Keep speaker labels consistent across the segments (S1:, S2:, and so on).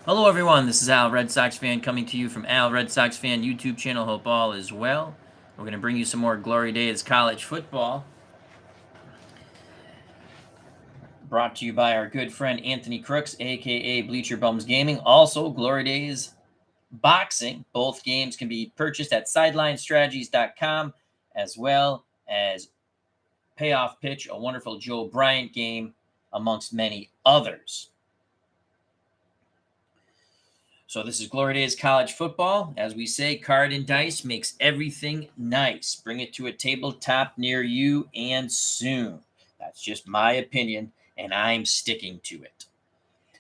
S1: Hello, everyone. This is Al, Red Sox fan, coming to you from Al, Red Sox fan YouTube channel. Hope all is well. We're going to bring you some more Glory Days college football. Brought to you by our good friend Anthony Crooks, aka Bleacher Bums Gaming. Also, Glory Days boxing. Both games can be purchased at sidelinestrategies.com, as well as Payoff Pitch, a wonderful Joe Bryant game, amongst many others. So this is Glory Days College Football. As we say, card and dice makes everything nice. Bring it to a tabletop near you and soon. That's just my opinion, and I'm sticking to it.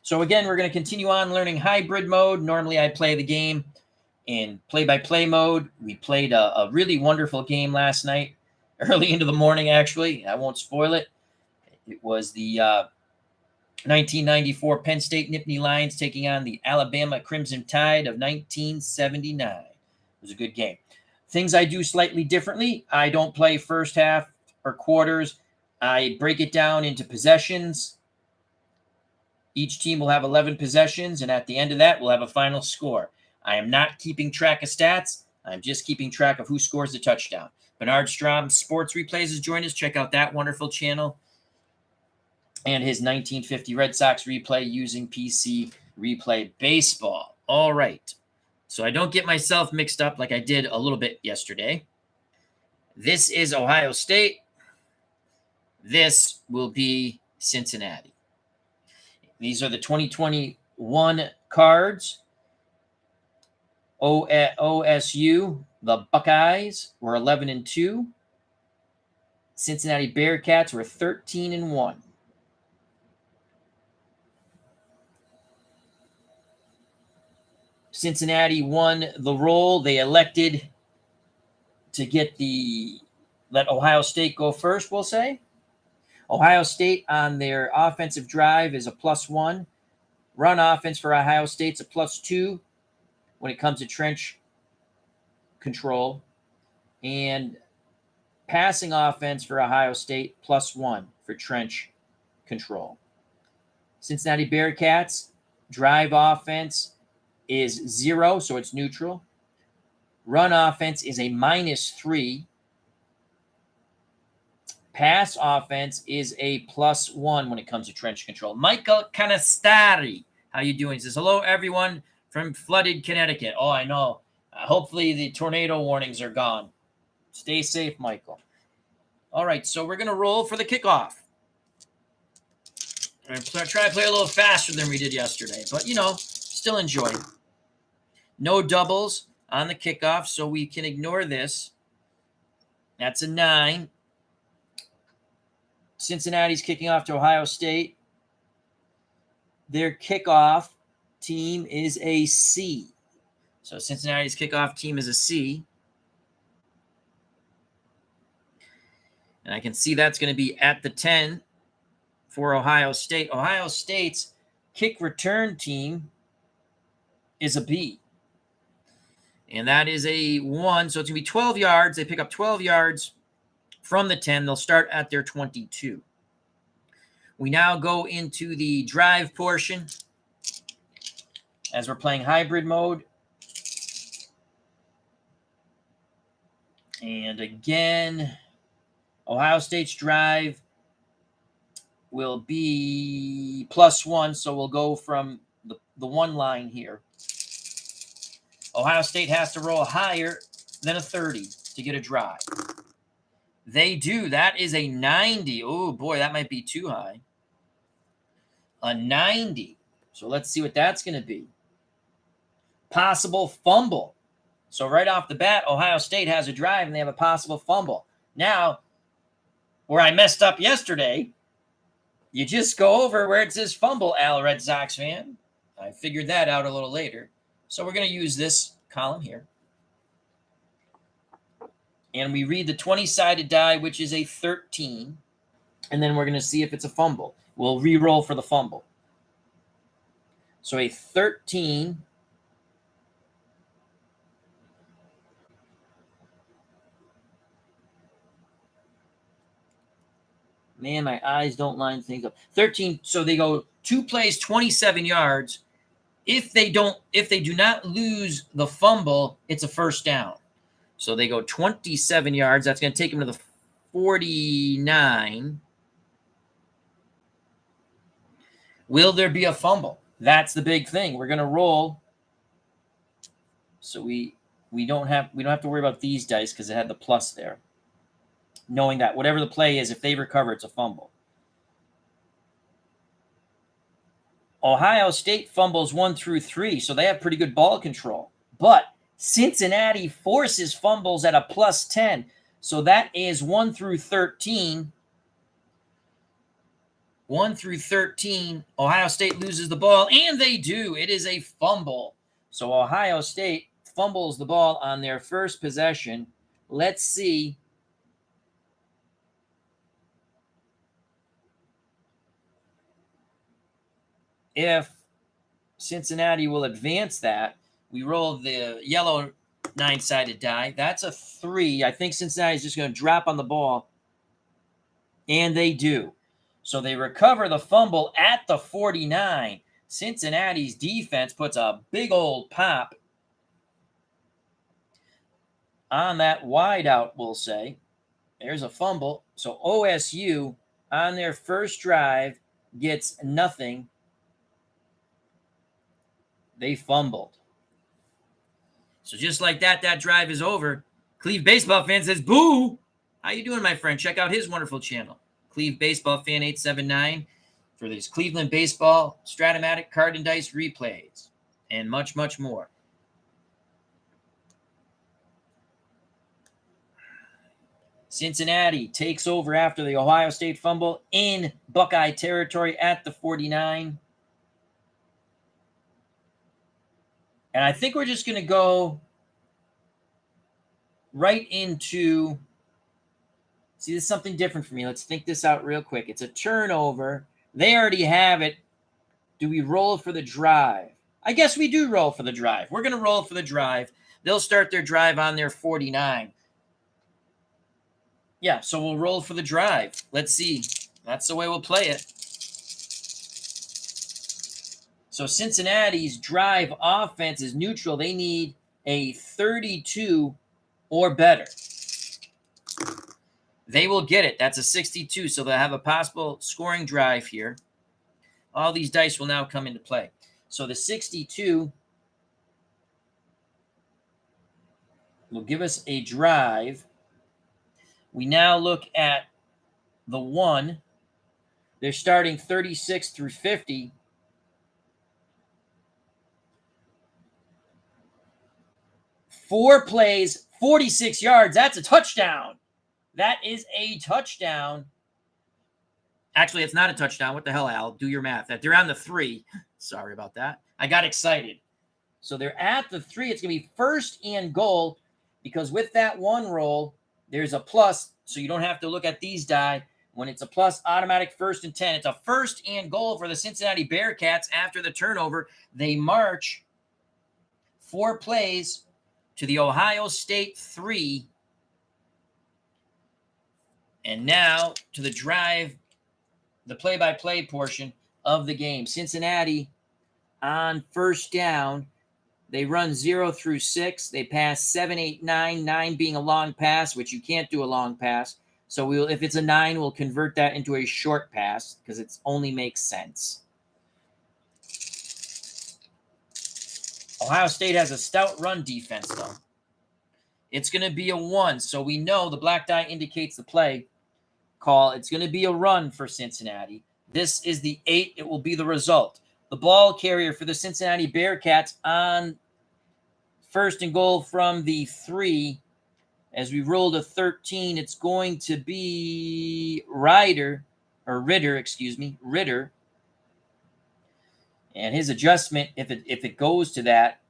S1: So again, we're going to continue on learning hybrid mode. Normally I play the game in play-by-play mode. We played a really wonderful game last night, early into the morning actually. I won't spoil it. It was the 1994 Penn State Nittany Lions taking on the Alabama Crimson Tide of 1979. It was a good game. Things I do slightly differently. I don't play first half or quarters. I break it down into possessions. Each team will have 11 possessions, and at the end of that, we'll have a final score. I am not keeping track of stats. I'm just keeping track of who scores the touchdown. Bernard Strom Sports Replays has joined us. Check out that wonderful channel. And his 1950 Red Sox replay using PC Replay Baseball. All right. So I don't get myself mixed up like I did a little bit yesterday. This is Ohio State. This will be Cincinnati. These are the 2021 cards. OSU, the Buckeyes, were 11-2. Cincinnati Bearcats were 13-1. Cincinnati won the roll. They elected to let Ohio State go first, we'll say. Ohio State on their offensive drive is a +1. Run offense for Ohio State's a +2 when it comes to trench control. And passing offense for Ohio State +1 for trench control. Cincinnati Bearcats drive offense is 0, so it's neutral. Run offense is a -3. Pass offense is a +1 when it comes to trench control. Michael Canastari, how you doing? He says, hello, everyone from flooded Connecticut. Oh, I know. Hopefully the tornado warnings are gone. Stay safe, Michael. All right, so we're going to roll for the kickoff. I'm going to try to play a little faster than we did yesterday, but, still enjoy. No doubles on the kickoff, so we can ignore this. That's a 9. Cincinnati's kicking off to Ohio State. Their kickoff team is a C. So Cincinnati's kickoff team is a C. And I can see that's going to be at the 10 for Ohio State. Ohio State's kick return team is a B. And that is a 1. So it's going to be 12 yards. They pick up 12 yards from the 10. They'll start at their 22. We now go into the drive portion as we're playing hybrid mode. And again, Ohio State's drive will be +1. So we'll go from the 1 line here. Ohio State has to roll higher than a 30 to get a drive. They do. That is a 90. Oh, boy, that might be too high. A 90. So let's see what that's going to be. Possible fumble. So right off the bat, Ohio State has a drive, and they have a possible fumble. Now, where I messed up yesterday, you just go over where it says fumble, Al, Red Sox fan. I figured that out a little later. So we're going to use this column here. And we read the 20-sided die, which is a 13. And then we're going to see if it's a fumble. We'll re-roll for the fumble. So a 13. Man, my eyes don't line things up. 13. So they go 2 plays, 27 yards. If they do not lose the fumble, it's a first down. So they go 27 yards. That's going to take them to the 49. Will there be a fumble? That's the big thing. We're going to roll. So we don't have to worry about these dice because it had the plus there. Knowing that whatever the play is, if they recover, it's a fumble. Ohio State fumbles 1 through 3, so they have pretty good ball control. But Cincinnati forces fumbles at a plus 10, so that is 1 through 13. 1 through 13, Ohio State loses the ball, and they do. It is a fumble. So Ohio State fumbles the ball on their first possession. Let's see if Cincinnati will advance that. We roll the yellow 9-sided die. That's a 3. I think Cincinnati is just going to drop on the ball, and they do. So they recover the fumble at the 49. Cincinnati's defense puts a big old pop on that wideout, we'll say. There's a fumble. So OSU, on their first drive, gets nothing. They fumbled. So just like that, that drive is over. Cleve Baseball Fan says, boo! How you doing, my friend? Check out his wonderful channel, Cleve Baseball Fan 879, for these Cleveland baseball Stratomatic card and dice replays and much, much more. Cincinnati takes over after the Ohio State fumble in Buckeye territory at the 49. And I think we're just going to go right into, see, this is something different for me. Let's think this out real quick. It's a turnover. They already have it. Do we roll for the drive? I guess we do roll for the drive. We're going to roll for the drive. They'll start their drive on their 49. Yeah, so we'll roll for the drive. Let's see. That's the way we'll play it. So Cincinnati's drive offense is neutral. They need a 32 or better. They will get it. That's a 62, so they'll have a possible scoring drive here. All these dice will now come into play. So the 62 will give us a drive. We now look at the 1. They're starting 36 through 50. 4 plays, 46 yards. That's a touchdown. That is a touchdown. Actually, it's not a touchdown. What the hell, Al? Do your math. They're on the 3. Sorry about that. I got excited. So they're at the 3. It's going to be first and goal because with that 1 roll, there's a plus, so you don't have to look at these die. When it's a plus, automatic first and 10. It's a first and goal for the Cincinnati Bearcats after the turnover. They march 4 plays to the Ohio State 3. And now to the drive, the play-by-play portion of the game. Cincinnati on first down. They run 0 through 6. They pass 7, 8, 9, 9 being a long pass, which you can't do a long pass. So if it's a 9, we'll convert that into a short pass because it only makes sense. Ohio State has a stout run defense, though. It's going to be a 1, so we know the black die indicates the play call. It's going to be a run for Cincinnati. This is the 8. It will be the result. The ball carrier for the Cincinnati Bearcats on first and goal from the 3. As we roll to 13, it's going to be Ritter. And his adjustment, if it goes to that,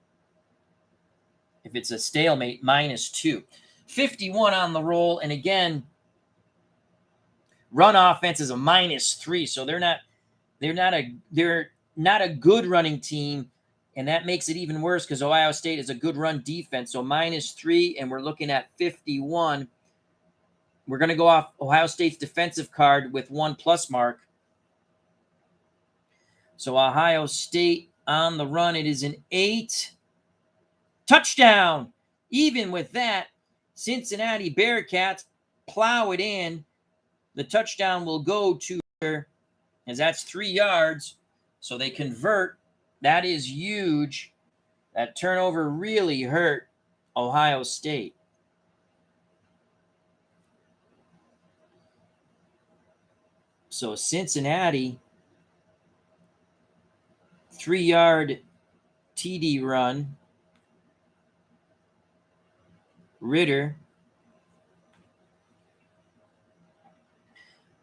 S1: if it's a stalemate, -2. 51 on the roll, and again, run offense is a -3, so they're not a good running team, and that makes it even worse because Ohio State is a good run defense. So -3, and we're looking at 51. We're going to go off Ohio State's defensive card with 1 plus mark. So Ohio State On the run, it is an 8. Touchdown. Even with that, Cincinnati Bearcats plow it in. The touchdown will go to her, as that's 3 yards. So they convert. That is huge. That turnover really hurt Ohio State. So Cincinnati, 3-yard TD run. Ritter.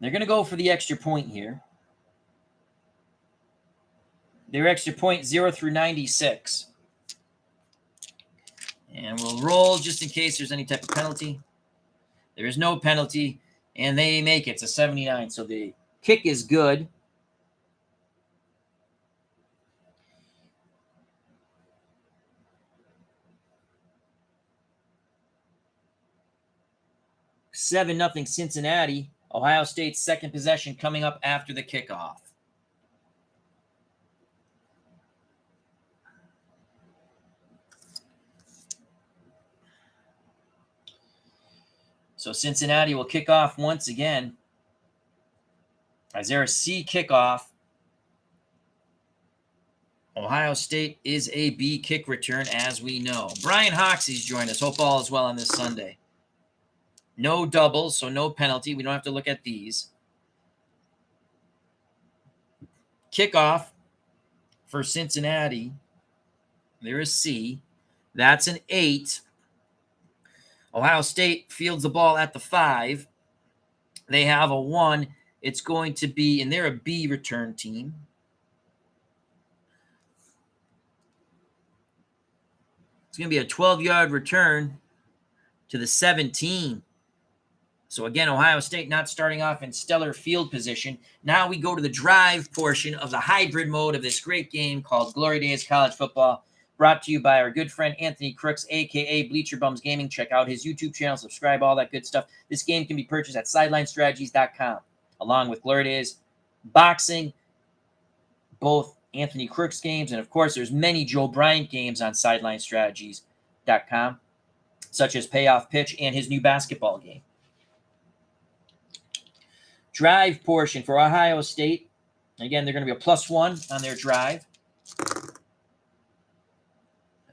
S1: They're going to go for the extra point here. Their extra point, 0 through 96. And we'll roll just in case there's any type of penalty. There is no penalty, and they make it. It's a 79, so the kick is good. Seven 0 Cincinnati. Ohio State's second possession coming up after the kickoff. So Cincinnati will kick off once again. As there a C kickoff. Ohio State is a B kick return, as we know. Brian Hoxie's joined us. Hope all is well on this Sunday. No doubles, so no penalty. We don't have to look at these. Kickoff for Cincinnati. There is C. That's an 8. Ohio State fields the ball at the 5. They have a 1. It's going to be, and they're a B return team. It's going to be a 12-yard return to the 17. So again, Ohio State not starting off in stellar field position. Now we go to the drive portion of the hybrid mode of this great game called Glory Days College Football, brought to you by our good friend Anthony Crooks, a.k.a. Bleacher Bums Gaming. Check out his YouTube channel, subscribe, all that good stuff. This game can be purchased at SidelineStrategies.com, along with Glory Days Boxing, both Anthony Crooks games, and of course, there's many Joe Bryant games on SidelineStrategies.com, such as Payoff Pitch and his new basketball game. Drive portion for Ohio State. Again, they're going to be a +1 on their drive.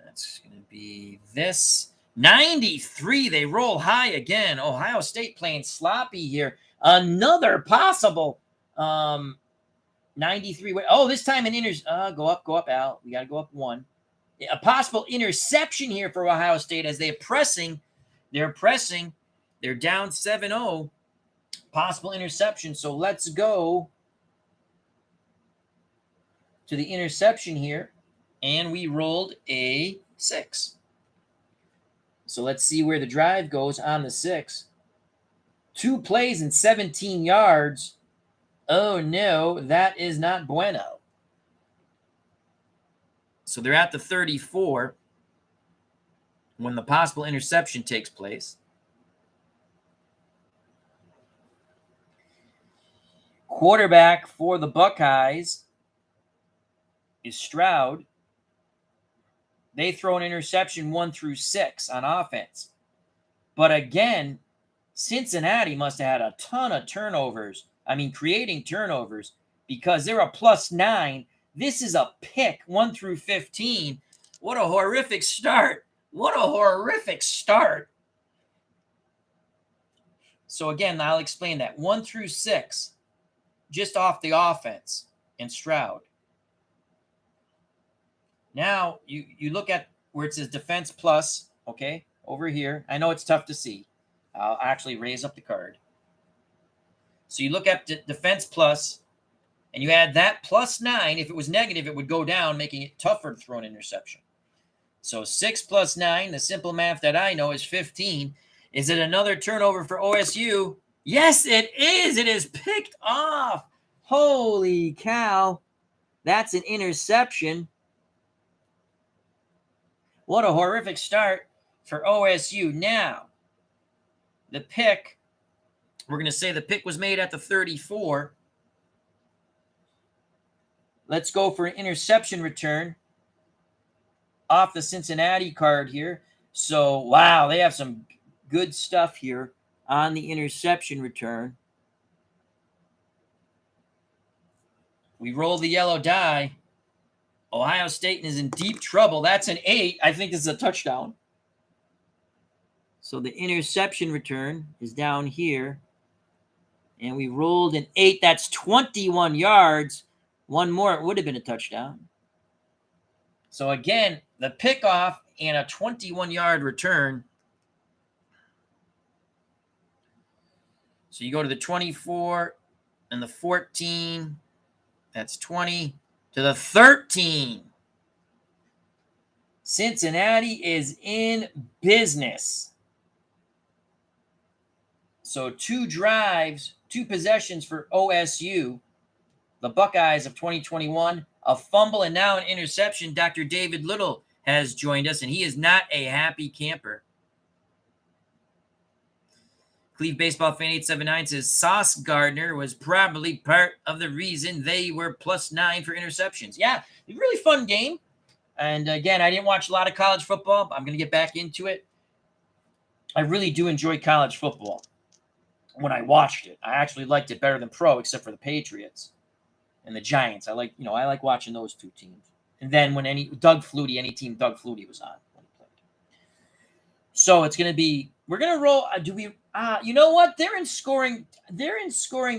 S1: That's going to be this. 93. They roll high again. Ohio State playing sloppy here. Another possible 93. Oh, this time an go up, Al. We got to go up 1. A possible interception here for Ohio State as they're pressing. They're pressing. They're down 7-0. Possible interception. So let's go to the interception here. And we rolled a 6. So let's see where the drive goes on the 6. 2 plays and 17 yards. Oh, no, that is not bueno. So they're at the 34 when the possible interception takes place. Quarterback for the Buckeyes is Stroud. They throw an interception 1 through 6 on offense. But again, Cincinnati must have had a ton of turnovers. I mean, creating turnovers, because they're a +9. This is a pick, 1 through 15. What a horrific start. What a horrific start. So again, I'll explain that. 1 through 6, just off the offense and Stroud. Now, you look at where it says defense plus, okay, over here. I know it's tough to see. I'll actually raise up the card. So you look at defense plus, and you add that +9. If it was negative, it would go down, making it tougher to throw an interception. So 6 + 9, the simple math that I know is 15. Is it another turnover for OSU? Yes, it is. It is picked off. Holy cow. That's an interception. What a horrific start for OSU. Now, the pick, we're going to say the pick was made at the 34. Let's go for an interception return off the Cincinnati card here. So, wow, they have some good stuff here on the interception return. We roll the yellow die. Ohio State is in deep trouble. That's an 8. I think this is a touchdown. So the interception return is down here. And we rolled an 8. That's 21 yards. One more, it would have been a touchdown. So again, the pickoff and a 21-yard return. So you go to the 24 and the 14. That's 20 to the 13. Cincinnati is in business. So 2 drives, 2 possessions for OSU. The Buckeyes of 2021, a fumble and now an interception. Dr. David Little has joined us, and he is not a happy camper. Cleve Baseball Fan 879 says Sauce Gardner was probably part of the reason they were +9 for interceptions. Yeah, a really fun game. And again, I didn't watch a lot of college football. I'm going to get back into it. I really do enjoy college football. When I watched it, I actually liked it better than pro, except for the Patriots and the Giants. I like watching those 2 teams. And then when any team Doug Flutie was on. So it's going to be, we're going to roll. You know what? They're in scoring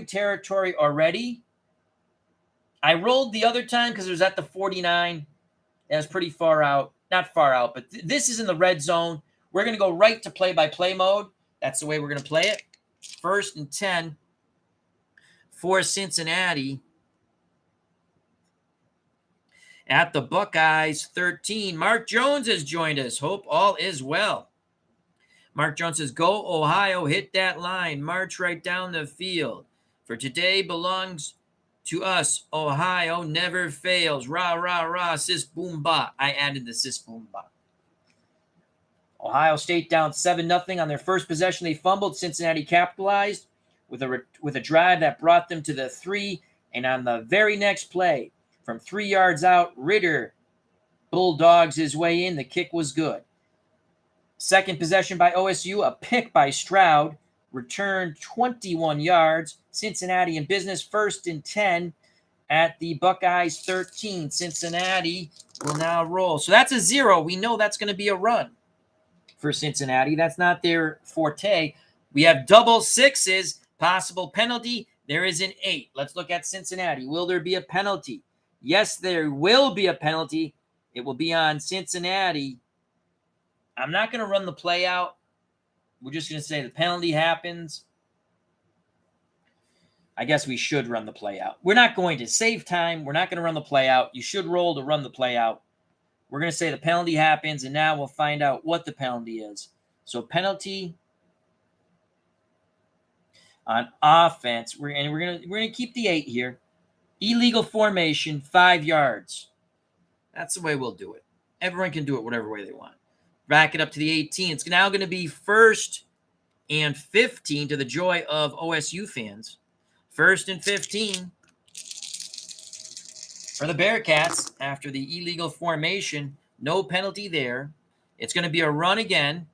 S1: territory already. I rolled the other time because it was at the 49. That was pretty far out. Not far out, but this is in the red zone. We're going to go right to play-by-play mode. That's the way we're going to play it. 1st and 10 for Cincinnati. At the Buckeyes 13. Mark Jones has joined us. Hope all is well. Mark Jones says, go Ohio, hit that line, march right down the field. For today belongs to us. Ohio never fails. Rah, rah, rah, sis boom ba. I added the sis boom ba. Ohio State down 7-0 on their first possession. They fumbled. Cincinnati capitalized with a drive that brought them to the 3. And on the very next play, from 3 yards out, Ritter bulldogs his way in. The kick was good. Second possession by OSU, a pick by Stroud, returned 21 yards. Cincinnati in business, 1st and 10 at the Buckeyes 13. Cincinnati will now roll. So that's a 0. We know that's going to be a run for Cincinnati. That's not their forte. We have double 6s, possible penalty. There is an 8. Let's look at Cincinnati. Will there be a penalty? Yes, there will be a penalty. It will be on Cincinnati. I'm not going to run the play out. We're just going to say the penalty happens. I guess we should run the play out. We're not going to save time. We're not going to run the play out. You should roll to run the play out. We're going to say the penalty happens, and now we'll find out what the penalty is. So penalty on offense. We're going to keep the 8 here. Illegal formation, 5 yards. That's the way we'll do it. Everyone can do it whatever way they want. Back it up to the 18. It's now going to be 1st and 15 to the joy of OSU fans. 1st and 15 for the Bearcats after the illegal formation. No penalty there. It's going to be a run again.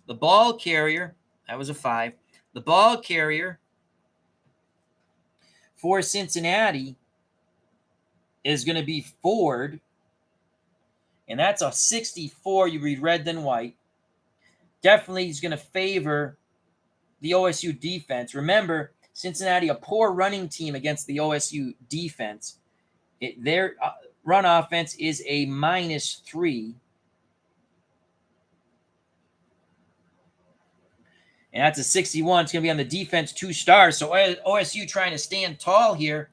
S1: The ball carrier, that was a 5. The ball carrier for Cincinnati is going to be Ford. And that's a 64. You read red then white. Definitely he's going to favor the OSU defense. Remember, Cincinnati, a poor running team against the OSU defense. Their run offense is a -3. And that's a 61. It's going to be on the defense, 2 stars. So OSU trying to stand tall here.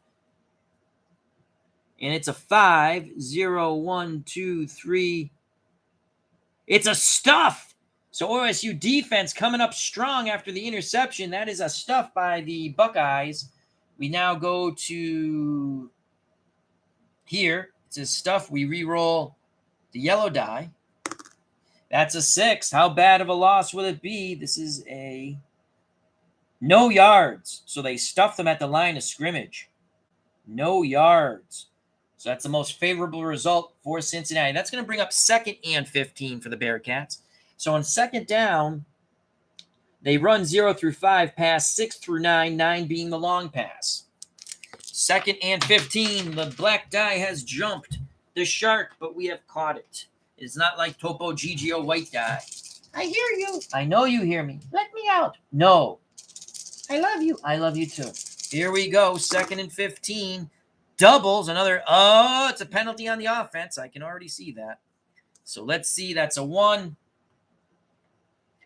S1: And it's a 5, 0, 1, 2, 3. It's a stuff. So OSU defense coming up strong after the interception. That is a stuff by the Buckeyes. We now go to here. It says stuff. We re-roll the yellow die. That's a 6. How bad of a loss will it be? This is a no yards. So they stuffed them at the line of scrimmage. No yards. So that's the most favorable result for Cincinnati. That's going to bring up 2nd and 15 for the Bearcats. So on 2nd down, they run 0 through 5, pass 6 through 9, 9 being the long pass. 2nd and 15, the black die has jumped the shark, but we have caught it. It's not like Topo Gigio white die. I hear you. I know you hear me. Let me out. No. I love you. I love you too. Here we go. 2nd and 15. Doubles. Another. Oh, it's a penalty on the offense. I can already see that. So let's see. That's a 1.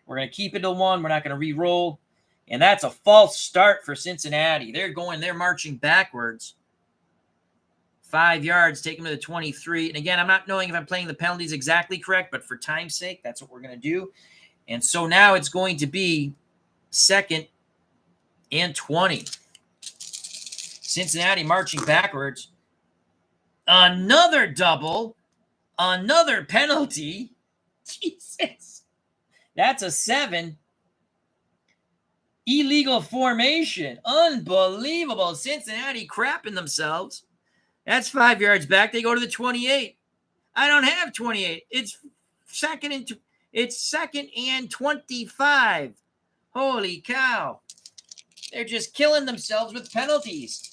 S1: We're going to keep it to 1. We're not going to re-roll. And that's a false start for Cincinnati. They're marching backwards. 5 yards, take them to the 23. And again, I'm not knowing if I'm playing the penalties exactly correct, but for time's sake, that's what we're going to do. And so now it's going to be 2nd and 20. Cincinnati marching backwards. Another double. Another penalty. Jesus. That's a 7. Illegal formation. Unbelievable. Cincinnati crapping themselves. That's 5 yards back. They go to the 28. I don't have 28. It's 2nd and 25. Holy cow. They're just killing themselves with penalties.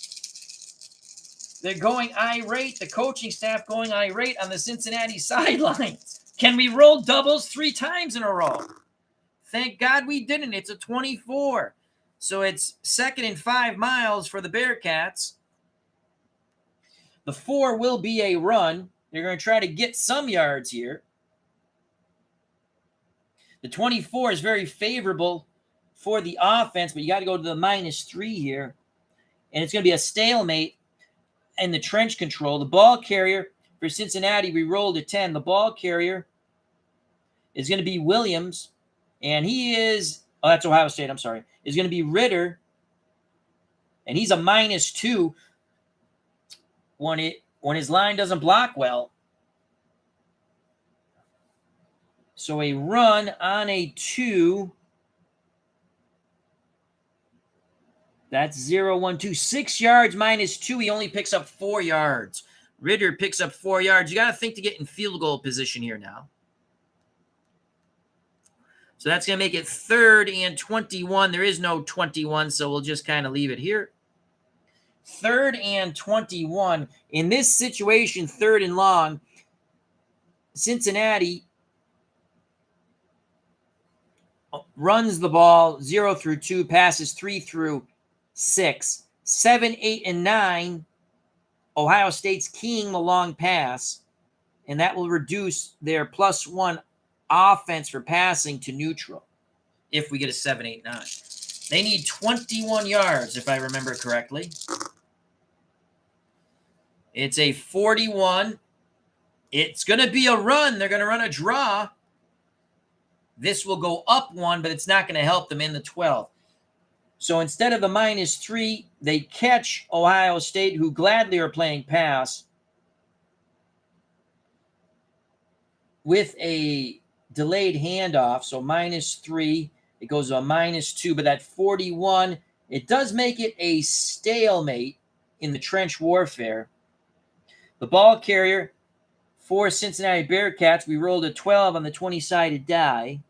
S1: They're going irate. The coaching staff going irate on the Cincinnati sidelines. Can we roll doubles 3 times in a row? Thank God we didn't. It's a 24. So it's 2nd and 5 miles for the Bearcats. The 4 will be a run. They're going to try to get some yards here. The 24 is very favorable for the offense, but you got to go to the -3 here. And it's going to be a stalemate in the trench control. The ball carrier for Cincinnati, we rolled a 10. The ball carrier is going to be Williams. And he is, oh, that's Ohio State, I'm sorry, is going to be Ritter. And he's a -2 when his line doesn't block well. So a run on a 2. That's 0, 1, 2. 6 yards -2. He only picks up 4 yards. Ritter picks up 4 yards. You got to think to get in field goal position here now. So that's going to make it 3rd and 21. There is no 21, so we'll just kind of leave it here. 3rd and 21. In this situation, 3rd and long, Cincinnati runs the ball 0 through 2, passes 3 through 6. 7, 8, and 9, Ohio State's keying the long pass, and that will reduce their +1 offense for passing to neutral if we get a 7, 8, 9. They need 21 yards, if I remember correctly. It's a 41. It's going to be a run. They're going to run a draw. This will go up 1, but it's not going to help them in the 12. So instead of the -3, they catch Ohio State, who gladly are playing pass, with a delayed handoff. So -3, it goes to a -2, but that 41, it does make it a stalemate in the trench warfare. The ball carrier for Cincinnati Bearcats, we rolled a 12 on the 20-sided die.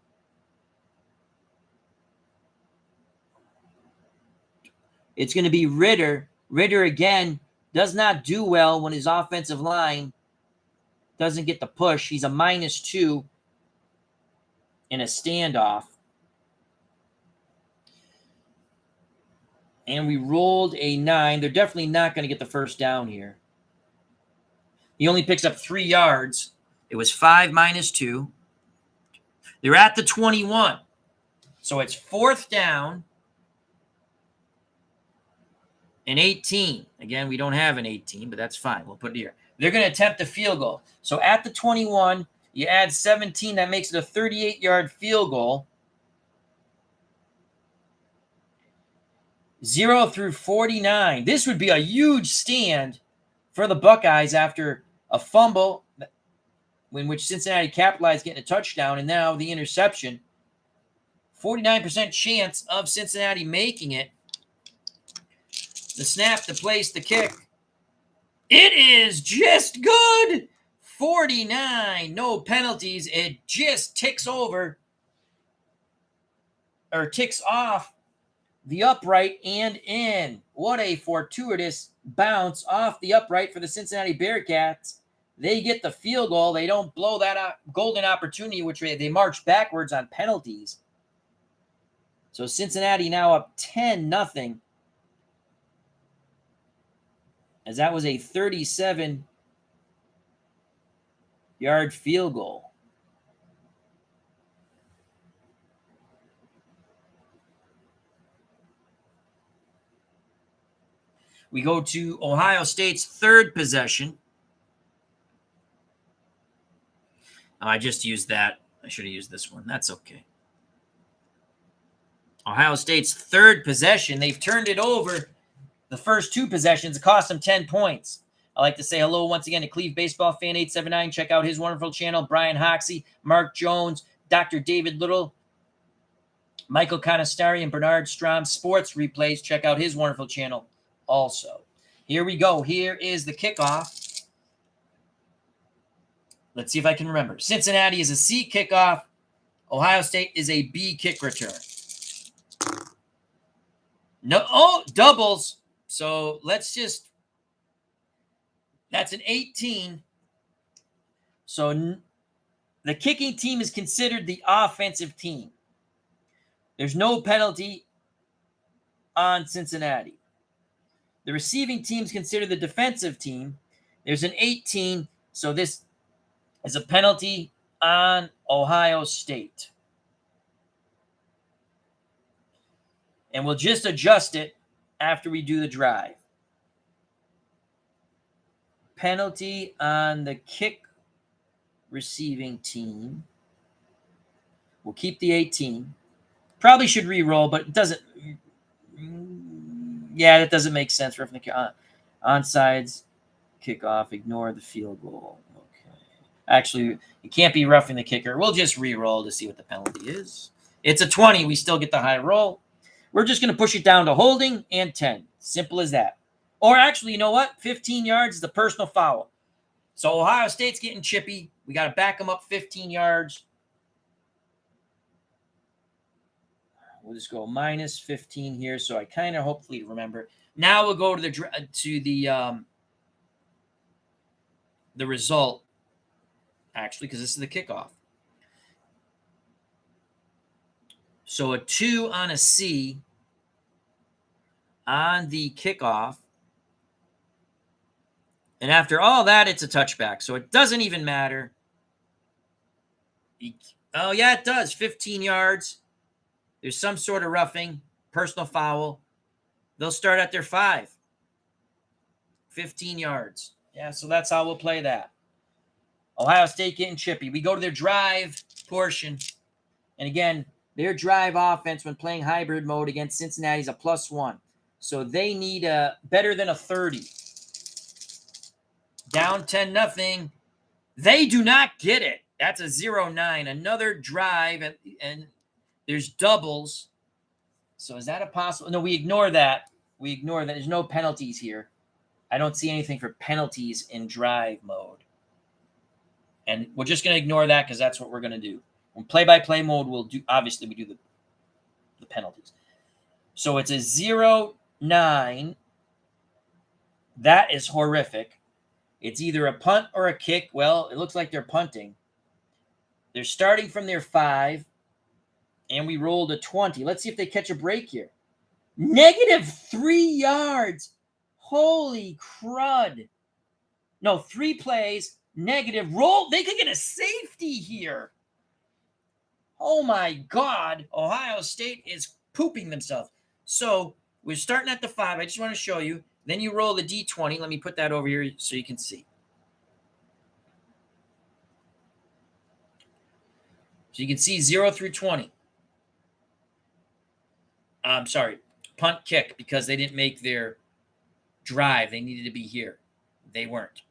S1: It's going to be Ritter. Ritter, again, does not do well when his offensive line doesn't get the push. He's a -2 in a standoff. And we rolled a 9. They're definitely not going to get the first down here. He only picks up 3 yards. It was 5 -2. They're at the 21. So it's 4th down and 18. Again, we don't have an 18, but that's fine. We'll put it here. They're going to attempt a field goal. So at the 21, you add 17. That makes it a 38-yard field goal. 0 through 49. This would be a huge stand for the Buckeyes after a fumble in which Cincinnati capitalized getting a touchdown, and now the interception. 49% chance of Cincinnati making it. The snap to place the kick. It is just good. 49. No penalties. It just ticks over or ticks off the upright and in. What a fortuitous bounce off the upright for the Cincinnati Bearcats. They get the field goal. They don't blow that golden opportunity, which they march backwards on penalties. So Cincinnati now up 10-0. As that was a 37-yard field goal. We go to Ohio State's third possession. Oh, I just used that. I should have used this one. That's okay. Ohio State's third possession. They've turned it over. The first two possessions, it cost them 10 points. I'd like to say hello once again to Cleve Baseball Fan 879. Check out his wonderful channel. Brian Hoxie, Mark Jones, Dr. David Little, Michael Conestari, and Bernard Strom Sports Replays. Check out his wonderful channel also. Here we go. Here is the kickoff. Let's see if I can remember. Cincinnati is a C kickoff. Ohio State is a B kick return. No, doubles. So let's just, that's an 18. So the kicking team is considered the offensive team. There's no penalty on Cincinnati. The receiving team is considered the defensive team. There's an 18. So this is a penalty on Ohio State. And we'll just adjust it after we do the drive. Penalty on the kick receiving team. We'll keep the 18. Probably should re-roll, but it doesn't. Yeah, that doesn't make sense. Onsides, kickoff, ignore the field goal. Okay. Actually, it can't be roughing the kicker. We'll just re-roll to see what the penalty is. It's a 20. We still get the high roll. We're just going to push it down to holding and 10. Simple as that. Or actually, you know what? 15 yards is the personal foul. So Ohio State's getting chippy. We got to back them up 15 yards. We'll just go minus 15 here. So I kind of hopefully remember. Now we'll go to the result, actually, because this is the kickoff. So a 2 on a C on the kickoff. And after all that, it's a touchback. So it doesn't even matter. Oh, yeah, it does. 15 yards. There's some sort of roughing, personal foul. They'll start at their 5. 15 yards. Yeah, so that's how we'll play that. Ohio State getting chippy. We go to their drive portion. And again, their drive offense when playing hybrid mode against Cincinnati is a +1. So they need a better than a 30. Down 10-0. They do not get it. That's a 0-9. Another drive, and there's doubles. So is that a possible? No, we ignore that. We ignore that. There's no penalties here. I don't see anything for penalties in drive mode. And we're just going to ignore that because that's what we're going to do. In play-by-play mode, we'll do, obviously, we do the penalties. So it's a 0-9. That is horrific. It's either a punt or a kick. Well, it looks like they're punting. They're starting from their 5, and we rolled a 20. Let's see if they catch a break here. -3 yards. Holy crud. No, 3 plays, negative. Roll. They could get a safety here. Oh, my God. Ohio State is pooping themselves. So we're starting at the 5. I just want to show you. Then you roll the D20. Let me put that over here so you can see. So you can see 0 through 20. I'm sorry, punt kick, because they didn't make their drive. They needed to be here. They weren't.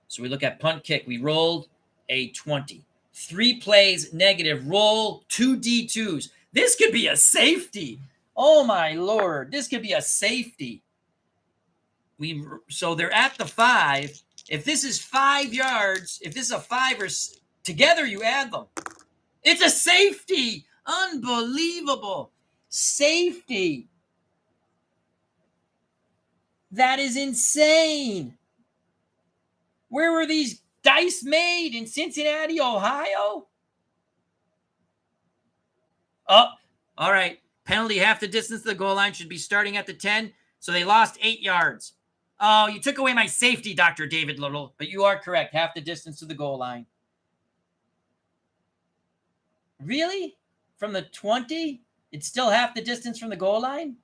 S1: So we look at punt kick. We rolled a 20. 3 plays, negative. Roll 2 D2s. This could be a safety. Oh, my Lord. This could be a safety. So they're at the 5. If this is 5 yards, if this is a 5 or together, you add them. It's a safety. Unbelievable. Safety. That is insane. Where were these dice made? In Cincinnati, Ohio? Oh, all right. Penalty half the distance to the goal line should be starting at the 10. So they lost 8 yards. Oh, you took away my safety, Dr. David Little. But you are correct. Half the distance to the goal line. Really? From the 20? It's still half the distance from the goal line?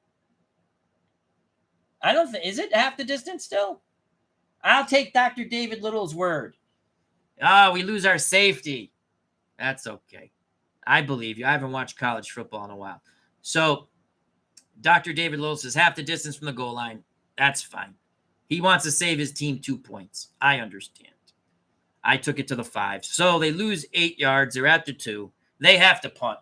S1: I don't think. Is it half the distance still? I'll take Dr. David Little's word. Oh, we lose our safety. That's okay. I believe you. I haven't watched college football in a while. So Dr. David Little says half the distance from the goal line. That's fine. He wants to save his team 2 points. I understand. I took it to the 5. So they lose 8 yards. They're at the 2. They have to punt.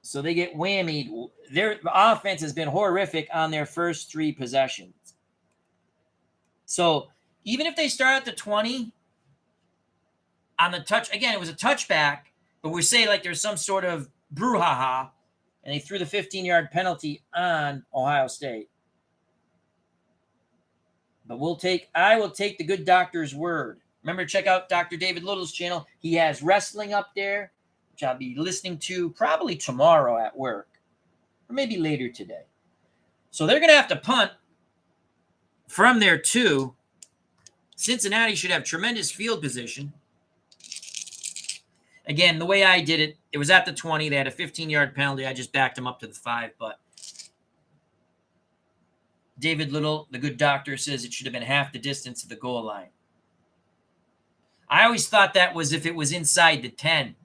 S1: So they get whammied. Their offense has been horrific on their first 3 possessions. So even if they start at the 20 on the touch, again, it was a touchback, but we say like there's some sort of brouhaha, and they threw the 15-yard penalty on Ohio State. But I will take the good doctor's word. Remember, check out Dr. David Little's channel. He has wrestling up there, which I'll be listening to probably tomorrow at work, or maybe later today. So they're going to have to punt from their 2. Cincinnati should have tremendous field position. Again, the way I did it, it was at the 20. They had a 15-yard penalty. I just backed them up to the 5. But David Little, the good doctor, says it should have been half the distance to the goal line. I always thought that was if it was inside the 10.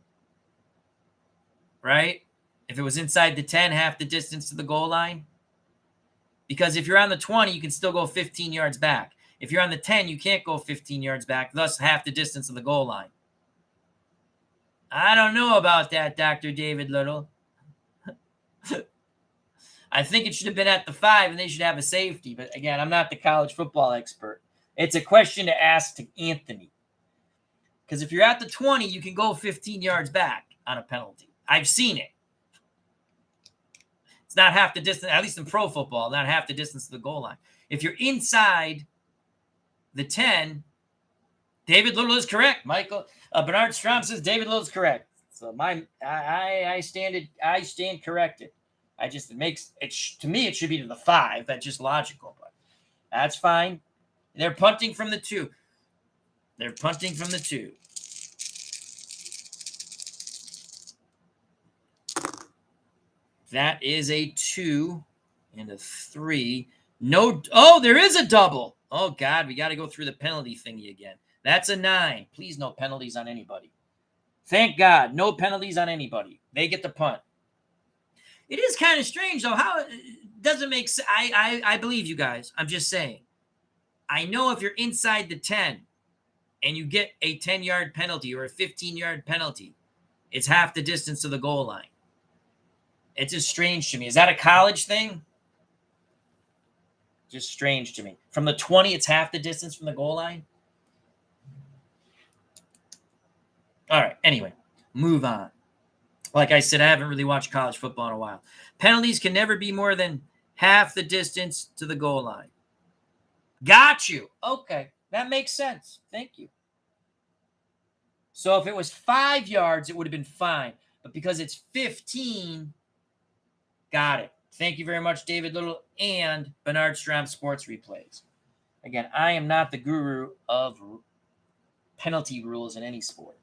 S1: Right? If it was inside the 10, half the distance to the goal line. Because if you're on the 20, you can still go 15 yards back. If you're on the 10, you can't go 15 yards back, thus half the distance of the goal line. I don't know about that, Dr. David Little. I think it should have been at the 5, and they should have a safety. But again, I'm not the college football expert. It's a question to ask to Anthony. Because if you're at the 20, you can go 15 yards back on a penalty. I've seen it. It's not half the distance, at least in pro football, not half the distance to the goal line. If you're inside the 10, David Little is correct. Michael Bernard Strom says David Little is correct. So I stand corrected. To me it should be to the 5. That's just logical, but that's fine. They're punting from the 2. That is a 2 and a 3. No. Oh, there is a double. Oh, God, we got to go through the penalty thingy again. That's a 9. Please, no penalties on anybody. Thank God, no penalties on anybody. They get the punt. It is kind of strange, though. How it doesn't make sense. I believe you guys. I'm just saying. I know if you're inside the 10 and you get a 10-yard penalty or a 15-yard penalty, it's half the distance to the goal line. It's just strange to me. Is that a college thing? Just strange to me. From the 20, it's half the distance from the goal line? All right. Anyway, move on. Like I said, I haven't really watched college football in a while. Penalties can never be more than half the distance to the goal line. Got you. Okay. That makes sense. Thank you. So if it was 5 yards, it would have been fine. But because it's 15, got it. Thank you very much, David Little and Bernard Strom Sports Replays. Again, I am not the guru of penalty rules in any sport.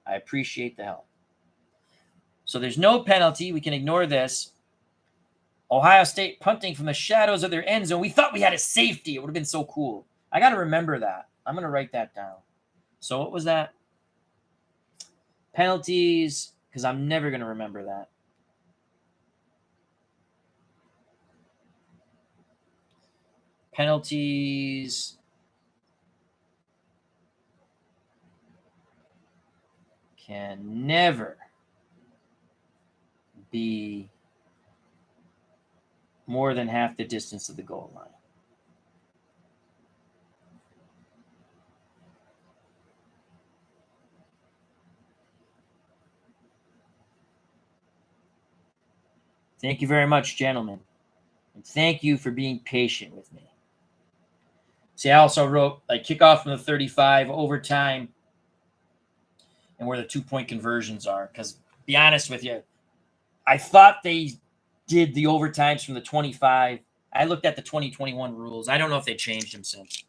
S1: I appreciate the help. So there's no penalty. We can ignore this. Ohio State punting from the shadows of their end zone. We thought we had a safety. It would have been so cool. I got to remember that. I'm going to write that down. So what was that? Penalties, because I'm never going to remember that. Penalties can never be more than half the distance of the goal line. Thank you very much, gentlemen. And thank you for being patient with me. See, I also wrote like kickoff from the 35, overtime, and where the 2-point conversions are. Because, be honest with you, I thought they did the overtimes from the 25. I looked at the 2021 rules. I don't know if they changed them since.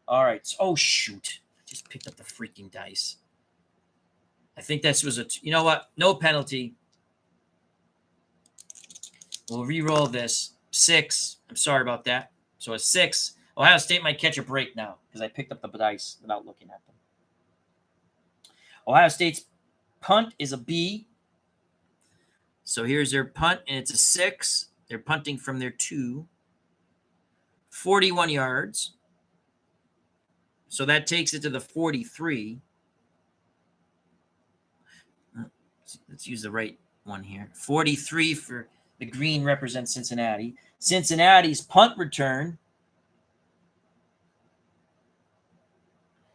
S1: All right. Oh, shoot. I just picked up the freaking dice. I think this was you know what? No penalty. We'll re-roll this. 6. I'm sorry about that. So a 6. Ohio State might catch a break now because I picked up the dice without looking at them. Ohio State's punt is a B. So here's their punt, and it's a 6. They're punting from their 2. 41 yards. So that takes it to the 43. Let's use the right one here. 43 for the green represents Cincinnati. Cincinnati's punt return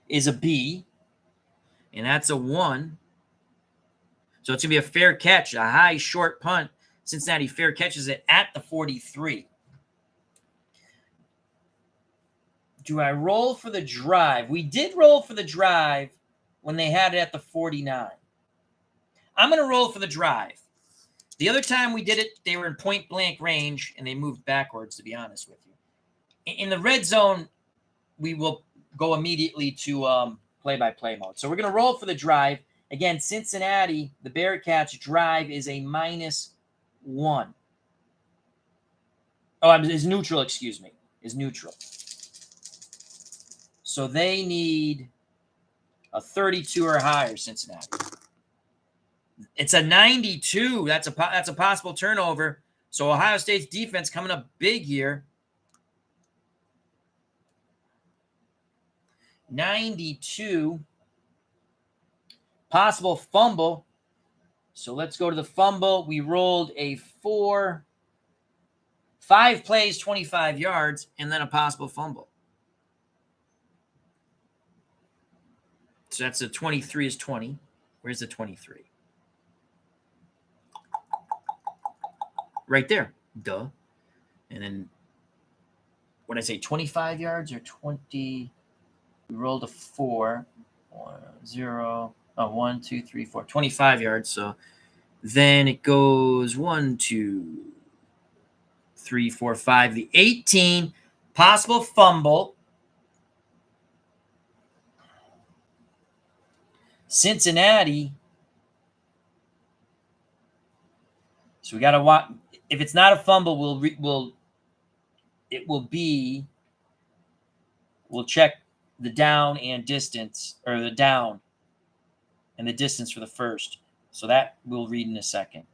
S1: is a B, and that's a 1. So it's going to be a fair catch, a high short punt. Cincinnati fair catches it at the 43. Do I roll for the drive? We did roll for the drive when they had it at the 49. I'm going to roll for the drive. The other time we did it, they were in point-blank range, and they moved backwards, to be honest with you. In the red zone, we will go immediately to play-by-play mode. So we're going to roll for the drive. Again, Cincinnati, the Bearcats' drive is a -1. Oh, is neutral, excuse me. Is neutral. So they need a 32 or higher, Cincinnati. It's a 92. That's a possible turnover. So Ohio State's defense coming up big here. 92. Possible fumble. So let's go to the fumble. We rolled a 4. 5 plays, 25 yards, and then a possible fumble. So that's a 23 is 20. Where's the 23? Right there. Duh. And then, what did I say, 25 yards or 20? We rolled a 4. 1, 2, 3, 4. 25 yards. So then it goes 1, 2, 3, 4, 5. The 18. Possible fumble. Cincinnati. So we got to watch. If it's not a fumble, we'll check the down and distance, or the down and the distance for the first. So that we'll read in a second.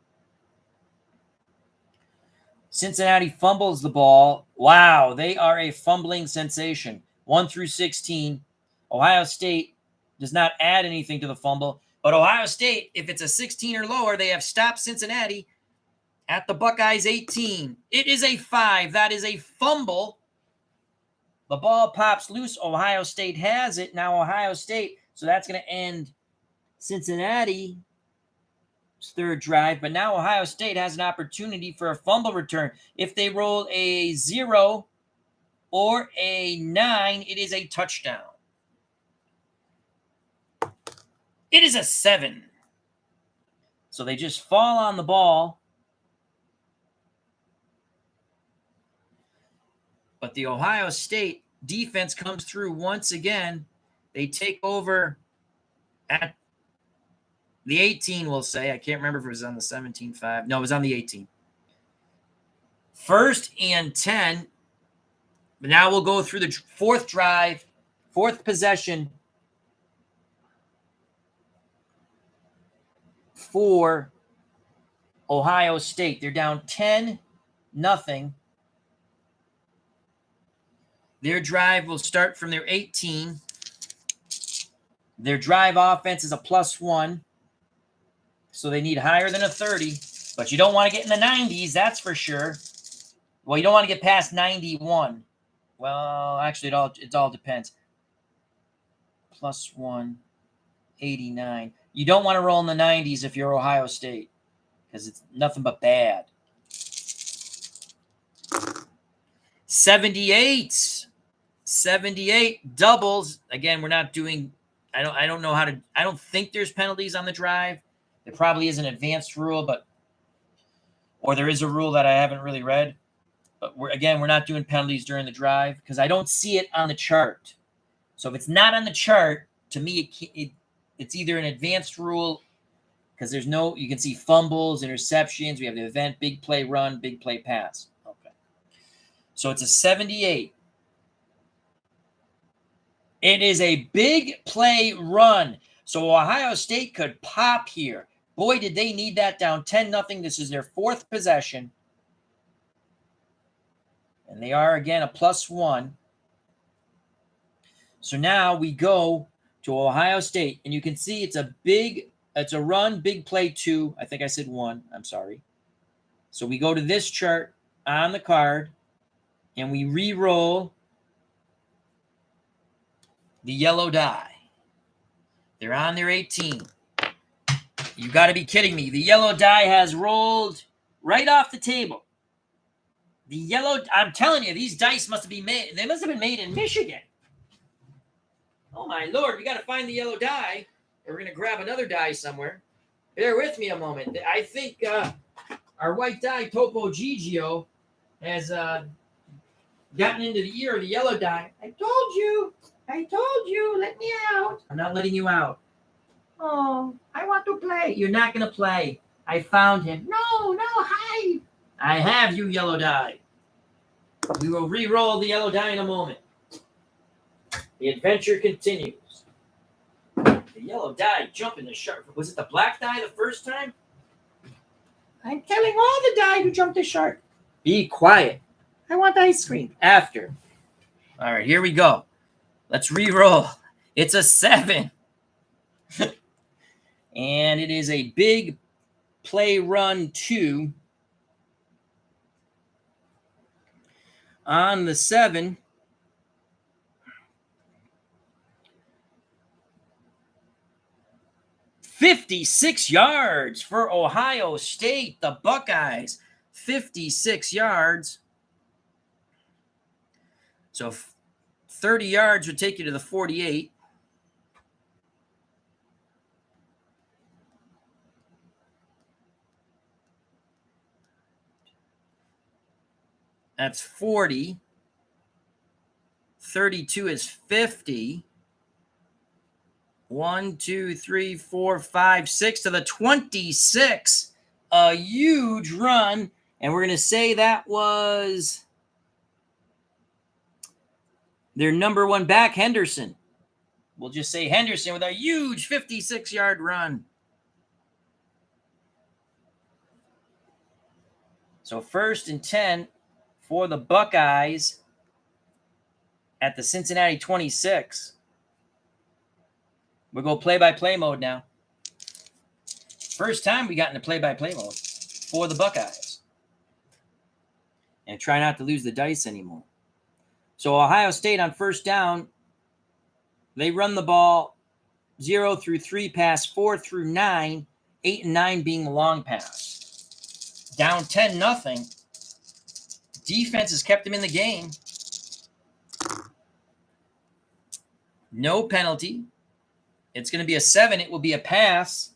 S1: Cincinnati fumbles the ball. Wow, they are a fumbling sensation. 1 through 16. Ohio State does not add anything to the fumble. But Ohio State, if it's a 16 or lower, they have stopped Cincinnati at the Buckeyes 18. It is a 5. That is a fumble. The ball pops loose. Ohio State has it. Now Ohio State. So that's going to end Cincinnati's third drive. But now Ohio State has an opportunity for a fumble return. If they roll a 0 or a 9, it is a touchdown. It is a 7. So they just fall on the ball. But the Ohio State defense comes through once again. They take over at the 18, we'll say. I can't remember if it was on the 17-5. No, it was on the 18. 1st and 10. But now we'll go through the 4th drive, 4th possession for Ohio State. They're down 10-0. Their drive will start from their 18. Their drive offense is a +1. So they need higher than a 30. But you don't want to get in the 90s, that's for sure. Well, you don't want to get past 91. Well, actually, it all depends. +1, 89. You don't want to roll in the 90s if you're Ohio State. because it's nothing but bad. 78. 78 doubles. Again, we're not doing, I don't know how to, I don't think there's penalties on the drive. There probably is an advanced rule, or there is a rule that I haven't really read. But we're not doing penalties during the drive because I don't see it on the chart. So if it's not on the chart, to me, it's either an advanced rule because there's no, you can see fumbles, interceptions. We have the event, big play run, big play pass. Okay. So it's a 78. It is a big play run. So Ohio State could pop here. Boy, did they need that down 10-0. This is their 4th possession. And they are, again, a +1. So now we go to Ohio State. And you can see it's a run, big play 2. I think I said 1. I'm sorry. So we go to this chart on the card. And we re-roll the yellow die. They're on their 18. You got to be kidding me. The yellow die has rolled right off the table. The yellow, I'm telling you, these dice must have been made. They must have been made in Michigan. Oh, my Lord. We got to find the yellow die. We're going to grab another die somewhere. Bear with me a moment. I think our white die, Topo Gigio, has gotten into the ear of the yellow die. I told you. Let me out. I'm not letting you out. Oh, I want to play. You're not going to play. I found him. No, hide. I have you, yellow die. We will re-roll the yellow die in a moment. The adventure continues. The yellow die jumped in the shark. Was it the black die the first time? I'm telling all the die to jump the shark. Be quiet. I want ice cream. After. All right, here we go. Let's re-roll. It's a 7. And it is a big play run 2. On the 7. "56 yards for Ohio State. The Buckeyes, 56 yards. So 30 yards would take you to the 48. That's 40. 32 is 50. 1, 2, 3, 4, 5, 6 to the 26. A huge run. And we're going to say that was their number 1 back, Henderson. We'll just say Henderson with a huge 56-yard run. So 1st and 10 for the Buckeyes at the Cincinnati 26. We'll go play-by-play mode now. First time we got into play-by-play mode for the Buckeyes. And try not to lose the dice anymore. So Ohio State on 1st down, they run the ball 0 through 3 pass, 4 through 9, 8 and 9 being the long pass. Down 10-0. Defense has kept them in the game. No penalty. It's going to be a 7. It will be a pass.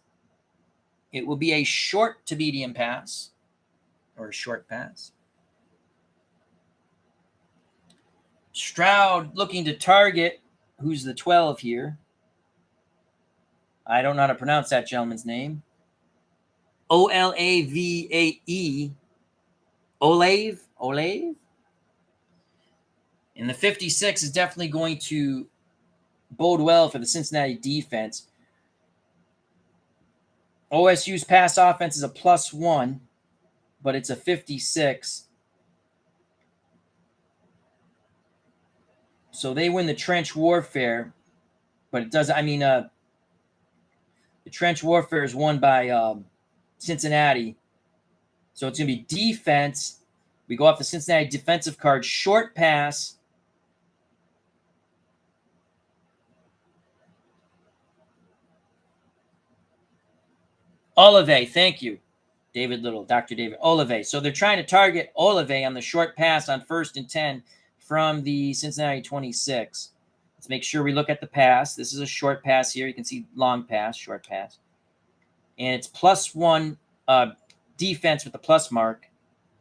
S1: It will be a short to medium pass or a short pass. Stroud looking to target. Who's the 12 here? I don't know how to pronounce that gentleman's name. Olavae. Olave? And the 56 is definitely going to bode well for the Cincinnati defense. OSU's pass offense is a +1, but it's a 56. So they win the trench warfare, but it doesn't. I mean, the trench warfare is won by Cincinnati. So it's going to be defense. We go off the Cincinnati defensive card, short pass. Olave, thank you. David Little, Dr. David Olave. So they're trying to target Olave on the short pass on 1st and 10 from the Cincinnati 26. Let's make sure we look at the pass. This is a short pass here. You can see long pass, short pass. And it's +1 defense with the plus mark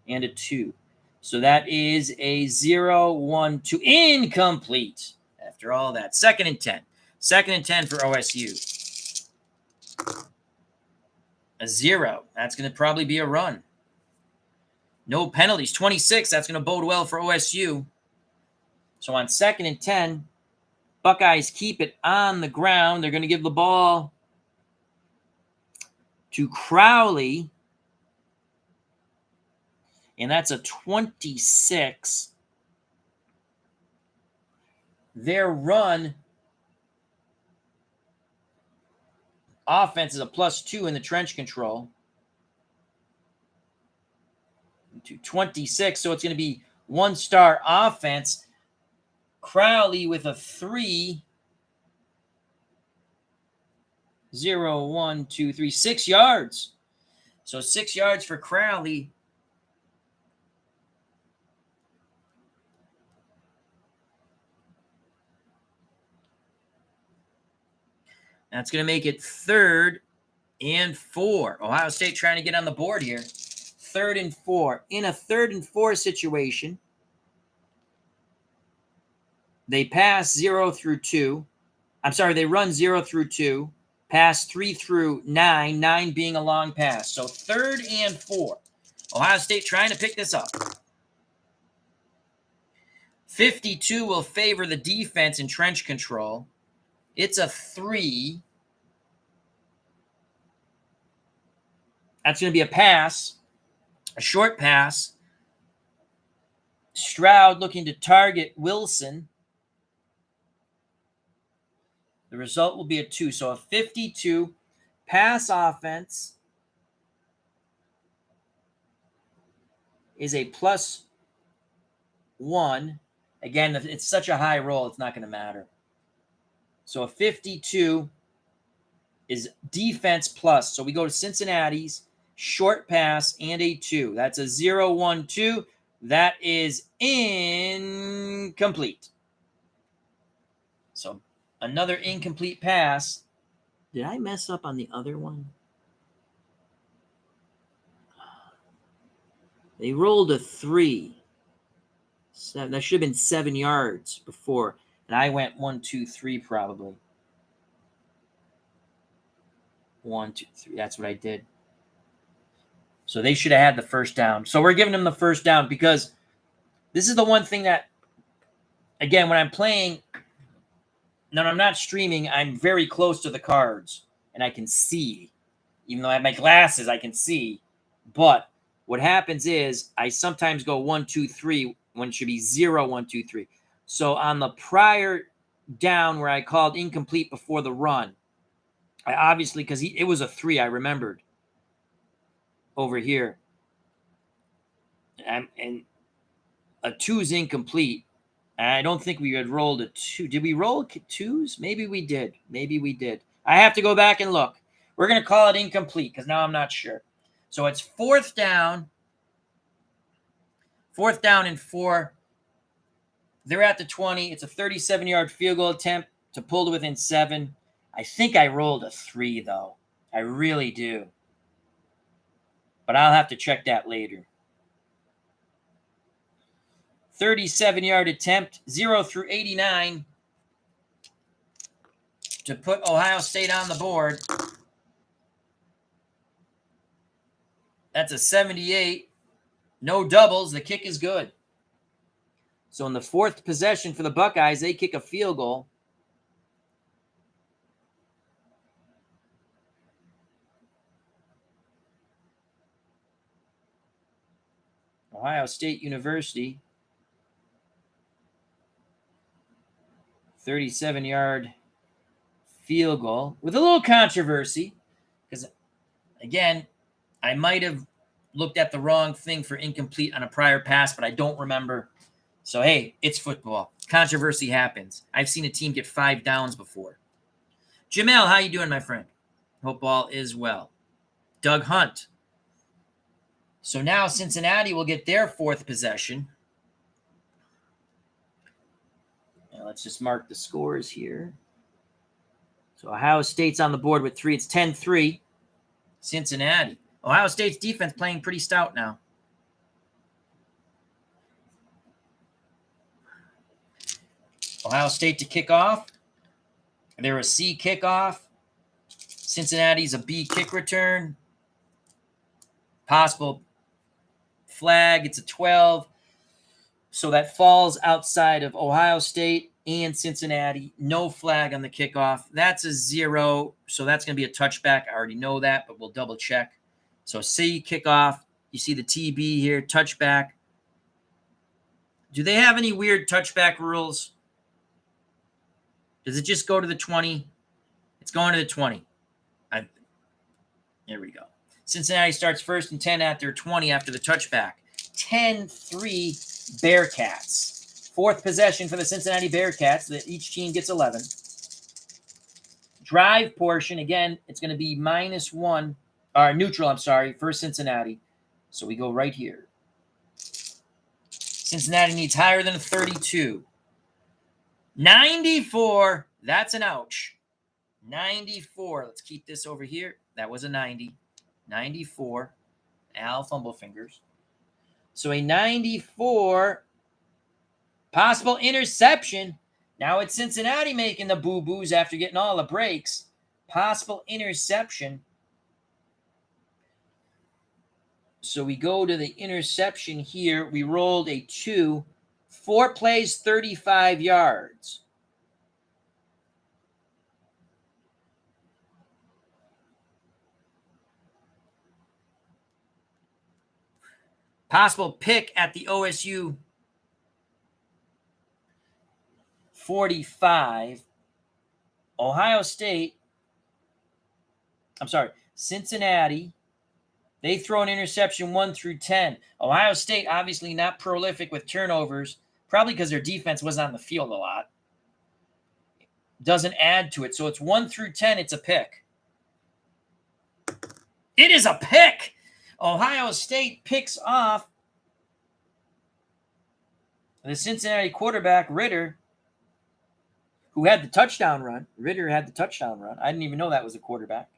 S1: and a 2. So that is a 0-1-2. Incomplete after all that. 2nd and 10. 2nd and 10 for OSU. A 0. That's going to probably be a run. No penalties. 26. That's going to bode well for OSU. So on 2nd and 10, Buckeyes keep it on the ground. They're going to give the ball to Crowley. And that's a 26. Their run offense is a +2 in the trench control. To 26, so it's going to be 1-star offense. Crowley with a 3. 0, 1, 2, 3, 6 yards. So 6 yards for Crowley. That's going to make it 3rd and 4. Ohio State trying to get on the board here. 3rd and 4. In a 3rd and 4 situation, they pass 0 through 2. I'm sorry, they run 0 through 2. Pass 3 through 9. 9 being a long pass. So 3rd and 4. Ohio State trying to pick this up. 52 will favor the defense in trench control. It's a 3. That's going to be a pass, a short pass. Stroud looking to target Wilson. The result will be a 2. So a 52 pass offense is a +1. Again, it's such a high roll, it's not going to matter. So a 52 is defense plus. So we go to Cincinnati's short pass and a 2. That's a 0-1-2. That is incomplete. So another incomplete pass. Did I mess up on the other one? They rolled a 3. 7. That should have been 7 yards before. And I went 1, 2, 3 probably. 1, 2, 3. That's what I did. So they should have had the first down. So we're giving them the first down because this is the one thing that, again, when I'm playing, when I'm not streaming, I'm very close to the cards and I can see. Even though I have my glasses, I can see. But what happens is I sometimes go 1, 2, 3 when it should be 0, 1, 2, 3. So on the prior down where I called incomplete before the run, I obviously, because it was a 3, I remembered over here. And a 2 is incomplete. And I don't think we had rolled a 2. Did we roll 2s? Maybe we did. Maybe we did. I have to go back and look. We're going to call it incomplete because now I'm not sure. So it's 4th down. 4th down and 4. They're at the 20. It's a 37-yard field goal attempt to pull to within 7. I think I rolled a 3, though. I really do. But I'll have to check that later. 37-yard attempt, 0 through 89 to put Ohio State on the board. That's a 78. No doubles. The kick is good. So in the 4th possession for the Buckeyes, they kick a field goal. Ohio State University. 37-yard field goal with a little controversy because, again, I might have looked at the wrong thing for incomplete on a prior pass, but I don't remember. So, hey, it's football. Controversy happens. I've seen a team get 5 downs before. Jamel, how you doing, my friend? Hope all is well. Doug Hunt. So now Cincinnati will get their 4th possession. Now let's just mark the scores here. So Ohio State's on the board with 3. It's 10-3. Cincinnati. Ohio State's defense playing pretty stout now. Ohio State to kick off. They're a C kickoff. Cincinnati's a B kick return. Possible flag. It's a 12. So that falls outside of Ohio State and Cincinnati. No flag on the kickoff. That's a 0. So that's going to be a touchback. I already know that, but we'll double check. So C kickoff. You see the TB here, touchback. Do they have any weird touchback rules? Does it just go to the 20? It's going to the 20. Here we go. Cincinnati starts 1st and 10 at their 20 after the touchback. 10-3 Bearcats. 4th possession for the Cincinnati Bearcats. Each team gets 11. Drive portion, again, it's going to be -1. Or neutral, I'm sorry, for Cincinnati. So we go right here. Cincinnati needs higher than a 32. 94. That's an ouch. 94. Let's keep this over here. That was a 90. 94. Al fumble fingers. So a 94. Possible interception. Now it's Cincinnati making the boo-boos after getting all the breaks. Possible interception. So we go to the interception here. We rolled a 2. 4 plays, 35 yards. Possible pick at the OSU 45. Ohio State. I'm sorry, Cincinnati. They throw an interception 1 through 10. Ohio State obviously not prolific with turnovers, probably because their defense wasn't on the field a lot. Doesn't add to it. So it's 1 through 10. It's a pick. It is a pick. Ohio State picks off the Cincinnati quarterback, Ritter, who had the touchdown run. Ritter had the touchdown run. I didn't even know that was a quarterback.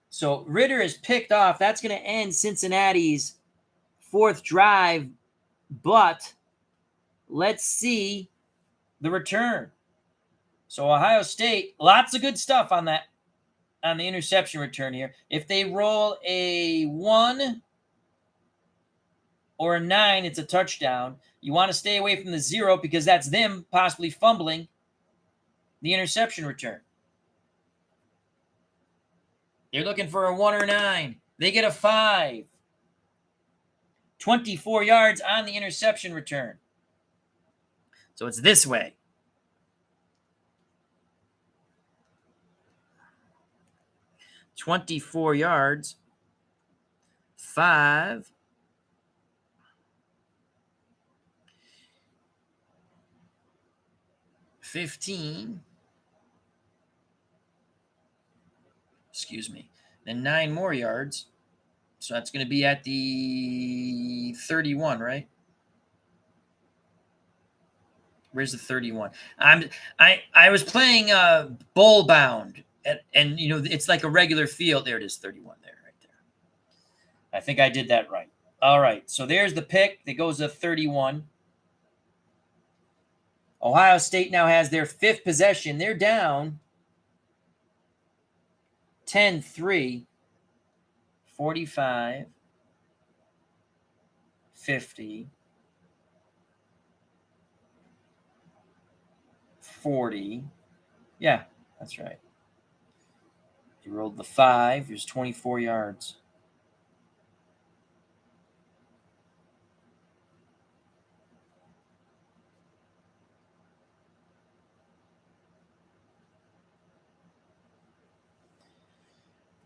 S1: So Ritter is picked off. That's going to end Cincinnati's 4th drive. But let's see the return. So Ohio State, lots of good stuff on that, on the interception return here. If they roll a 1 or a 9, it's a touchdown. You want to stay away from the 0 because that's them possibly fumbling the interception return. They're looking for a 1 or 9. They get a 5. 24 yards on the interception return. So it's this way. "24 yards, 5, 15, excuse me, then 9 more yards. So that's going to be at the 31, right? Where's the 31? I was playing Bowl Bound, and you know it's like a regular field. There it is, 31 there, right there. I think I did that right. All right, so there's the pick that goes to 31. Ohio State now has their 5th possession. They're down 10-3, 45, 50, 40. Yeah, that's right. He rolled the 5. There's 24 yards.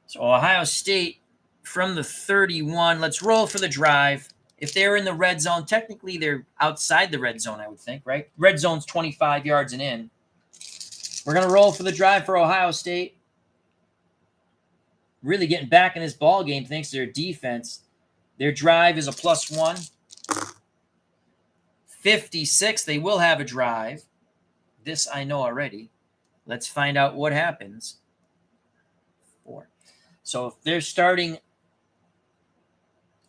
S1: So Ohio State from the 31. Let's roll for the drive. If they're in the red zone, technically they're outside the red zone, I would think, right? Red zone's 25 yards and in. We're going to roll for the drive for Ohio State. Really getting back in this ball game thanks to their defense. Their drive is a +1. 56, they will have a drive. This I know already. Let's find out what happens. 4. So if they're starting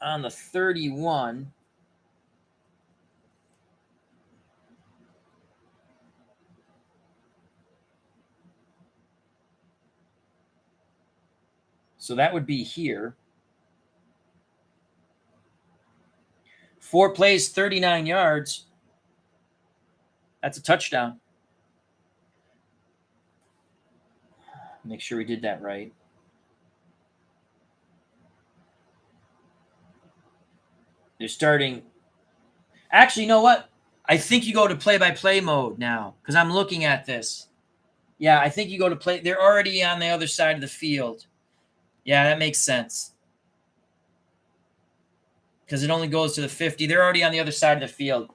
S1: on the 31, so that would be here. 4 plays, 39 yards. That's a touchdown. Make sure we did that right. They're starting. Actually, you know what? I think you go to play-by-play mode now because I'm looking at this. Yeah, I think you go to play. They're already on the other side of the field. Yeah, that makes sense. Because it only goes to the 50. They're already on the other side of the field.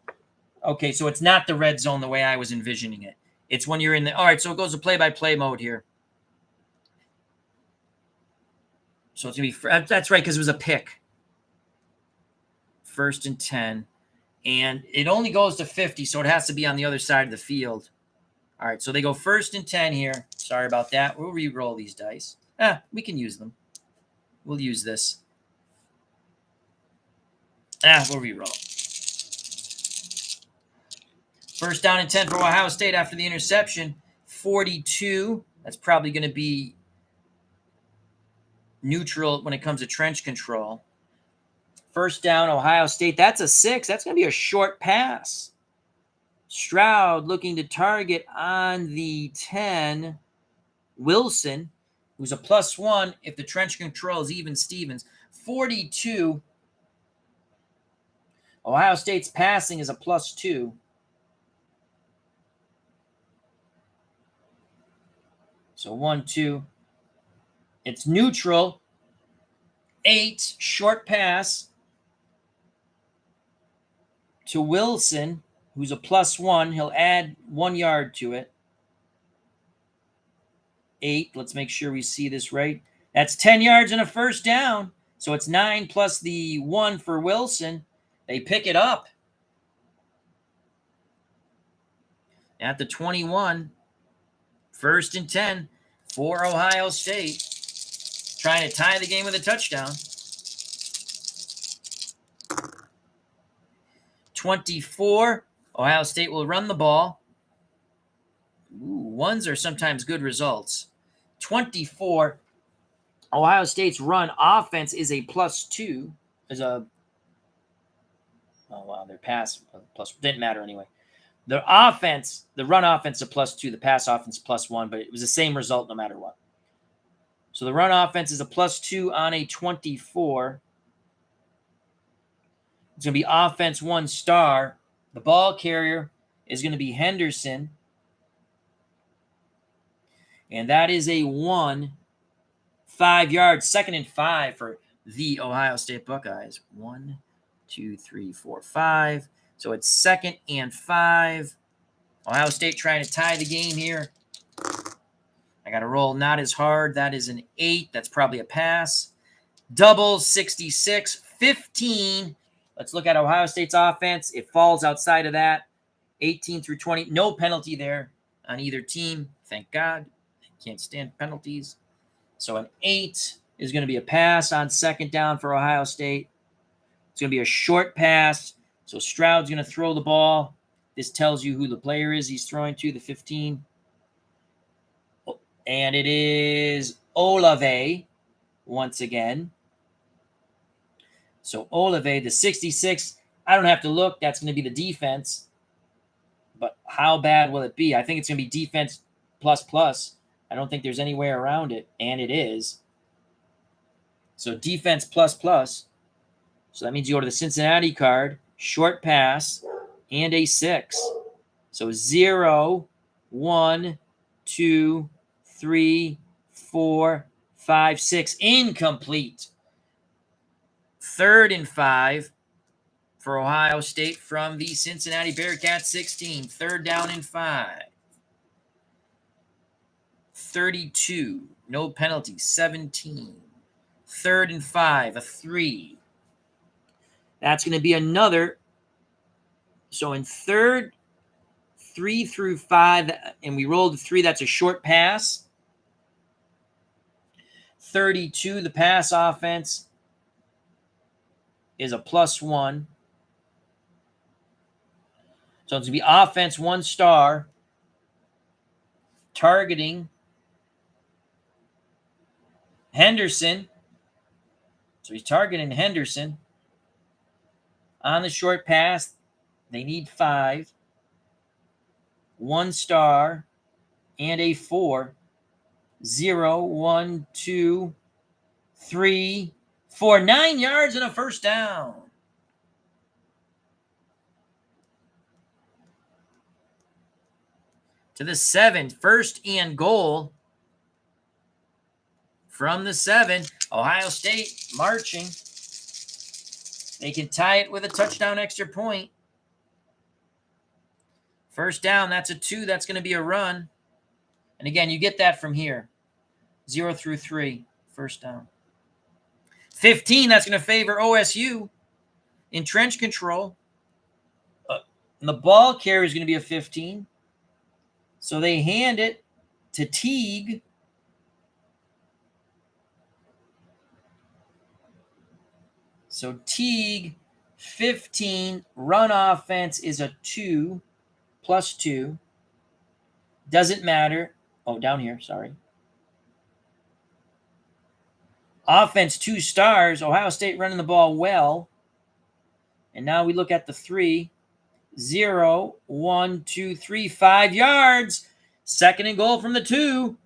S1: Okay, so it's not the red zone the way I was envisioning it. It's when you're in the – all right, so it goes to play-by-play mode here. So it's going to be – that's right, because it was a pick. 1st and 10. And it only goes to 50, so it has to be on the other side of the field. All right, so they go 1st and 10 here. Sorry about that. We'll re-roll these dice. We can use them. We'll use this. We'll re-roll. 1st down and 10 for Ohio State after the interception. 42. That's probably going to be neutral when it comes to trench control. 1st down, Ohio State. That's a 6. That's going to be a short pass. Stroud looking to target on the 10. Wilson, who's a +1 if the trench control is even Stevens. 42. Ohio State's passing is a +2. So 1, 2. It's neutral. 8, short pass to Wilson, who's a +1. He'll add 1 yard to it. 8. Let's make sure we see this right. That's 10 yards and a 1st down. So it's 9 plus the 1 for Wilson. They pick it up at the 21. 1st and 10 for Ohio State. Trying to tie the game with a touchdown. 24. Ohio State will run the ball. Ones are sometimes good results. 24. Ohio State's run offense is a +2. Their pass plus didn't matter anyway. The run offense is a +2. The pass offense is +1, but it was the same result no matter what. So the run offense is a +2 on a 24. It's going to be offense 1 star. The ball carrier is going to be Henderson. And that is a 1. 5 yards, 2nd and 5 for the Ohio State Buckeyes. 1, 2, 3, 4, 5. So it's 2nd and 5. Ohio State trying to tie the game here. I got to roll not as hard. That is an 8. That's probably a pass. Double 66, 15. Let's look at Ohio State's offense. It falls outside of that. 18 through 20. No penalty there on either team. Thank God. Can't stand penalties. So an 8 is going to be a pass on 2nd down for Ohio State. It's going to be a short pass. So Stroud's going to throw the ball. This tells you who the player is he's throwing to, the 15. And it is Olave once again. So Olave, the 66, I don't have to look. That's going to be the defense. But how bad will it be? I think it's going to be defense plus. I don't think there's any way around it, and it is. So defense plus. So that means you go to the Cincinnati card, short pass, and a 6. So 0, 1, 2, 3, 4, 5, 6. Incomplete. 3rd and 5 for Ohio State from the Cincinnati Bearcats 16. 3rd down and 5. 32. No penalty. 17. 3rd and 5. A 3. That's going to be another. So in third, 3 through 5, and we rolled a 3. That's a short pass. 32, the pass offense is a +1. So it's going to be offense 1 star. Targeting Henderson. So he's targeting Henderson. On the short pass, they need 5. 1 star and a 4. 0, 1, 2, 3, 4. 9 yards and a first down. To the 7, 1st and goal. From the 7, Ohio State marching. They can tie it with a touchdown extra point. First down, that's a 2. That's going to be a run. And again, you get that from here. 0 through 3, first down. 15, that's going to favor OSU in trench control. And the ball carrier is going to be a 15. So they hand it to Teague. So Teague, 15. Run offense is a 2, +2. Doesn't matter. Oh, down here, sorry. Offense 2 stars. Ohio State running the ball well. And now we look at the 3. 0, 1, 2, 3, 5 yards. 2nd and goal from the 2.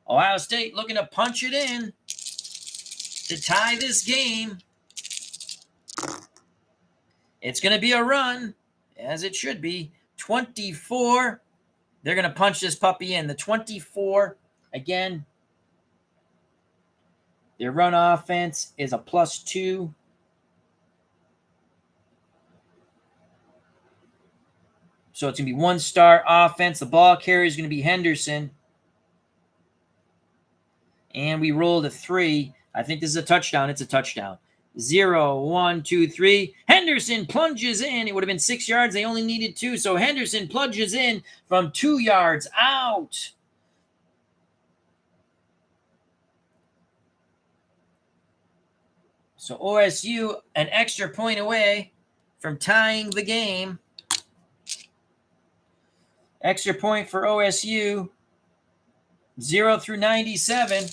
S1: Ohio State looking to punch it in to tie this game. It's going to be a run, as it should be. 24. They're going to punch this puppy in. The 24, again, their run offense is a +2. So it's going to be 1 star offense. The ball carrier is going to be Henderson. And we rolled a 3. I think this is a touchdown. It's a touchdown. 0, 1, 2, 3. Henderson plunges in. It would have been 6 yards. They only needed 2. So Henderson plunges in from 2 yards out. So OSU an extra point away from tying the game. Extra point for OSU. 0 through 97.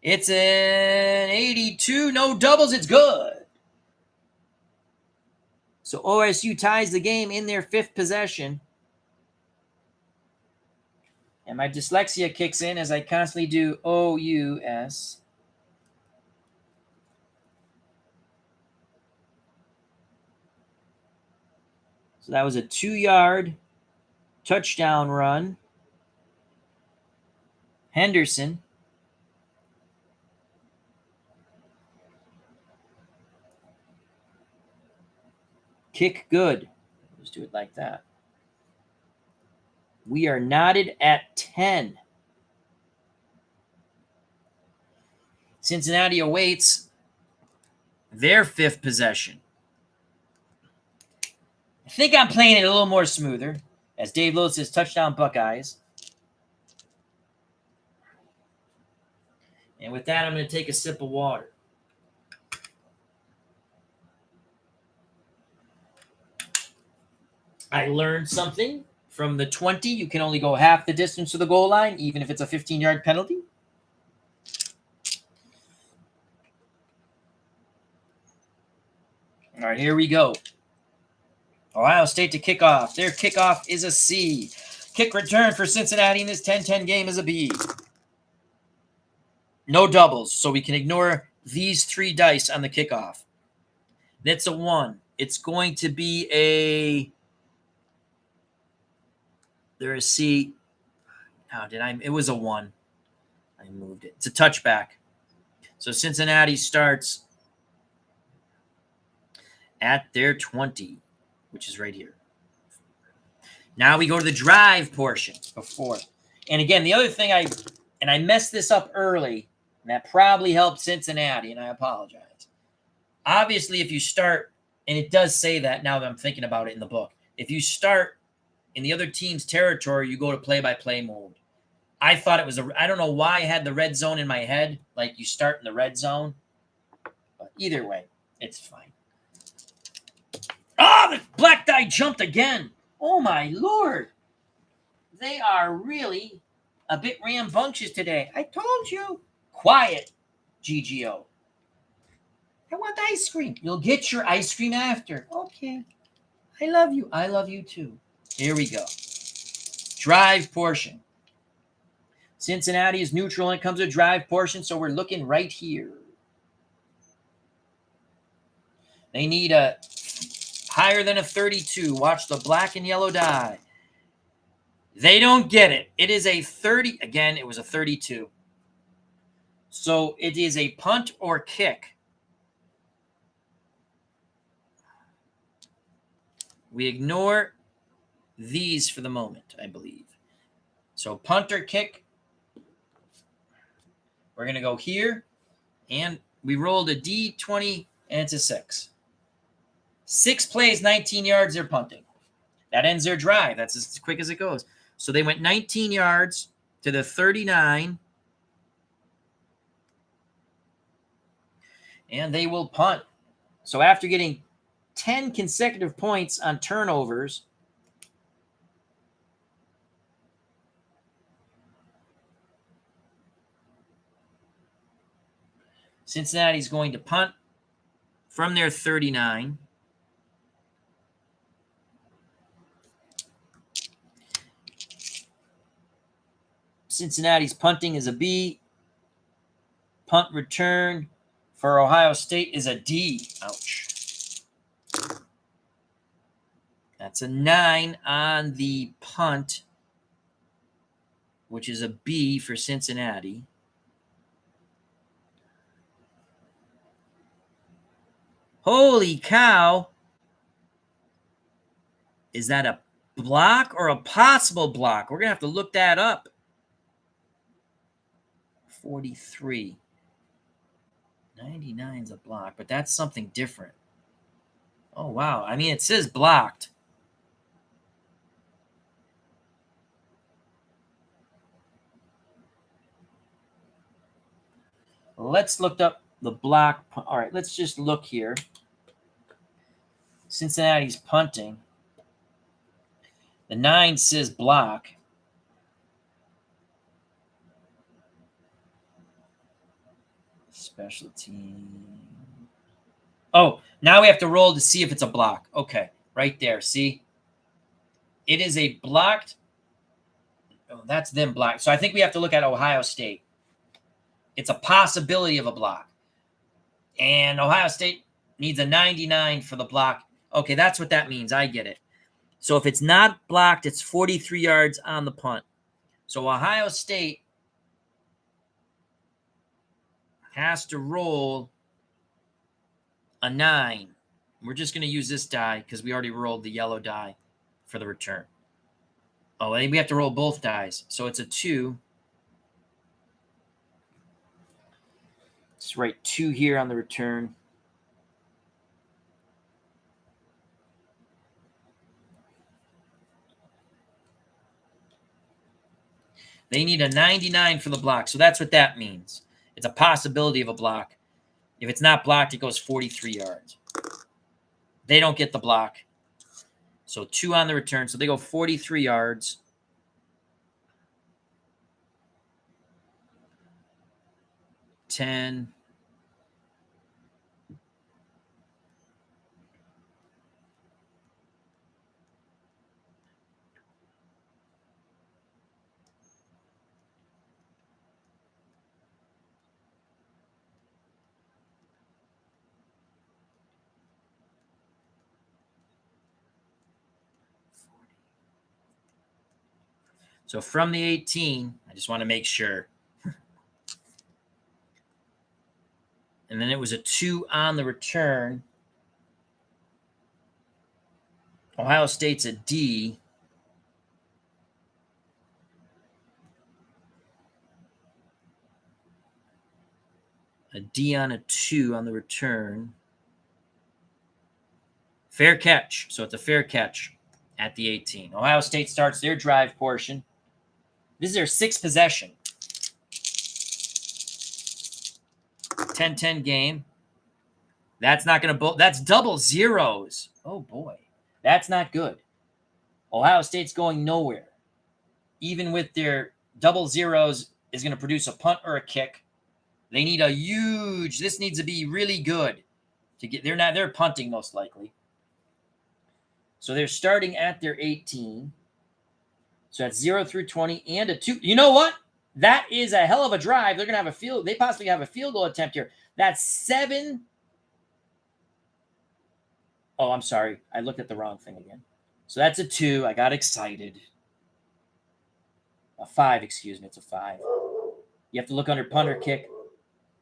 S1: It's an 82. No doubles. It's good. So OSU ties the game in their 5th possession. And my dyslexia kicks in as I constantly do OUS. So that was a 2-yard touchdown run. Henderson. Kick good. Let's do it like that. We are knotted at 10. Cincinnati awaits their 5th possession. I think I'm playing it a little more smoother. As Dave Lowe says, touchdown Buckeyes. And with that, I'm going to take a sip of water. I learned something from the 20. You can only go half the distance to the goal line, even if it's a 15-yard penalty. All right, here we go. Ohio State to kick off. Their kickoff is a C. Kick return for Cincinnati in this 10-10 game is a B. No doubles, so we can ignore these 3 dice on the kickoff. That's a 1. It's going to be a... There's a C. How did I? It was a 1. I moved it. It's a touchback. So Cincinnati starts at their 20, which is right here. Now we go to the drive portion before. And again, the other thing I messed this up early, and that probably helped Cincinnati, and I apologize. Obviously, if you start, and it does say that now that I'm thinking about it in the book, if you start in the other team's territory, you go to play-by-play mode. I thought it was I don't know why I had the red zone in my head, like you start in the red zone. But either way, it's fine. Ah, the black die jumped again. Oh, my Lord. They are really a bit rambunctious today. I told you. Quiet, GGO. I want ice cream. You'll get your ice cream after. Okay. I love you. I love you too. Here we go. Drive portion. Cincinnati is neutral when it comes to drive portion, so we're looking right here. They need a higher than a 32. Watch the black and yellow die. They don't get it. It is a 30. Again, it was a 32. So it is a punt or kick. We ignore these for the moment, I believe. So punt or kick. We're going to go here. And we rolled a D20, and it's a 6. 6 plays, 19 yards, they're punting. That ends their drive. That's as quick as it goes. So they went 19 yards to the 39. And they will punt. So after getting 10 consecutive points on turnovers, Cincinnati's going to punt from their 39. Cincinnati's punting is a B. Punt return for Ohio State is a D. Ouch. That's a 9 on the punt, which is a B for Cincinnati. Holy cow. Is that a block or a possible block? We're going to have to look that up. 43. 99 is a block, but that's something different. Oh, wow. I mean, it says blocked. Let's look up the block. All right, let's just look here. Cincinnati's punting. The 9 says block. Special team. Oh, now we have to roll to see if it's a block. Okay, right there. See? It is a blocked. Oh, that's them blocked. So I think we have to look at Ohio State. It's a possibility of a block. And Ohio State needs a 99 for the block. Okay, that's what that means. I get it. So if it's not blocked, it's 43 yards on the punt. So Ohio State has to roll a 9. We're just going to use this die because we already rolled the yellow die for the return. Oh, and we have to roll both dies. So it's a 2. Let's write 2 here on the return. They need a 99 for the block. So that's what that means. It's a possibility of a block. If it's not blocked, it goes 43 yards. They don't get the block. So 2 on the return. So they go 43 yards. $10. So from the 18, I just want to make sure. And then it was a 2 on the return. Ohio State's a D. A D on a 2 on the return. Fair catch. So it's a fair catch at the 18. Ohio State starts their drive portion. This is their 6th possession. 10-10 game. That's not going to – that's double zeros. Oh, boy. That's not good. Ohio State's going nowhere. Even with their double zeros is going to produce a punt or a kick. They need a huge – this needs to be really good to get – they're punting most likely. So they're starting at their 18. So that's 0 through 20 and a 2. You know what? That is a hell of a drive. They're going to have a field – they possibly have a field goal attempt here. That's 7 – oh, I'm sorry. I looked at the wrong thing again. So that's a 2. I got excited. A 5, excuse me. It's a 5. You have to look under punt or kick.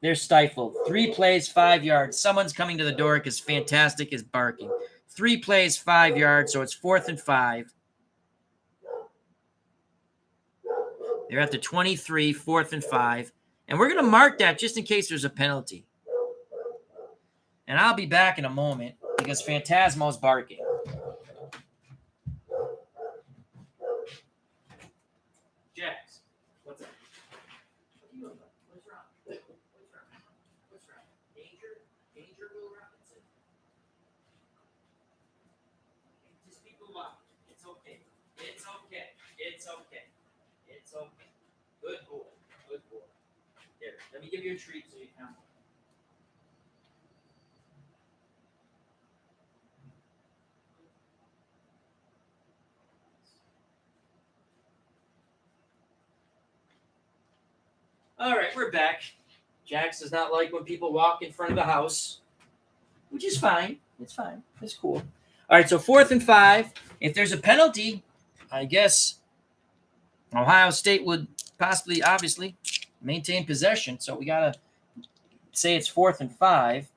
S1: They're stifled. 3 plays, 5 yards. Someone's coming to the door because Fantastic is barking. 3 plays, 5 yards, so it's 4th and 5. They're at the 23, 4th and 5. And we're going to mark that just in case there's a penalty. And I'll be back in a moment because Phantasmo's barking. Jax, what's up? What are you doing? What's wrong? What's wrong? What's wrong? Danger? Danger, Will Robinson? Just be quiet. It's okay. It's okay. It's okay. It's okay. Good boy. Good boy. Here, let me give you a treat so you can. All right, we're back. Jax does not like when people walk in front of the house, which is fine. It's fine. It's cool. All right, so 4th and 5. If there's a penalty, I guess Ohio State would possibly, obviously, maintain possession. So we got to say it's 4th and 5.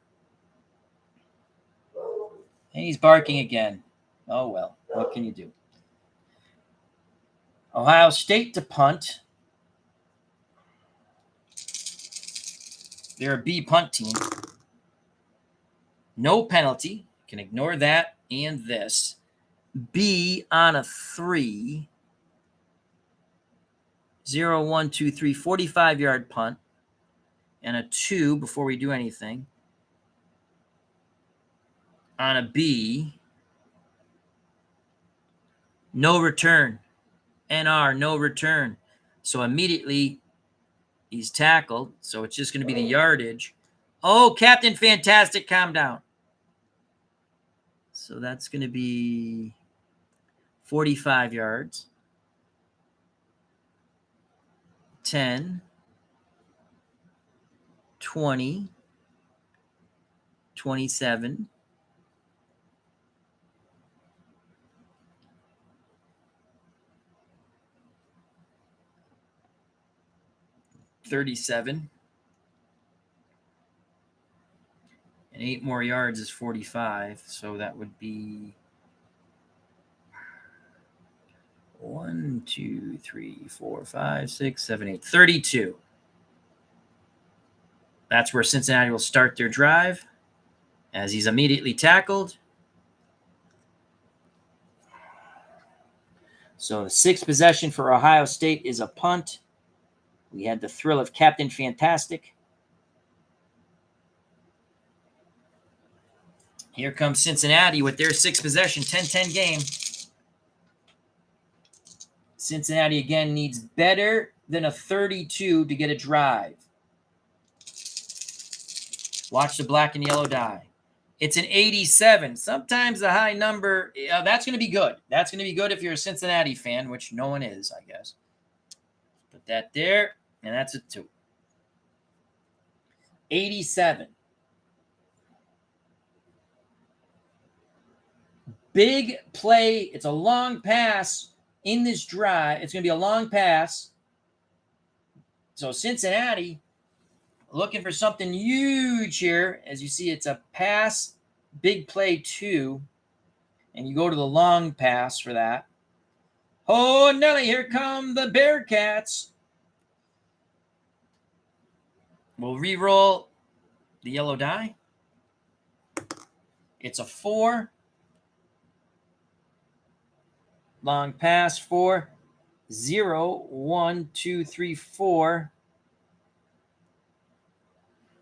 S1: And he's barking again. Oh, well, what can you do? Ohio State to punt. They're a B punt team. No penalty. Can ignore that and this. B on a 3. 0, 1, 2, 3, 45-yard punt. And a 2 before we do anything. On a B. No return. NR, no return. So immediately he's tackled. So it's just going to be the yardage. Oh, Captain Fantastic, calm down. So that's going to be 45 yards. 10, 20, 27, 37, and 8 more yards is 45. So that would be 1, 2, 3, 4, 5, 6, 7, 8, 32. That's where Cincinnati will start their drive as he's immediately tackled. So the 6th possession for Ohio State is a punt. We had the thrill of Captain Fantastic. Here comes Cincinnati with their 6th possession, 10-10 game. Cincinnati again needs better than a 32 to get a drive. Watch the black and yellow die. It's an 87. Sometimes the high number, that's going to be good. That's going to be good if you're a Cincinnati fan, which no one is, I guess. Put that there, and that's a 2. 87. Big play. It's a long pass in this drive. It's going to be a long pass. So Cincinnati looking for something huge here. As you see, it's a pass, big play 2. And you go to the long pass for that. Oh, Nelly, here come the Bearcats. We'll re-roll the yellow die. It's a 4. Long pass for 0, 1, 2, 3, 4.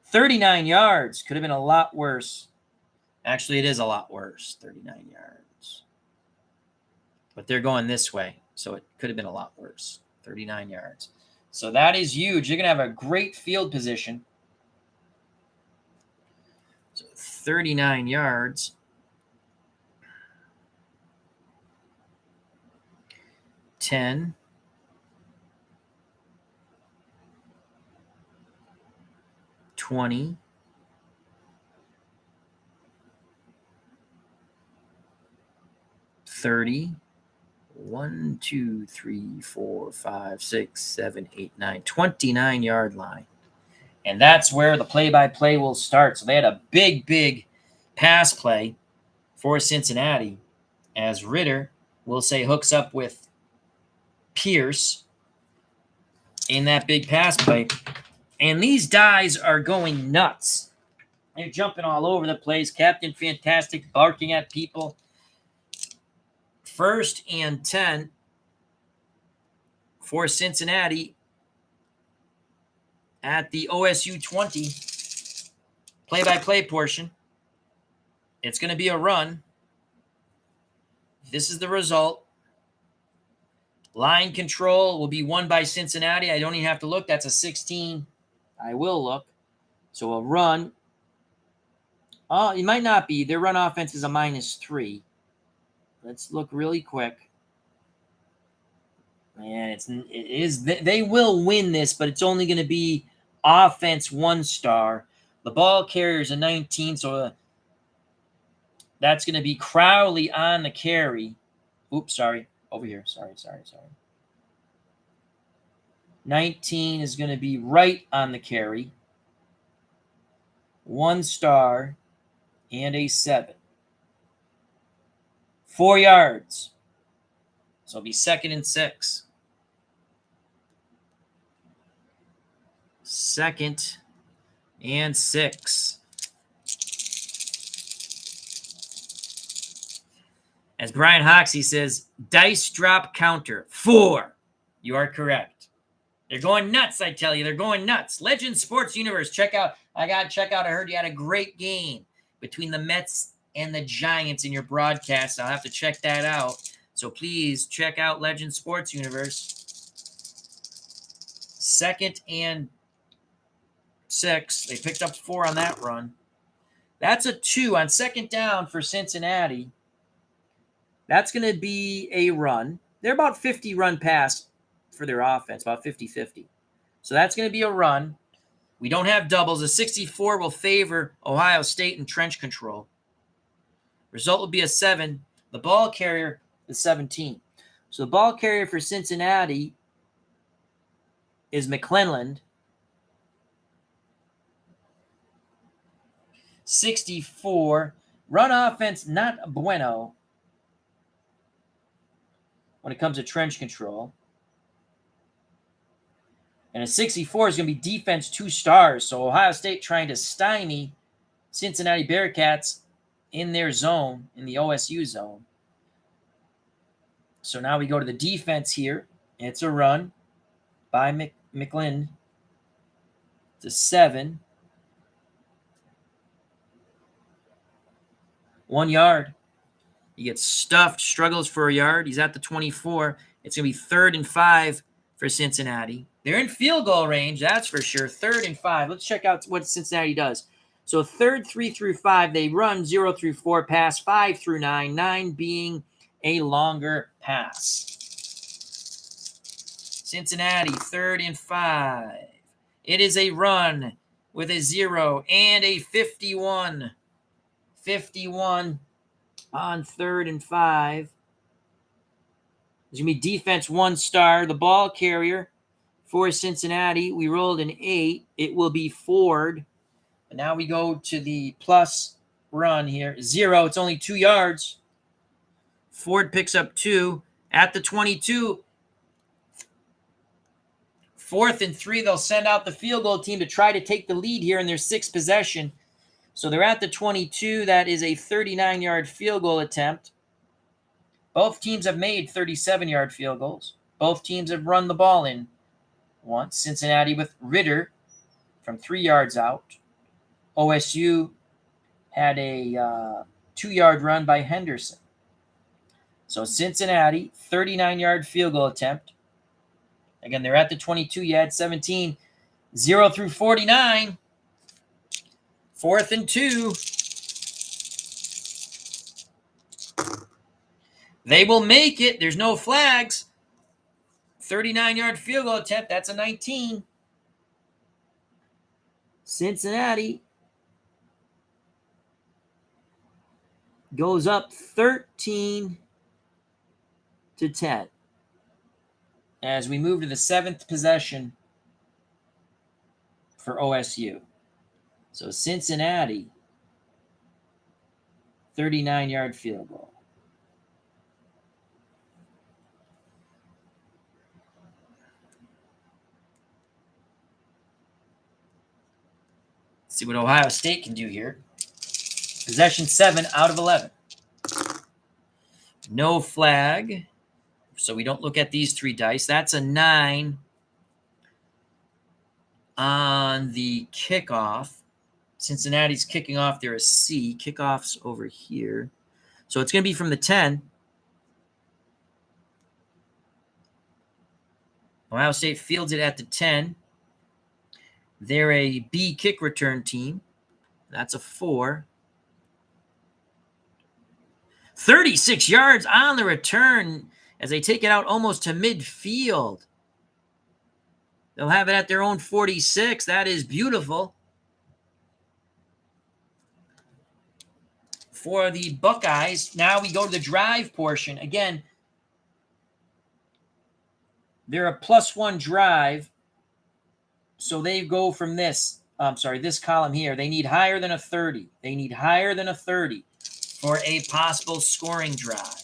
S1: 39 yards. Could have been a lot worse. Actually, it is a lot worse, 39 yards. But they're going this way, so it could have been a lot worse, 39 yards. So that is huge. You're going to have a great field position. So 39 yards. 10. 20. 30. 1, 2, 3, 4, 5, 6, 7, 8, 9. 29-yard line. And that's where the play-by-play will start. So they had a big, big pass play for Cincinnati as Ritter, we'll say, hooks up with Pierce in that big pass play. And these guys are going nuts. They're jumping all over the place. Captain Fantastic barking at people. 1st and 10 for Cincinnati at the OSU 20. Play-by-play portion. It's going to be a run. This is the result. Line control will be won by Cincinnati. I don't even have to look. That's a 16. I will look. So a run. Oh, it might not be. Their run offense is a -3. Let's look really quick. Man, it is. They will win this, but it's only going to be offense 1 star. The ball carrier is a 19, so that's going to be Crowley on the carry. Oops, sorry. Over here. Sorry. 19 is going to be right on the carry. 1 star and a 7. 4 yards. So it'll be 2nd and 6. 2nd and 6. As Brian Hoxie says, dice drop counter 4. You are correct. They're going nuts, I tell you. They're going nuts. Legend Sports Universe. Check out. I heard you had a great game between the Mets and the Giants in your broadcast. I'll have to check that out. So please check out Legend Sports Universe. 2nd and 6. They picked up 4 on that run. That's a 2 on 2nd down for Cincinnati. That's going to be a run. They're about 50 run pass for their offense, about 50-50. So that's going to be a run. We don't have doubles. A 64 will favor Ohio State in trench control. Result will be a 7. The ball carrier is 17. So the ball carrier for Cincinnati is McClelland. 64. Run offense, not bueno when it comes to trench control. And a 64 is going to be defense 2 stars. So Ohio State trying to stymie Cincinnati Bearcats in their zone, in the OSU zone. So now we go to the defense here. It's a run by McClelland. It's a 7. 1 yard. He gets stuffed, struggles for a yard. He's at the 24. It's going to be 3rd and 5 for Cincinnati. They're in field goal range, that's for sure. 3rd and 5. Let's check out what Cincinnati does. So 3rd, 3 through 5. They run 0 through 4, pass 5 through 9, 9 being a longer pass. Cincinnati, 3rd and 5. It is a run with a 0 and a 51. 51 on 3rd and 5. There's going to be defense 1 star. The ball carrier for Cincinnati, we rolled an 8. It will be Ford. And now we go to the plus run here. 0. It's only 2 yards. Ford picks up 2 at the 22. 4th and 3. They'll send out the field goal team to try to take the lead here in their 6th possession. So they're at the 22. That is a 39-yard field goal attempt. Both teams have made 37-yard field goals. Both teams have run the ball in once. Cincinnati with Ritter from 3 yards out. OSU had a 2-yard run by Henderson. So Cincinnati, 39-yard field goal attempt. Again, they're at the 22. You had 17. 0 through 49. 4th and 2. They will make it. There's no flags. 39-yard field goal attempt. That's a 19. Cincinnati goes up 13-10 as we move to the 7th possession for OSU. So Cincinnati, 39-yard field goal. Let's see what Ohio State can do here. Possession 7 out of 11. No flag. So we don't look at these 3 dice. That's a 9 on the kickoff. Cincinnati's kicking off. They're a C. Kickoff's over here. So it's going to be from the 10. Ohio State fields it at the 10. They're a B kick return team. That's a 4. 36 yards on the return as they take it out almost to midfield. They'll have it at their own 46. That is beautiful. For the Buckeyes, now we go to the drive portion. Again, they're a +1 drive. So they go from this, this column here. They need higher than a 30. They need higher than a 30 for a possible scoring drive.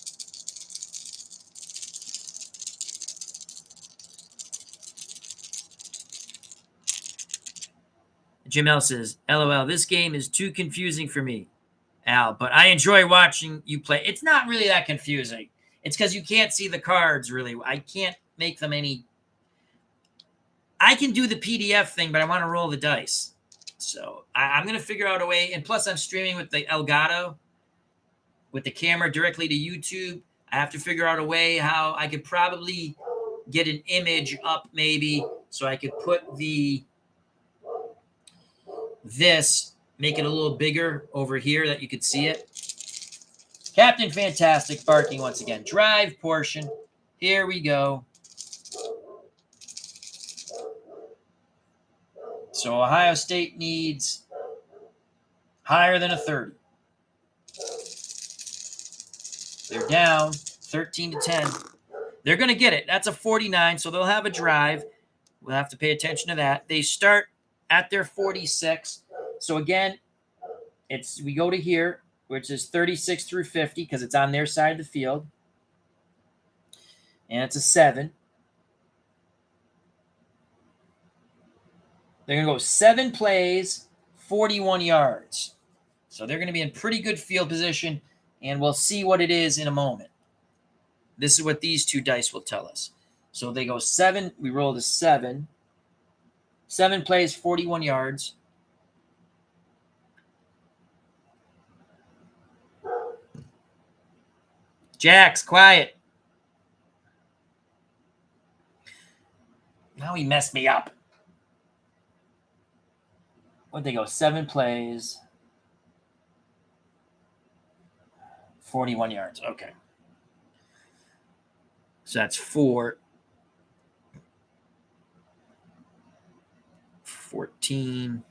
S1: Jim L says, LOL, this game is too confusing for me, Al, but I enjoy watching you play. It's not really that confusing. It's because you can't see the cards, really. I can't make them any. I can do the PDF thing, but I want to roll the dice. So I'm going to figure out a way. And plus, I'm streaming with the Elgato, with the camera directly to YouTube. I have to figure out a way how I could probably get an image up maybe so I could put make it a little bigger over here that you could see it. Captain Fantastic barking once again. Drive portion. Here we go. So Ohio State needs higher than a 30. They're down 13-10. They're going to get it. That's a 49, so they'll have a drive. We'll have to pay attention to that. They start at their 46. So again, we go to here, which is 36 through 50 because it's on their side of the field. And it's a 7. They're going to go 7 plays, 41 yards. So they're going to be in pretty good field position, and we'll see what it is in a moment. This is what these 2 dice will tell us. So they go 7. We rolled a 7. 7 plays, 41 yards. Jax, quiet. Now he messed me up. What'd they go? 7 plays, 41 yards. Okay. So that's 4. 14.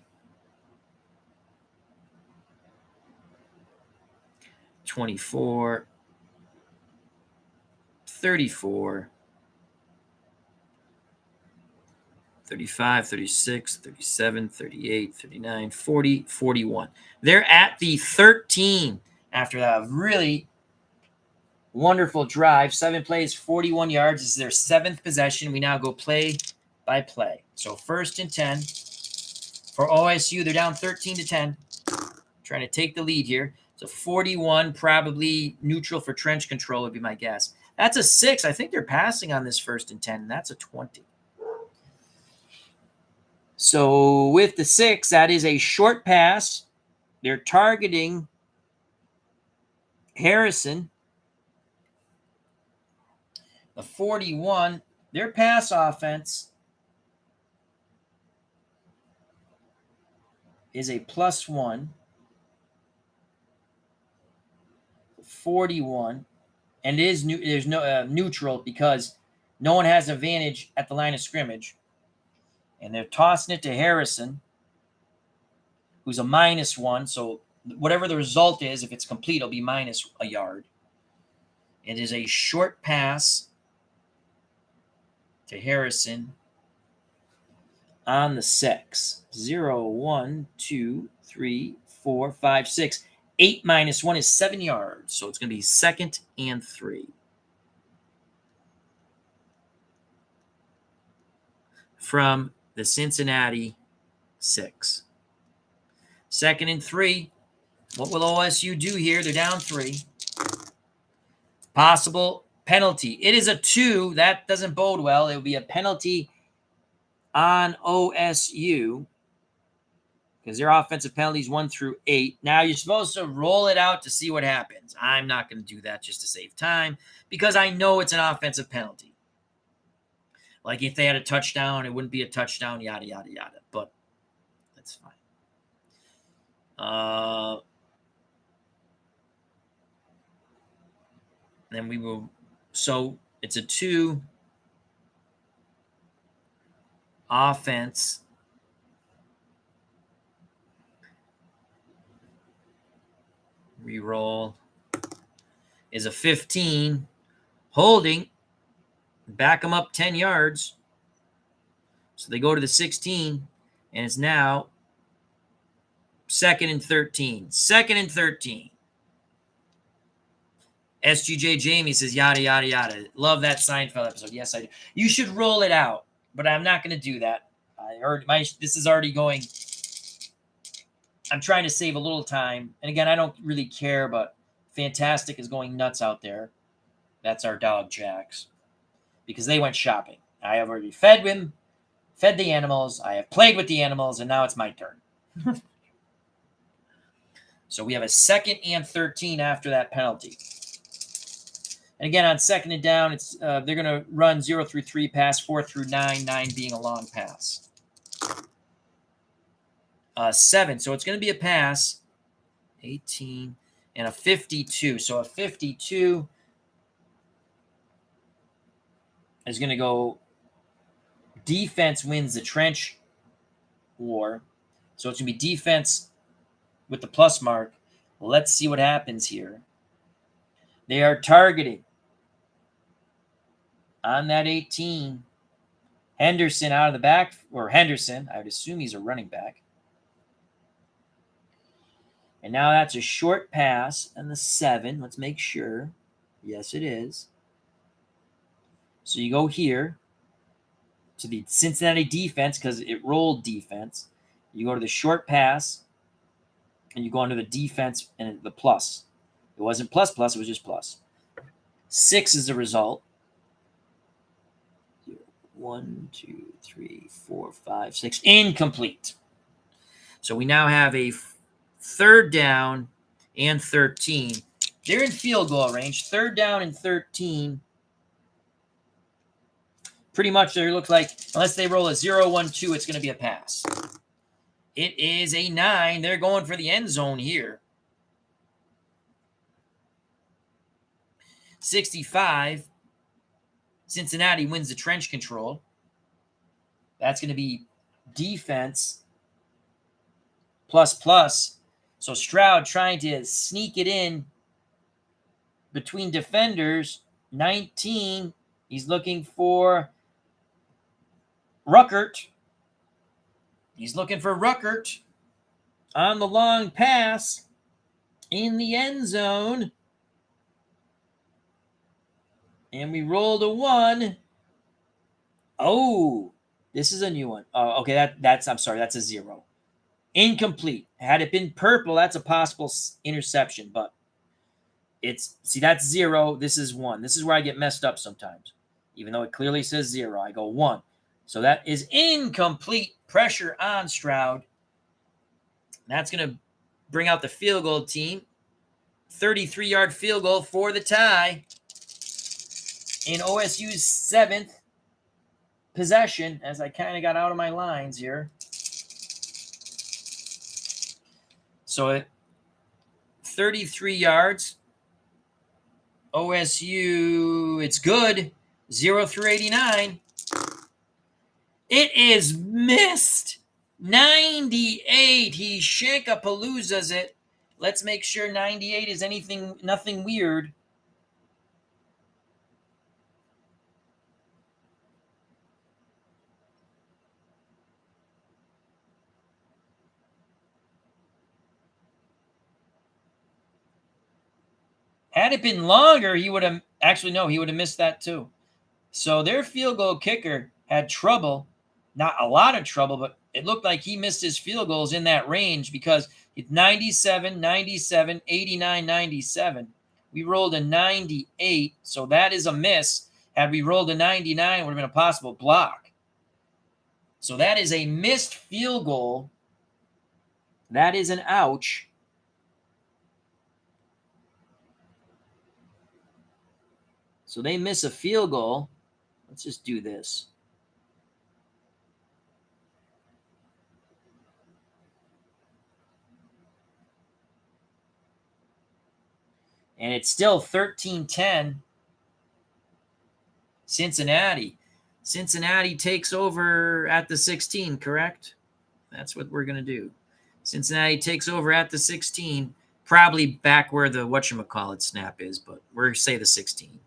S1: 24. 34. 35, 36, 37, 38, 39, 40, 41. They're at the 13 after that really wonderful drive. 7 plays, 41 yards. This is their 7th possession. We now go play by play. So 1st and 10 for OSU. They're down 13-10. Trying to take the lead here. So 41, probably neutral for trench control would be my guess. That's a 6. I think they're passing on this 1st and 10. And that's a 20. So with the 6, that is a short pass. They're targeting Harrison. The 41, their pass offense is a +1. 41, and it is there's no neutral because no one has advantage at the line of scrimmage, and they're tossing it to Harrison, who's a -1. So whatever the result is, if it's complete, it'll be minus a yard. It is a short pass to Harrison on the 6. 0, 1, 2, 3, 4, 5, 6. 8 minus 1 is 7 yards. So it's going to be 2nd and 3. From the Cincinnati 6. 2nd and 3. What will OSU do here? They're down 3. Possible penalty. It is a 2. That doesn't bode well. It will be a penalty on OSU because their offensive penalties 1 through 8. Now you're supposed to roll it out to see what happens. I'm not going to do that just to save time because I know it's an offensive penalty. Like if they had a touchdown, it wouldn't be a touchdown, yada, yada, yada. But that's fine. Then we will. So it's a 2 offense. Reroll is a 15. Holding. Back them up 10 yards. So they go to the 16, and it's now 2nd and 13. 2nd and 13. SGJ Jamie says, yada, yada, yada. Love that Seinfeld episode. Yes, I do. You should roll it out, but I'm not going to do that. This is already going. I'm trying to save a little time. And again, I don't really care, but Fantastic is going nuts out there. That's our dog, Jax. Because they went shopping. I have already fed the animals. I have played with the animals, and now it's my turn. So we have a 2nd and 13 after that penalty. And again, on 2nd and down, it's they're going to run 0 through 3 pass, 4 through 9, 9 being a long pass. 7. So it's going to be a pass. 18 and a 52. So a 52 is going to go defense wins the trench war. So it's going to be defense with the plus mark. Let's see what happens here. They are targeting on that 18. Henderson out of the back, or Henderson. I would assume he's a running back. And now that's a short pass and the 7. Let's make sure. Yes, it is. So you go here to the Cincinnati defense because it rolled defense. You go to the short pass and you go under the defense and the plus. It wasn't plus, it was just plus. 6 is the result. 1, 2, 3, 4, 5, 6. Incomplete. So we now have a 3rd down and 13. They're in field goal range. 3rd down and 13. Pretty much it looks like, unless they roll a 0, 1, 2, it's going to be a pass. It is a 9. They're going for the end zone here. 65. Cincinnati wins the trench control. That's going to be defense plus. So Stroud trying to sneak it in between defenders. 19. He's looking for Ruckert. He's looking for Ruckert on the long pass in the end zone. And we rolled a 1. Oh, this is a new one. Oh, okay, I'm sorry, that's a 0. Incomplete. Had it been purple, that's a possible interception, but see, that's 0. This is 1. This is where I get messed up sometimes. Even though it clearly says 0, I go 1. So that is incomplete. Pressure on Stroud. That's going to bring out the field goal team. 33-yard field goal for the tie in OSU's 7th possession, as I kind of got out of my lines here. So at 33 yards, OSU, it's good. 0 through 89. It is missed. 98. He shankapaloozas it. Let's make sure 98 is nothing weird. Had it been longer, he would have he would have missed that too. So their field goal kicker had trouble, not a lot of trouble, but it looked like he missed his field goals in that range because it's 97, 97, 89, 97. We rolled a 98, so that is a miss. Had we rolled a 99, it would have been a possible block. So that is a missed field goal. That is an ouch. So they miss a field goal. Let's just do this. And it's still 13-10. Cincinnati. Cincinnati takes over at the 16, correct? That's what we're going to do. Cincinnati takes over at the 16. Probably back where the whatchamacallit snap is, but we're say the 16,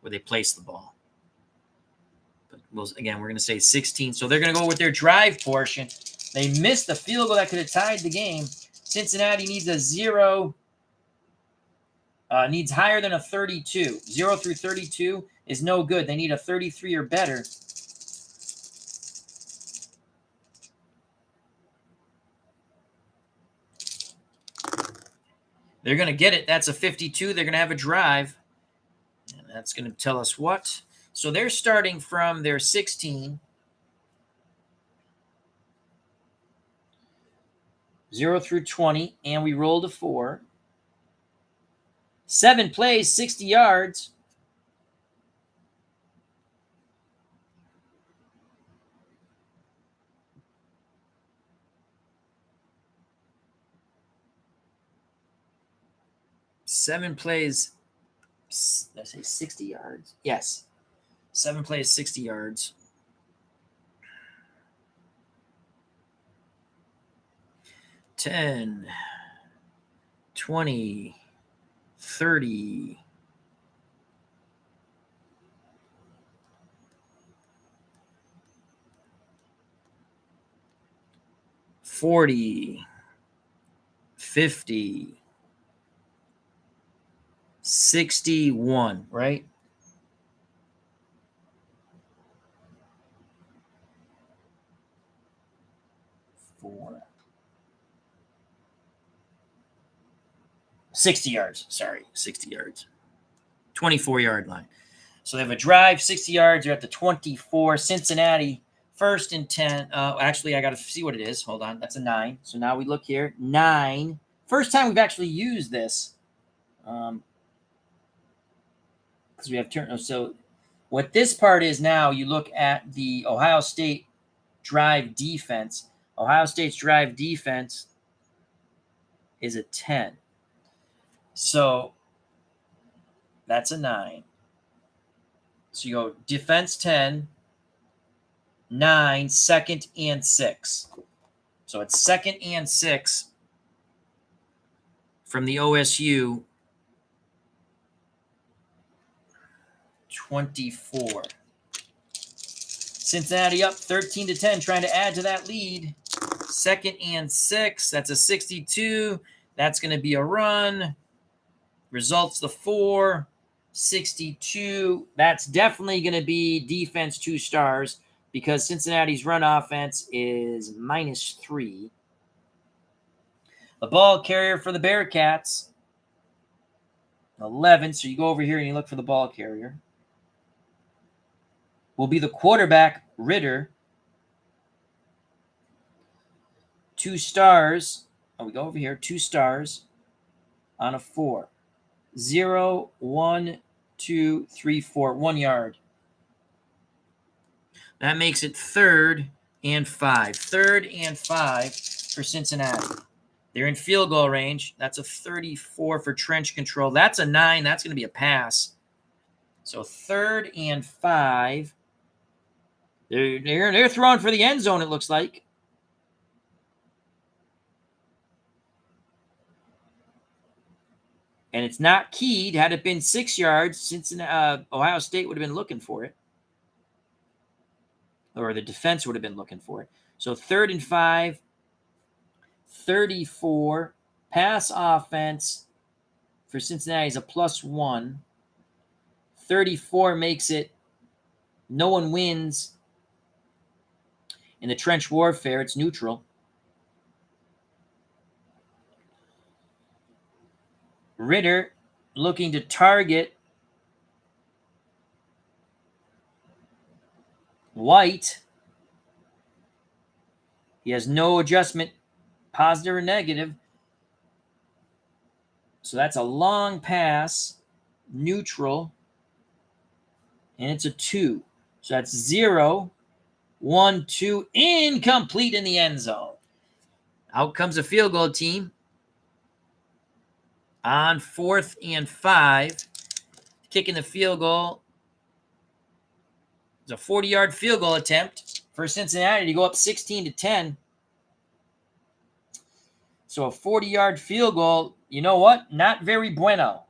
S1: where they place the ball. But again, we're going to say 16. So they're going to go with their drive portion. They missed the field goal that could have tied the game. Cincinnati needs a 0. Needs higher than a 32. 0 through 32 is no good. They need a 33 or better. They're going to get it. That's a 52. They're going to have a drive. And that's going to tell us what. So they're starting from their 16. 0 through 20. And we rolled a 4. 7 plays, 60 yards. Seven plays, did I say 60 yards? Yes. 7 plays, 60 yards. 10, 20, 30, 40, 50, 61, right? Four. 60 yards. Sorry, 60 yards. 24-yard line. So they have a drive, 60 yards. They're at the 24. Cincinnati, 1st and 10. Actually, I got to see what it is. Hold on. That's a 9. So now we look here. 9. First time we've actually used this. Because we have turn. So what this part is now, you look at the Ohio State drive defense. Ohio State's drive defense is a 10. So that's a 9. So you go defense 10, 9, 2nd and 6. So it's 2nd and 6 from the OSU 24. Cincinnati up 13-10, trying to add to that lead. 2nd and 6. That's a 62. That's going to be a run. Results the 4. 62. That's definitely going to be defense 2 stars because Cincinnati's run offense is -3. The ball carrier for the Bearcats, 11. So you go over here and you look for the ball carrier. Will be the quarterback, Ritter. 2 stars. Oh, we go over here. 2 stars on a 4. 0, 1, 2, 3, 4. 1 yard. That makes it 3rd and 5. 3rd and 5 for Cincinnati. They're in field goal range. That's a 34 for trench control. That's a 9. That's going to be a pass. So 3rd and 5. They're throwing for the end zone, it looks like. And it's not keyed. Had it been 6 yards, Ohio State would have been looking for it. Or the defense would have been looking for it. So 3rd and 5, 34. Pass offense for Cincinnati is a +1. 34 makes it no one wins in the trench warfare. It's neutral. Ritter looking to target White. He has no adjustment, positive or negative. So that's a long pass, neutral, and it's a 2. So that's 0, 1, 2, incomplete in the end zone. Out comes a field goal team on 4th and 5. Kicking the field goal. It's a 40-yard field goal attempt for Cincinnati to go up 16-10. So a 40-yard field goal, you know what? Not very bueno.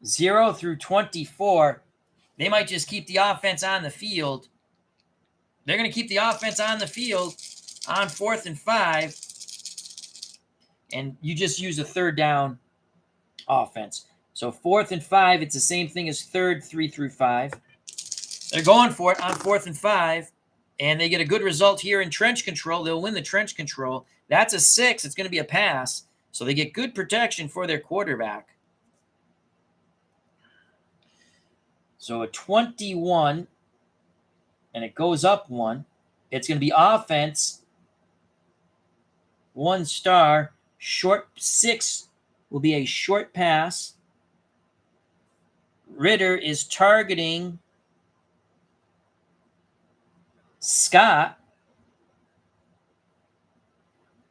S1: 0 through 24. They might just keep the offense on the field. They're going to keep the offense on the field on 4th and 5. And you just use a 3rd down offense. So 4th and 5, it's the same thing as 3rd, 3 through 5. They're going for it on 4th and 5. And they get a good result here in trench control. They'll win the trench control. That's a 6. It's going to be a pass. So they get good protection for their quarterback. So a 21, and it goes up 1. It's going to be offense, 1 star. Short 6 will be a short pass. Ritter is targeting Scott.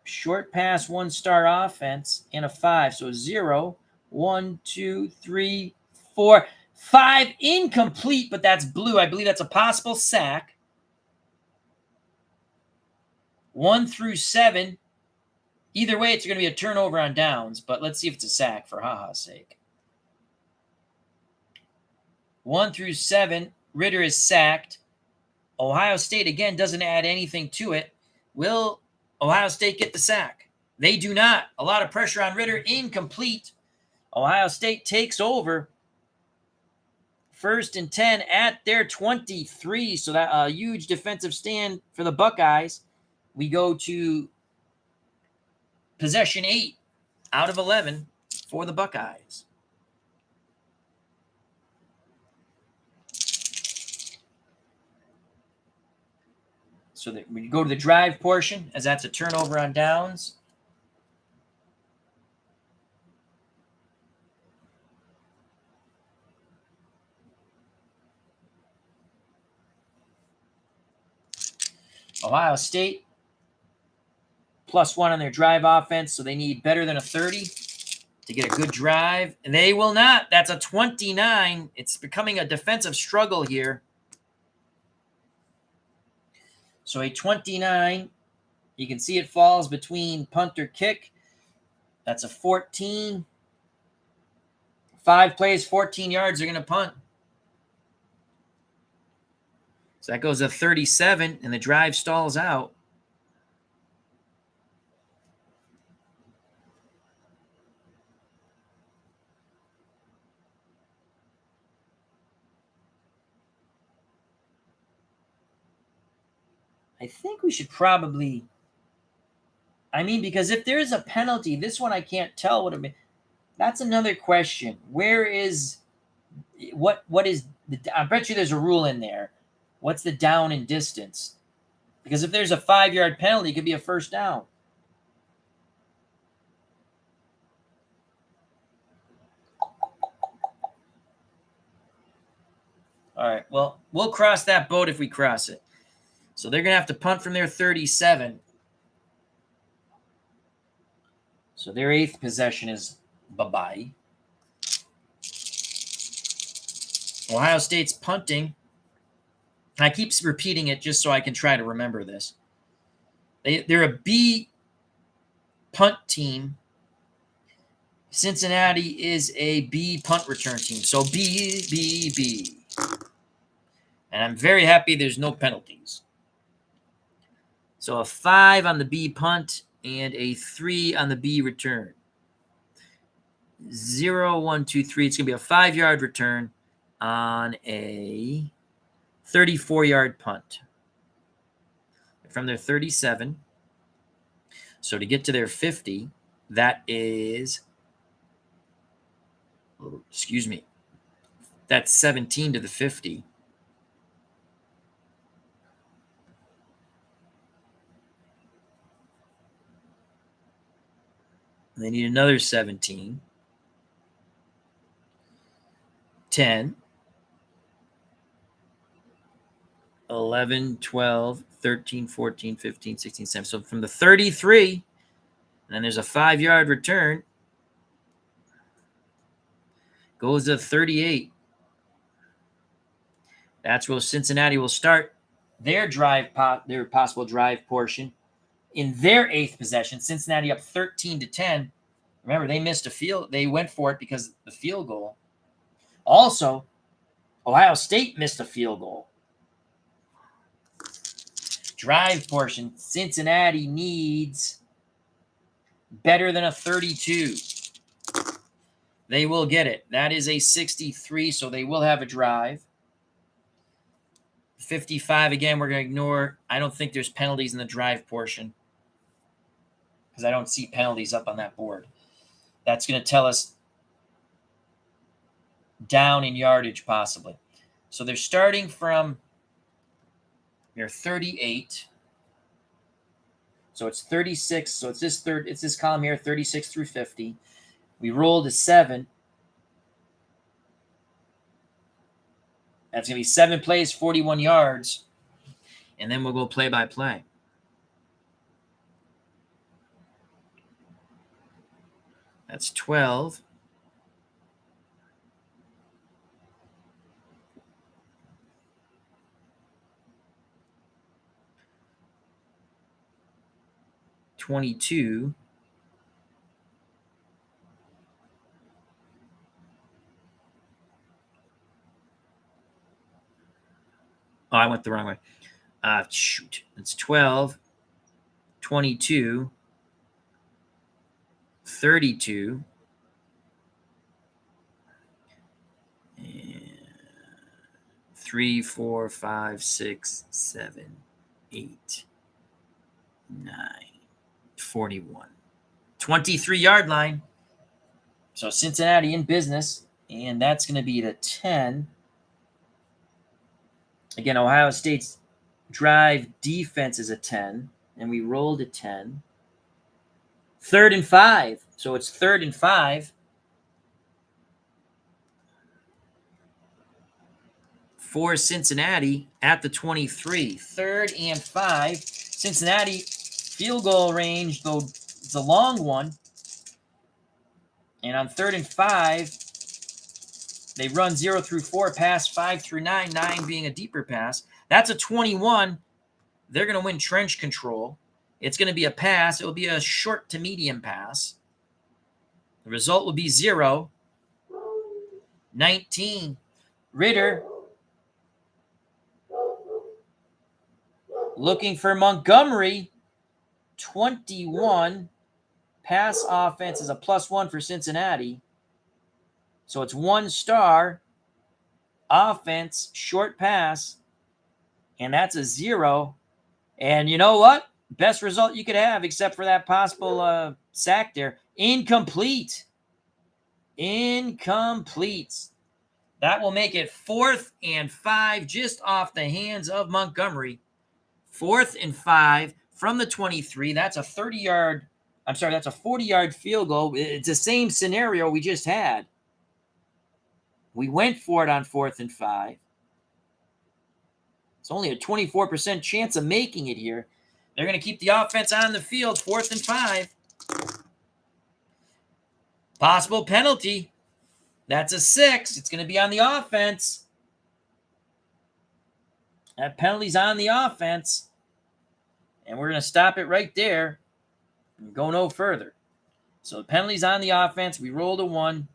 S1: Short pass, 1 star offense, and a 5. So 0, 1, 2, 3, 4, 5 incomplete, but that's blue. I believe that's a possible sack. 1 through 7. Either way, it's going to be a turnover on downs, but let's see if it's a sack for ha-ha's sake. 1 through 7, Ritter is sacked. Ohio State, again, doesn't add anything to it. Will Ohio State get the sack? They do not. A lot of pressure on Ritter, incomplete. Ohio State takes over. 1st and 10 at their 23. So that a huge defensive stand for the Buckeyes. We go to possession 8 out of 11 for the Buckeyes. So that we go to the drive portion, as that's a turnover on downs. Ohio State +1 on their drive offense, so they need better than a 30 to get a good drive. And they will not. That's a 29. It's becoming a defensive struggle here. So a 29. You can see it falls between punt or kick. That's a 14. 5 plays, 14 yards. They're going to punt. So that goes to 37, and the drive stalls out. I think we should probably I mean, because if there is a penalty, this one I can't tell what it means. That's another question. Where is what is the? I bet you there's a rule in there. What's the down and distance? Because if there's a 5-yard penalty, it could be a first down. All right. Well, we'll cross that boat if we cross it. So they're going to have to punt from their 37. So their 8th possession is bye-bye. Ohio State's punting. I keep repeating it just so I can try to remember this. They're a B punt team. Cincinnati is a B punt return team. So B. And I'm very happy there's no penalties. So a 5 on the B punt and a 3 on the B return. 0, 1, 2, 3. It's going to be a 5-yard return on a 34-yard punt from their 37. So to get to their 50, that is, that's 17 to the 50. They need another 17. 10. 11, 12, 13, 14, 15, 16, 17. So from the 33, and then there's a 5-yard return. Goes to 38. That's where Cincinnati will start their their possible drive portion in their 8th possession. Cincinnati up 13-10. Remember, they missed a field. They went for it because of the field goal. Also, Ohio State missed a field goal. Drive portion. Cincinnati needs better than a 32. They will get it. That is a 63, so they will have a drive. 55, again, we're going to ignore. I don't think there's penalties in the drive portion because I don't see penalties up on that board. That's going to tell us down in yardage possibly. So they're starting from their 38. So it's 36. So it's this column here, 36 through 50. We roll to 7. That's going to be 7 plays, 41 yards. And then we'll go play by play. That's 12. $22. Oh, I went the wrong way. Shoot. It's 12, 22, 32, and 3, 4, 5, 6, 7, 8, 9, 41. 23-yard line. So Cincinnati in business, and that's going to be the 10. Again, Ohio State's drive defense is a 10, and we rolled a 10. 3rd and 5. So it's 3rd and 5. For Cincinnati at the 23. 3rd and 5. Cincinnati field goal range, though it's a long one. And on 3rd and 5, they run 0 through 4, pass 5 through 9, 9 being a deeper pass. That's a 21. They're going to win trench control. It's going to be a pass. It will be a short to medium pass. The result will be 0. 19. Ritter looking for Montgomery. 21. Pass offense is a +1 for Cincinnati. So it's 1 star. Offense, short pass. And that's a 0. And you know what? Best result you could have, except for that possible sack there. Incomplete. Incomplete. That will make it 4th and 5, just off the hands of Montgomery. 4th and 5 from the 23. That's a 30-yard. I'm sorry, that's a 40-yard field goal. It's the same scenario we just had. We went for it on 4th and 5. It's only a 24% chance of making it here. They're going to keep the offense on the field, 4th and 5. Possible penalty. That's a 6. It's going to be on the offense. That penalty's on the offense. And we're going to stop it right there and go no further. So the penalty's on the offense. We rolled a 1.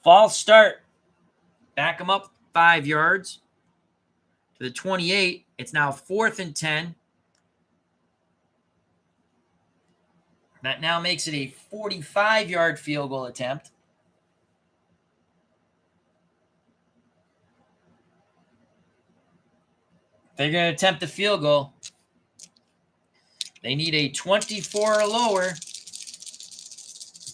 S1: False start. Back them up 5 yards to the 28. It's now 4th and 10. That now makes it a 45-yard field goal attempt. They're going to attempt the field goal. They need a 24 or lower.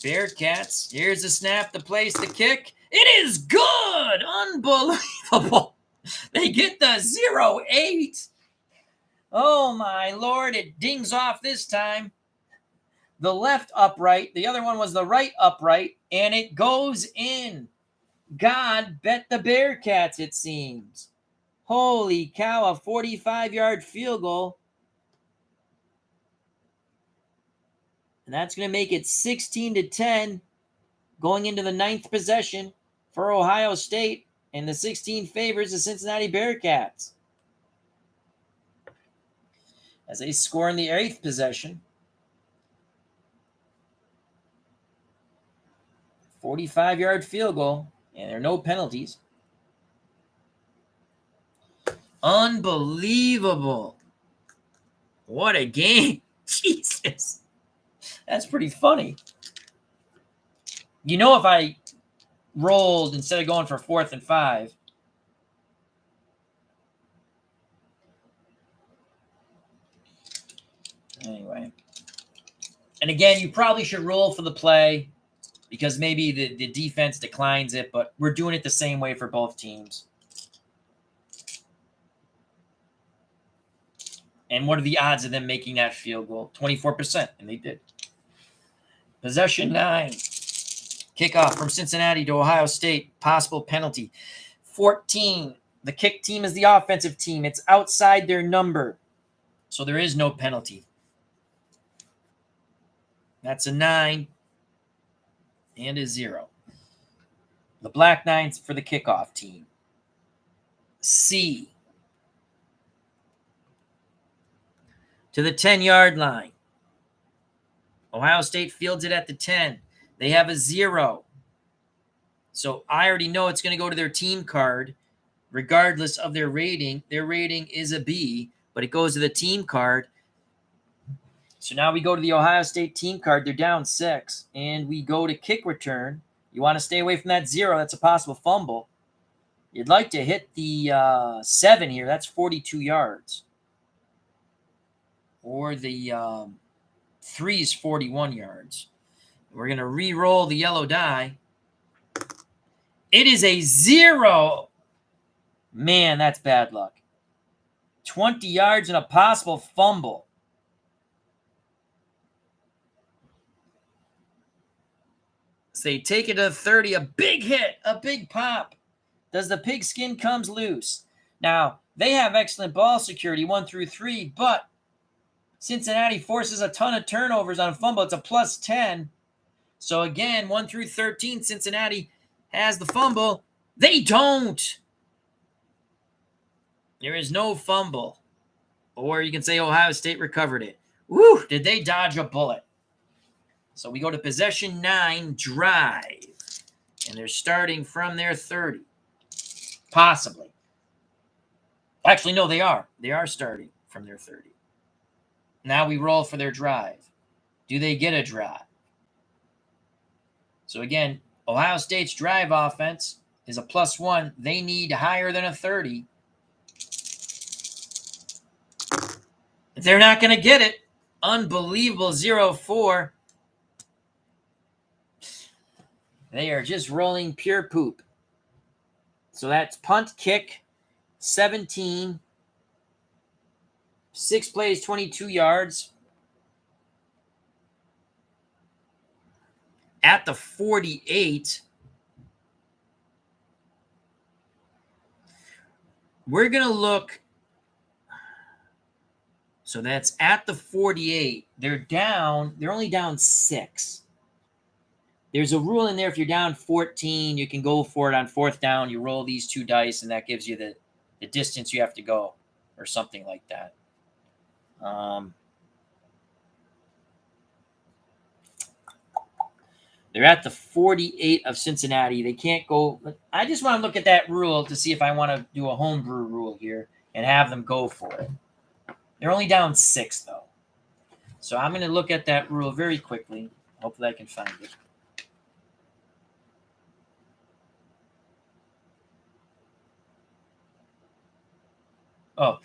S1: Bearcats. Here's the snap, the place, the kick. It is good! Unbelievable. They get the 0-8. Oh, my Lord. It dings off this time. The left upright. The other one was the right upright. And it goes in. God bet the Bearcats, it seems. Holy cow, a 45-yard field goal. And that's going to make it 16-10 going into the 9th possession for Ohio State. And the 16 favors the Cincinnati Bearcats. As they score in the 8th possession. 45-yard field goal. And there are no penalties. Unbelievable. What a game. Jesus. That's pretty funny. You know, if I rolled instead of going for 4th and 5. Anyway. And again, you probably should roll for the play because maybe the defense declines it, but we're doing it the same way for both teams. And what are the odds of them making that field goal? 24%, and they did. Possession 9. Kickoff from Cincinnati to Ohio State. Possible penalty. 14. The kick team is the offensive team. It's outside their number. So there is no penalty. That's a 9 and a 0. The black 9's for the kickoff team. C. To the 10-yard line. Ohio State fields it at the 10. They have a 0. So I already know it's going to go to their team card, regardless of their rating. Their rating is a B, but it goes to the team card. So now we go to the Ohio State team card. They're down 6. And we go to kick return. You want to stay away from that 0. That's a possible fumble. You'd like to hit the 7 here. That's 42 yards. Or the 3 is 41 yards. We're going to re-roll the yellow die. It is a 0. Man, that's bad luck. 20 yards and a possible fumble. So they take it to 30. A big hit, a big pop. Does the pigskin comes loose. Now, they have excellent ball security, 1 through 3, but Cincinnati forces a ton of turnovers on a fumble. It's a plus 10. So again, 1 through 13, Cincinnati has the fumble. They don't. There is no fumble. Or you can say Ohio State recovered it. Woo, did they dodge a bullet? So we go to possession 9, drive. And they're starting from their 30. Possibly. Actually, no, they are. They are starting from their 30. Now we roll for their drive. Do they get a drive? So again, Ohio State's drive offense is a plus 1. They need higher than a 30. They're not going to get it. Unbelievable 0-4. They are just rolling pure poop. So that's punt, kick, 17. 6 plays, 22 yards. At the 48, we're going to look. So that's at the 48. They're down. They're only down 6. There's a rule in there. If you're down 14, you can go for it on 4th down. You roll these 2 dice, and that gives you the distance you have to go or something like that. They're at the 48 of Cincinnati. They can't go. I just want to look at that rule to see if I want to do a homebrew rule here and have them go for it. They're only down 6, though. So I'm going to look at that rule very quickly. Hopefully I can find it. Oh,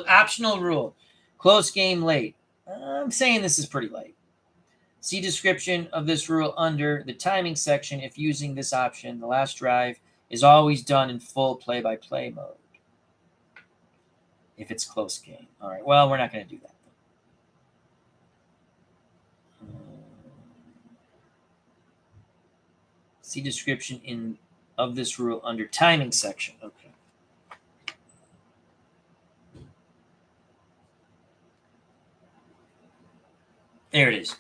S1: optional rule. Close game late. I'm saying this is pretty late. See description of this rule under the timing section. If using this option, the last drive is always done in full play-by-play mode. If it's close game. All right, well, we're not going to do that. See description of this rule under timing section. Okay. There it is.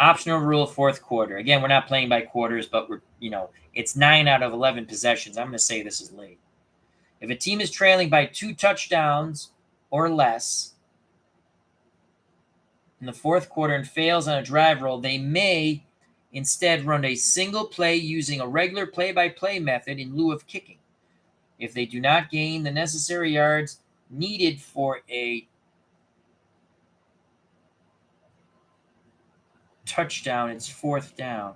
S1: Optional rule, 4th quarter. Again, we're not playing by quarters, but it's 9 out of 11 possessions. I'm going to say this is late. If a team is trailing by 2 touchdowns or less in the 4th quarter and fails on a drive roll, they may instead run a single play using a regular play-by-play method in lieu of kicking. If they do not gain the necessary yards needed for a touchdown, it's 4th down.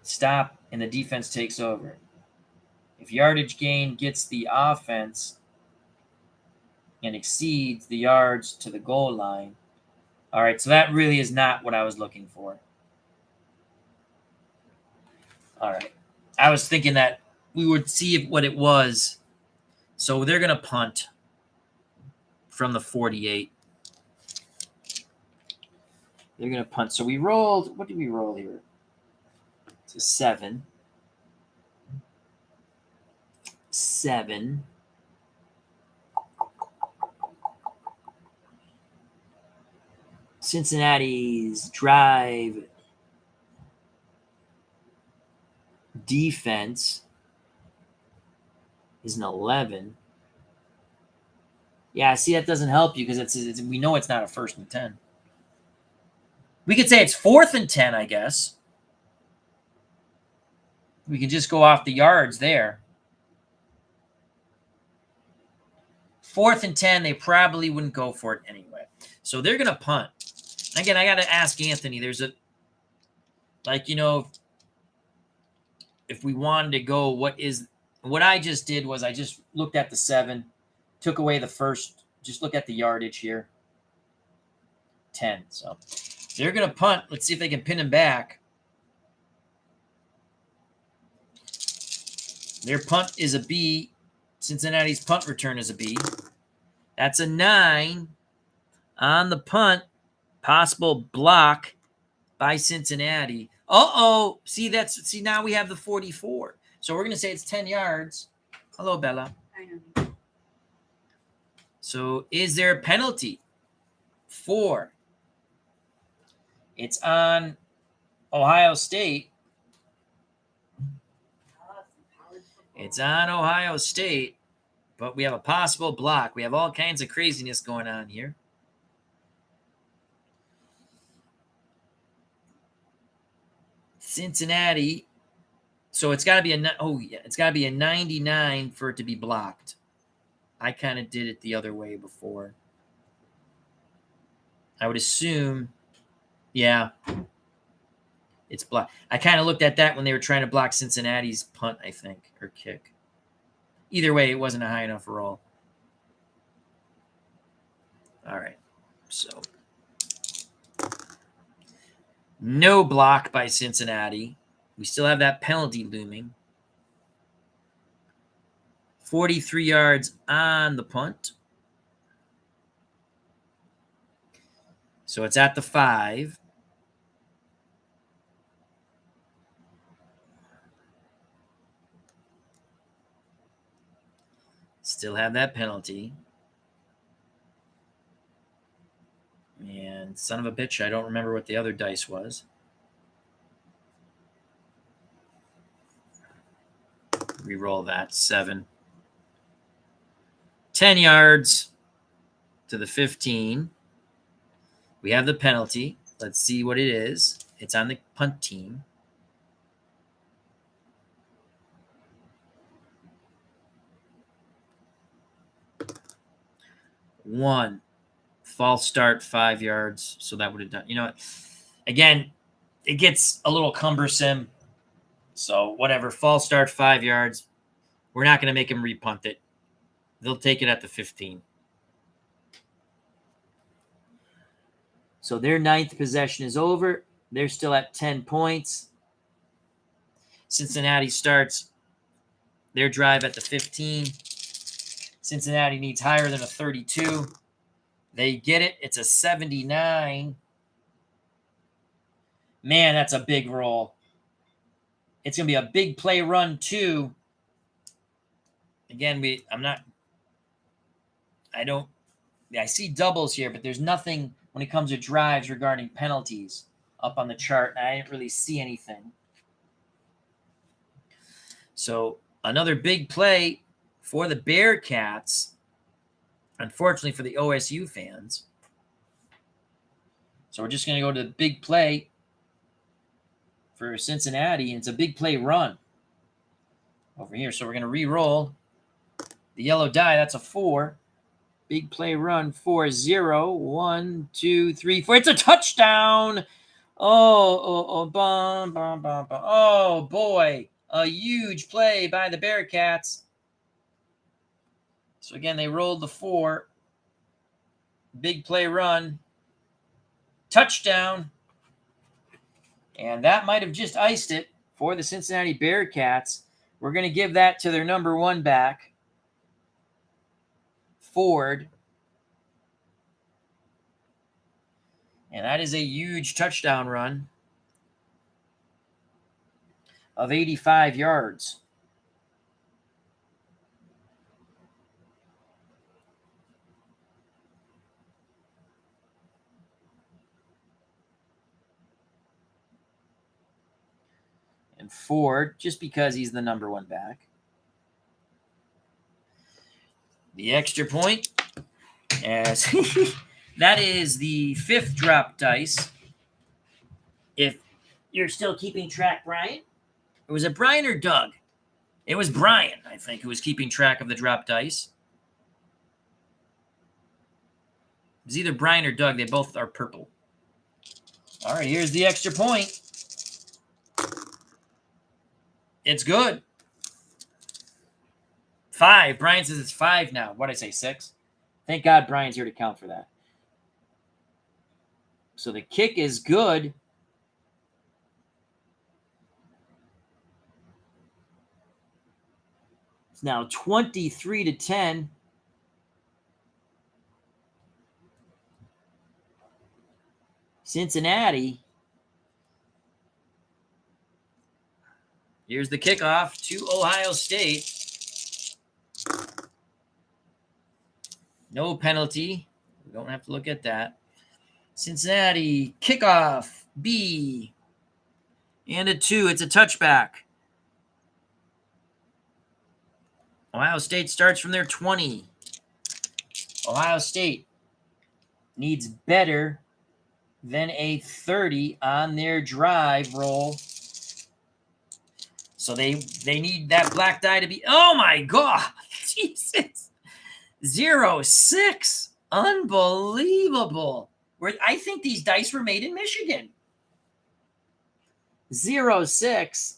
S1: Stop, and the defense takes over. If yardage gain gets the offense and exceeds the yards to the goal line. All right, so that really is not what I was looking for. All right. I was thinking that we would see what it was. So they're going to punt from the 48. They're going to punt. So we rolled. What did we roll here? It's a 7. 7. Cincinnati's drive defense is an 11. Yeah, see, that doesn't help you because it's we know it's not a 1st and 10. We could say it's 4th and 10, I guess. We can just go off the yards there. 4th and 10, they probably wouldn't go for it anyway. So they're going to punt. Again, I got to ask Anthony. There's a, if we wanted to go, what I just did was I just looked at the 7, took away the first, just look at the yardage here. 10. So they're going to punt. Let's see if they can pin him back. Their punt is a B. Cincinnati's punt return is a B. That's a 9 on the punt. Possible block by Cincinnati. Uh-oh. See, now we have the 44. So we're going to say it's 10 yards. Hello, Bella.
S2: I know.
S1: So is there a penalty? 4. It's on Ohio State. It's on Ohio State, but we have a possible block. We have all kinds of craziness going on here. Cincinnati. So it's got to be it's got to be a 99 for it to be blocked. I kind of did it the other way before. I would assume, yeah, it's blocked. I kind of looked at that when they were trying to block Cincinnati's punt, I think, or kick. Either way, it wasn't a high enough roll. All right. So no block by Cincinnati. We still have that penalty looming. 43 yards on the punt. So it's at the 5. Still have that penalty. And son of a bitch, I don't remember what the other dice was. Reroll that. 7. 10 yards to the 15. We have the penalty. Let's see what it is. It's on the punt team. One. False start, 5 yards. So that would have done. You know what? Again, it gets a little cumbersome. So whatever. False start, 5 yards. We're not going to make him repunt it. They'll take it at the 15. So their 9th possession is over. They're still at 10 points. Cincinnati starts their drive at the 15. Cincinnati needs higher than a 32. They get it. It's a 79. Man, that's a big roll. It's going to be a big play run, too. Again, I see doubles here, but there's nothing when it comes to drives regarding penalties up on the chart. I didn't really see anything. So another big play for the Bearcats, unfortunately for the OSU fans. So we're just going to go to the big play for Cincinnati, and it's a big play run over here. So we're going to re-roll the yellow die. That's a 4. Big play run, 4-0. 1, 2, 3, 4. It's a touchdown. Oh, boy. A huge play by the Bearcats. So, again, they rolled the 4. Big play run. Touchdown. And that might have just iced it for the Cincinnati Bearcats. We're going to give that to their number 1 back, Ford. And that is a huge touchdown run of 85 yards. And Ford, just because he's the number 1 back. The extra point, as that is the 5th drop dice. If you're still keeping track, Brian. Was it Brian or Doug? It was Brian, I think, who was keeping track of the drop dice. It was either Brian or Doug. They both are purple. All right, here's the extra point. It's good. 5. Brian says it's 5 now. What did I say, 6? Thank God Brian's here to count for that. So the kick is good. It's now 23-10. Cincinnati. Here's the kickoff to Ohio State. No penalty. We don't have to look at that. Cincinnati, kickoff, B. And a 2. It's a touchback. Ohio State starts from their 20. Ohio State needs better than a 30 on their drive roll. So they need that black die to be, oh my God, Jesus. 0-6. Unbelievable. I think these dice were made in Michigan. 0-6.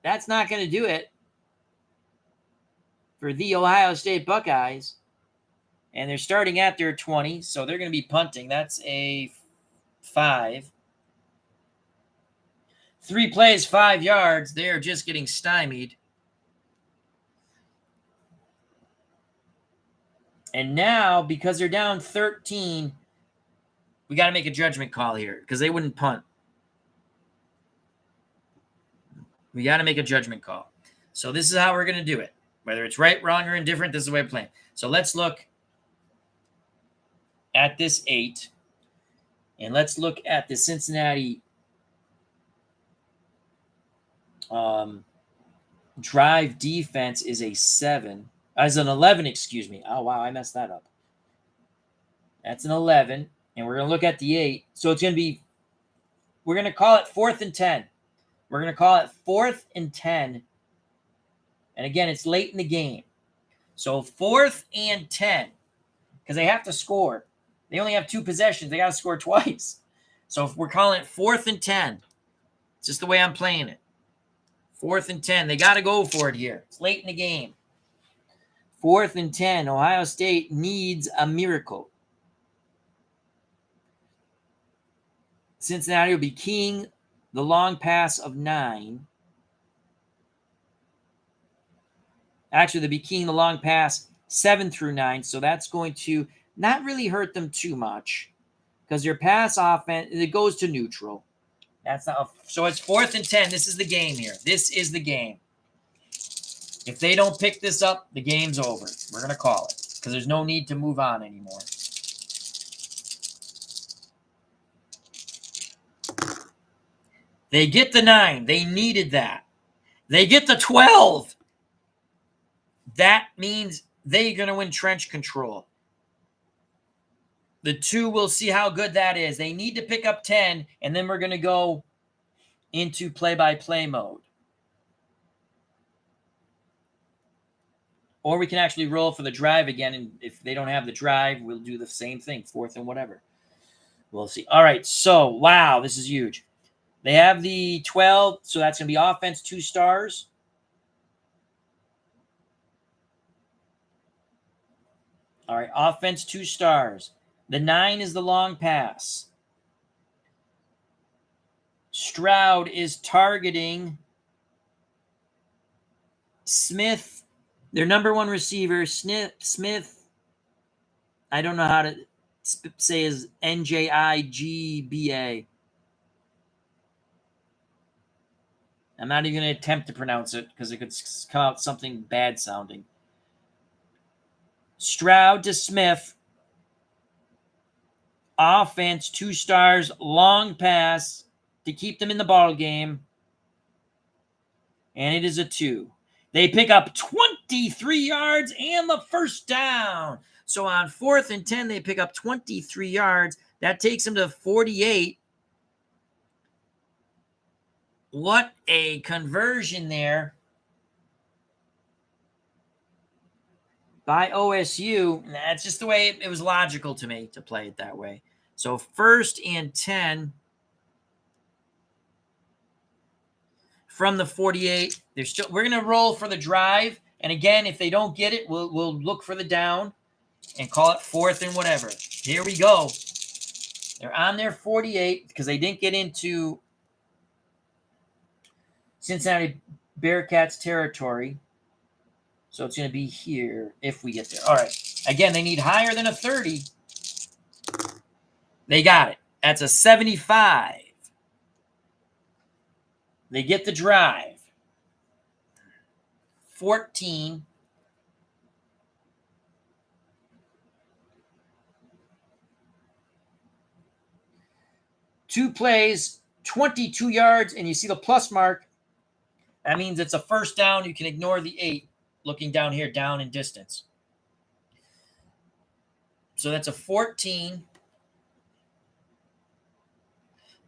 S1: That's not going to do it. for the Ohio State Buckeyes. And they're starting at their 20, so they're going to be punting. That's a 5. 3 plays, 5 yards. They are just getting stymied. And now, because they're down 13, we got to make a judgment call here because they wouldn't punt. We got to make a judgment call. So this is how we're going to do it. Whether it's right, wrong, or indifferent, this is the way we're playing. So let's look at this 8. And let's look at the Cincinnati drive defense is a 7. As an 11, excuse me. Oh, wow, I messed that up. That's an 11. And we're going to look at the 8. So it's going to be, we're going to call it 4th and 10. We're going to call it 4th and 10. And again, it's late in the game. So 4th and 10. Because they have to score. They only have 2 possessions. They got to score twice. So if we're calling it 4th and 10. It's just the way I'm playing it. 4th and 10. They got to go for it here. It's late in the game. 4th and 10. Ohio State needs a miracle. Cincinnati will be keying the long pass of 9. Actually, they'll be keying the long pass 7 through 9. So that's going to not really hurt them too much because their pass offense, it goes to neutral. That's not so it's 4th and 10. This is the game here. This is the game. If they don't pick this up, the game's over. We're going to call it because there's no need to move on anymore. They get the 9. They needed that. They get the 12. That means they're going to win trench control. The 2, we'll see how good that is. They need to pick up 10, and then we're going to go into play-by-play mode. Or we can actually roll for the drive again, and if they don't have the drive, we'll do the same thing, 4th and whatever. We'll see. All right, so, wow, this is huge. They have the 12, so that's going to be offense 2 stars. All right, offense 2 stars. The 9 is the long pass. Stroud is targeting Smith, their number 1 receiver. Smith, I don't know how to say his Njigba. I'm not even going to attempt to pronounce it because it could come out something bad sounding. Stroud to Smith. Offense 2 stars, long pass to keep them in the ball game. And it is a 2. They pick up 23 yards and the first down. So on 4th and 10, they pick up 23 yards. That takes them to 48. What a conversion there by OSU. That's just the way it was logical to me to play it that way. So 1st and 10 from the 48. We're going to roll for the drive. And again, if they don't get it, we'll look for the down and call it 4th and whatever. Here we go. They're on their 48 because they didn't get into Cincinnati Bearcats territory. So it's going to be here if we get there. All right. Again, they need higher than a 30. They got it. That's a 75. They get the drive. 14. Two plays, 22 yards, and you see the plus mark. That means it's a first down. You can ignore the 8. Looking down here, down in distance. So that's a 14.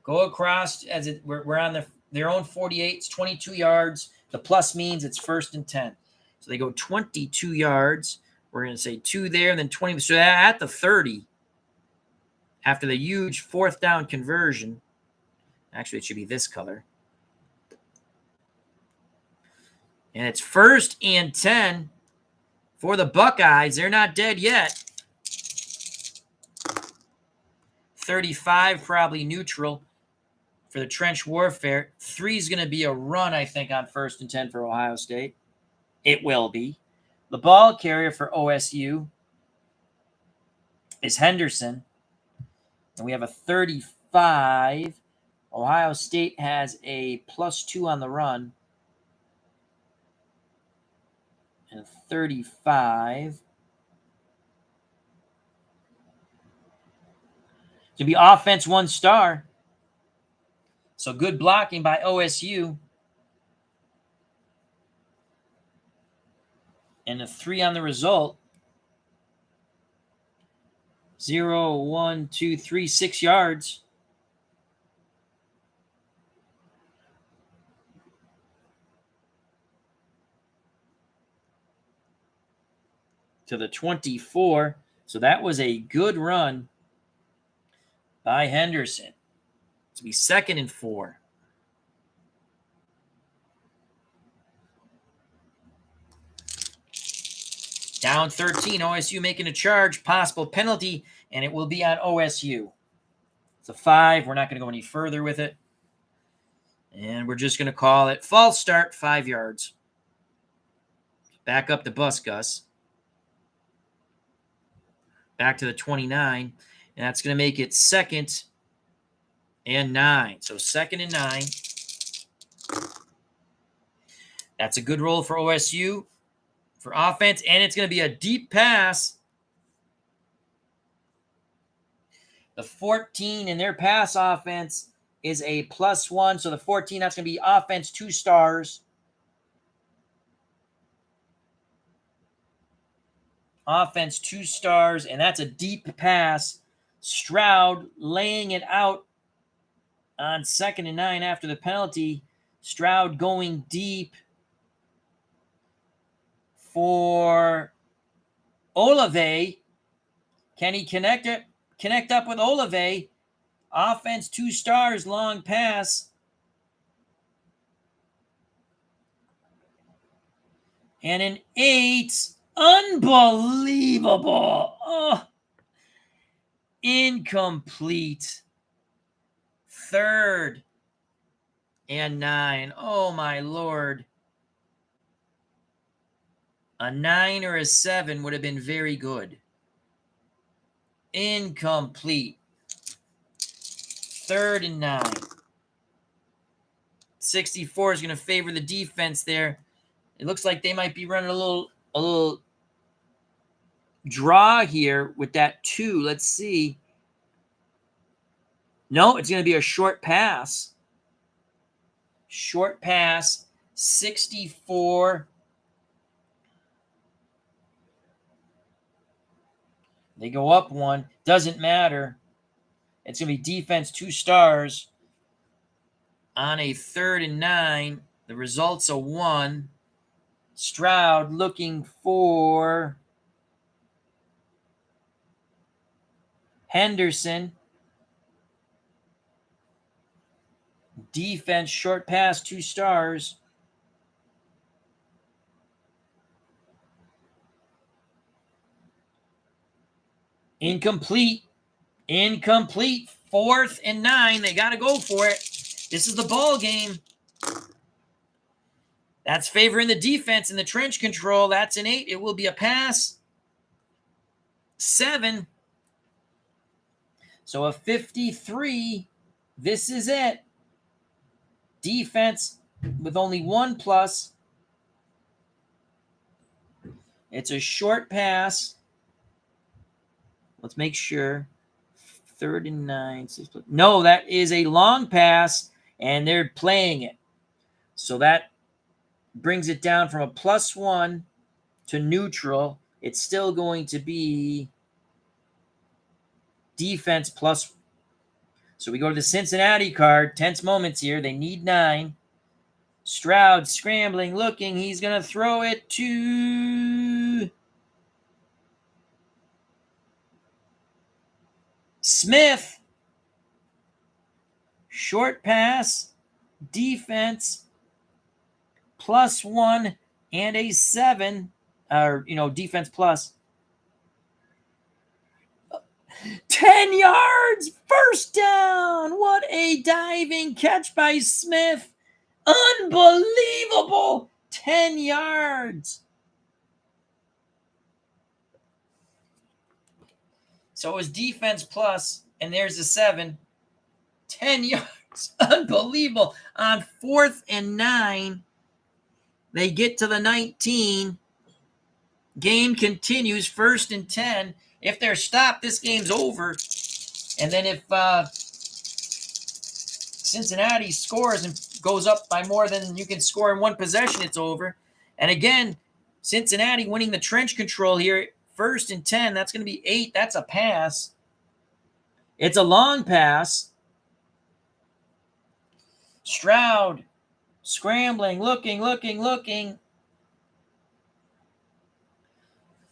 S1: Go across as we're on their own 48. It's 22 yards. The plus means it's 1st and 10. So they go 22 yards. We're going to say 2 there, and then 20. So at the 30, after the huge 4th down conversion, actually it should be this color. And it's 1st and 10 For the Buckeyes, they're not dead yet. 35, probably neutral for the trench warfare. 3 is going to be a run, I think, on 1st and 10 for Ohio State. It will be. The ball carrier for OSU is Henderson. And we have a 35. Ohio State has a +2 on the run. And a 35. To be offense 1 star. So good blocking by OSU. And a 3 on the result. 0, 1, 2, 3, 6 yards. To the 24. So that was a good run by Henderson. To be 2nd and 4. Down 13, OSU making a charge, possible penalty, and it will be on OSU. It's a 5. We're not going to go any further with it. And we're just going to call it false start, 5 yards. Back up the bus, Gus. Back to the 29. And that's going to make it 2nd and 9. So 2nd and 9. That's a good roll for OSU for offense. And it's going to be a deep pass. The 14 in their pass offense is a +1. So the 14, that's going to be offense 2 stars. Offense 2 stars. And that's a deep pass. Stroud laying it out on 2nd and 9 after the penalty. Stroud going deep for Olave. Can he connect up with Olave? Offense 2 stars, long pass. And an 8. Unbelievable. Oh. Incomplete. 3rd and 9. Oh, my Lord. A 9 or a 7 would have been very good. Incomplete. 3rd and 9. 64 is going to favor the defense there. It looks like they might be running a little draw here with that 2. Let's see. No, it's going to be a short pass. Short pass. 64. They go up 1. Doesn't matter. It's going to be defense 2 stars on a 3rd and 9. The result's a 1. Stroud looking for Henderson. Defense, short pass, 2 stars. Incomplete. 4th and 9. They got to go for it. This is the ball game. That's favoring the defense in the trench control. That's an 8. It will be a pass. 7. So a 53. This is it. Defense with only 1 plus. It's a short pass. Let's make sure. 3rd and 9. 6 plus. No, that is a long pass, and they're playing it. So that brings it down from a +1 to neutral. It's still going to be defense plus. So we go to the Cincinnati card. Tense moments here. They need 9. Stroud scrambling, looking. He's going to throw it to Smith. Short pass. Defense +1 and a 7. or, defense plus. 10 yards, first down. What a diving catch by Smith. Unbelievable. 10 yards. So it was defense plus, and there's a 7. 10 yards. Unbelievable. On 4th and 9, they get to the 19. Game continues, 1st and 10. If they're stopped, this game's over. And then if Cincinnati scores and goes up by more than you can score in one possession, it's over. And again, Cincinnati winning the trench control here, 1st and 10. That's going to be 8. That's a pass. It's a long pass. Stroud scrambling, looking.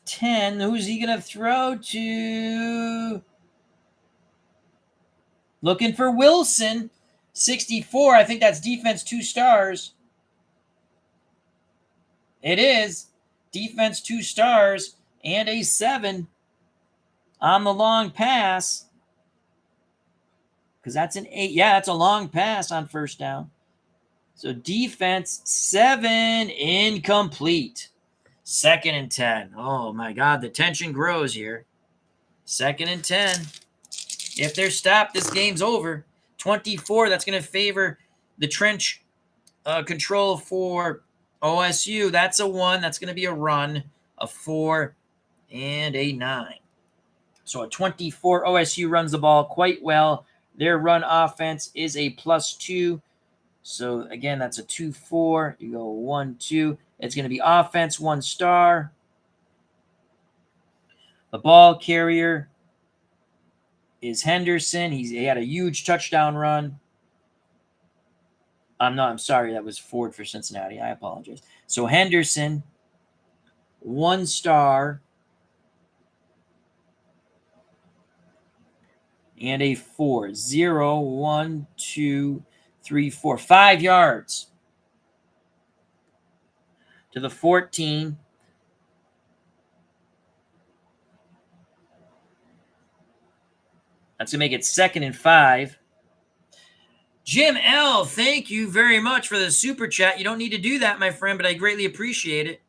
S1: 10. Who's he going to throw to? Looking for Wilson. 64. I think that's defense 2 stars. It is. Defense 2 stars and a 7 on the long pass. Because that's an 8. Yeah, that's a long pass on 1st down. So defense 7, incomplete. 2nd and 10. Oh, my God. The tension grows here. 2nd and 10. If they're stopped, this game's over. 24, that's going to favor the trench control for OSU. That's a 1. That's going to be a run. A 4 and a 9. So a 24, OSU runs the ball quite well. Their run offense is a +2. So, again, that's a 2-4. You go 1-2. It's going to be offense 1 star. The ball carrier is Henderson. He had a huge touchdown run. I'm sorry. That was Ford for Cincinnati. I apologize. So, Henderson, 1 star. And a 4. 0, 1, 2, 3, 4. 5 yards to the 14. That's going to make it 2nd and 5. Jim L., thank you very much for the super chat. You don't need to do that, my friend, but I greatly appreciate it.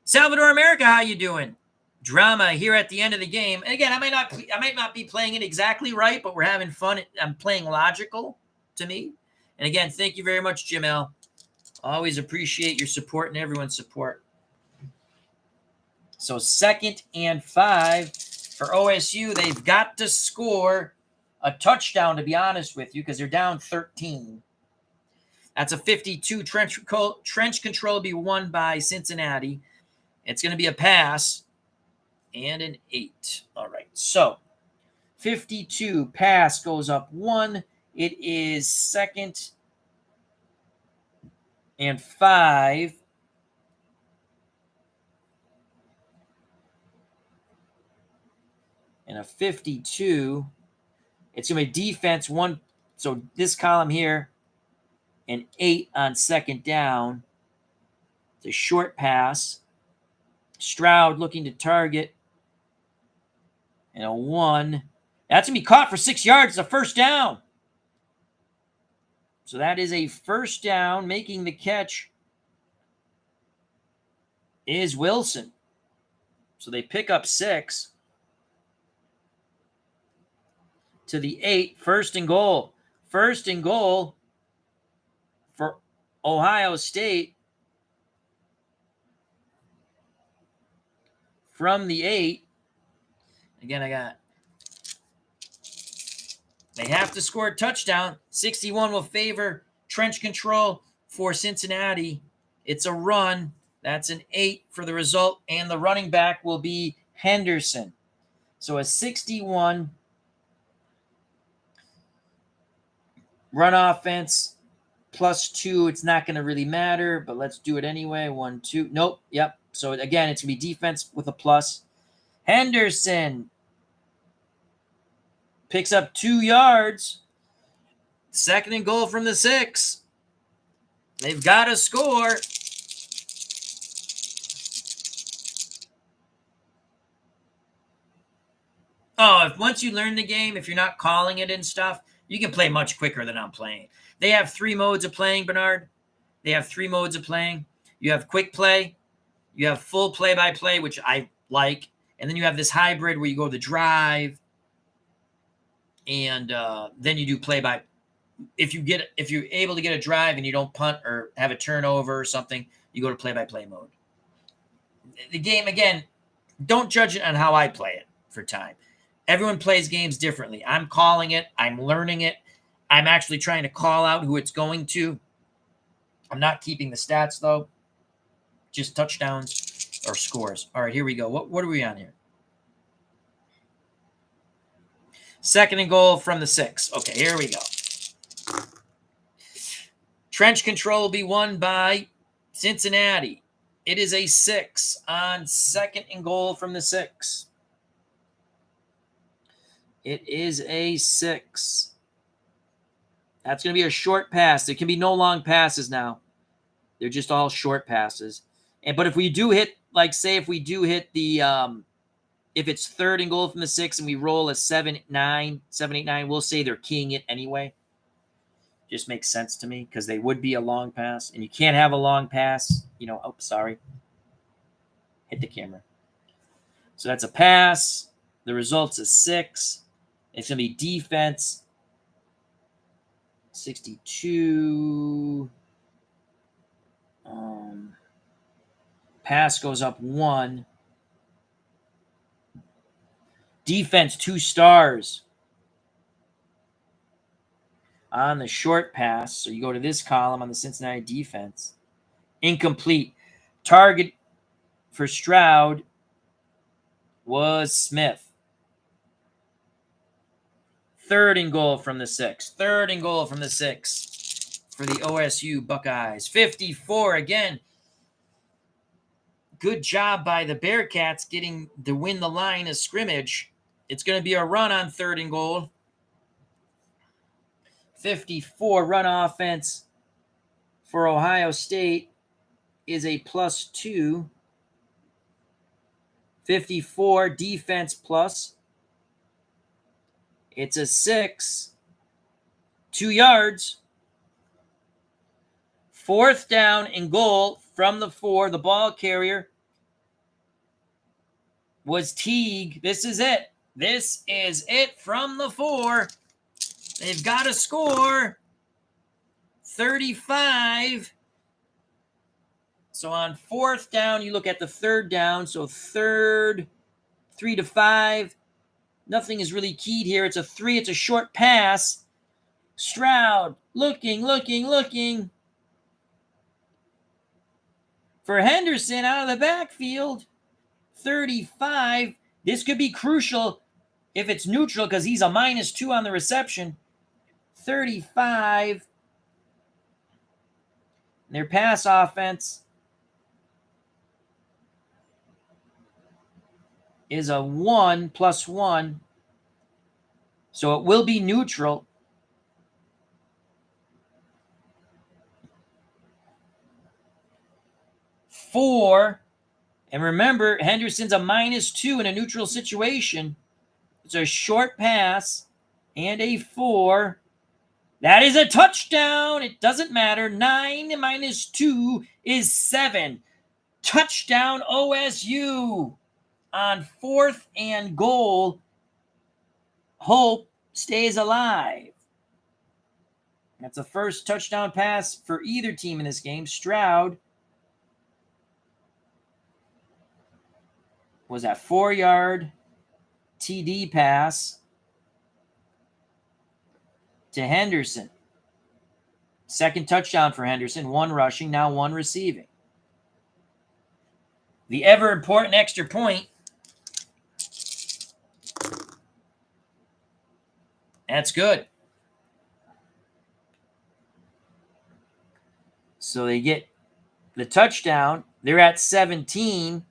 S1: Salvador America, how you doing? Drama here at the end of the game. And again, I might not be playing it exactly right, but we're having fun. I'm playing logical to me. And again, thank you very much, Jim L. Always appreciate your support and everyone's support. So 2nd and 5 for OSU. They've got to score a touchdown, to be honest with you, because they're down 13. That's a 52. Trench control will be won by Cincinnati. It's going to be a pass. And an 8. All right. So 52 pass goes up 1. It is 2nd and 5. And a 52. It's going to be defense 1. So this column here, an 8 on 2nd down. It's a short pass. Stroud looking to target. And a 1. That's going to be caught for 6 yards. It's a 1st down. So that is a 1st down. Making the catch is Wilson. So they pick up 6. To the 8. 1st and goal. 1st and goal for Ohio State. From the 8. Again, they have to score a touchdown. 61 will favor trench control for Cincinnati. It's a run. That's an 8 for the result. And the running back will be Henderson. So a 61 run offense +2. It's not going to really matter, but let's do it anyway. 1, 2. Nope. Yep. So again, it's going to be defense with a plus. Henderson picks up 2 yards. 2nd and goal from the 6. They've got to score. Oh, if once you learn the game, if you're not calling it and stuff, you can play much quicker than I'm playing. They have 3 modes of playing, Bernard. They have 3 modes of playing. You have quick play, you have full play-by-play, which I like, and then you have this hybrid where you go the drive, and then you do play-by. If you're able to get a drive and you don't punt or have a turnover or something, you go to play-by-play mode. The game, again, don't judge it on how I play it for time. Everyone plays games differently. I'm calling it. I'm learning it. I'm actually trying to call out who it's going to. I'm not keeping the stats, though. Just touchdowns or scores. All right, here we go. What are we on here? 2nd and goal from the 6. Okay, here we go. Trench control will be won by Cincinnati. It is a 6 on 2nd and goal from the 6. It is a 6. That's going to be a short pass. There can be no long passes now. They're just all short passes. But if we do hit, like say if we do hit the, if it's 3rd and goal from the 6 and we roll a 7-8-9, we'll say they're keying it anyway. Just makes sense to me because they would be a long pass. And you can't have a long pass. Oh, sorry. Hit the camera. So that's a pass. The result's a 6. It's going to be defense. 62. Pass goes up 1. Defense 2 stars. On the short pass, so you go to this column on the Cincinnati defense. Incomplete. Target for Stroud was Smith. 3rd and goal from the 6. 3rd and goal from the 6 for the OSU Buckeyes. 54 again. Good job by the Bearcats getting to win the line of scrimmage. It's going to be a run on 3rd and goal. 54 run offense for Ohio State is a +2. 54 defense plus. It's a 6. 2 yards. 4th down and goal from the 4. The ball carrier was Teague. This is it. This is it from the 4. They've got to score 35. So on 4th down, you look at the 3rd down. So 3rd, 3 to 5. Nothing is really keyed here. It's a 3. It's a short pass. Stroud looking. For Henderson out of the backfield. 35. This could be crucial if it's neutral because he's a -2 on the reception. 35. Their pass offense is a 1 +1. So it will be neutral. Four. And remember, Henderson's a -2 in a neutral situation. It's a short pass and a 4. That is a touchdown. It doesn't matter. 9 -2 is 7. Touchdown OSU on 4th and goal. Hope stays alive. That's the first touchdown pass for either team in this game. Stroud was that 4-yard TD pass to Henderson. Second touchdown for Henderson. 1 rushing, now 1 receiving. The ever-important extra point. That's good. So they get the touchdown. They're at 17.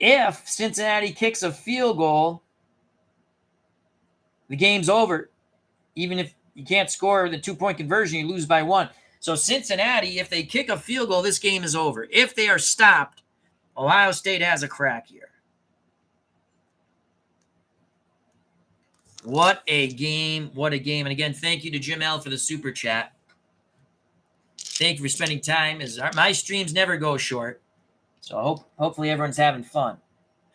S1: If Cincinnati kicks a field goal, the game's over. Even if you can't score the 2-point conversion, you lose by 1. So Cincinnati, if they kick a field goal, this game is over. If they are stopped, Ohio State has a crack here. What a game. What a game. And again, thank you to Jim L for the super chat. Thank you for spending time. My streams never go short. So hopefully everyone's having fun.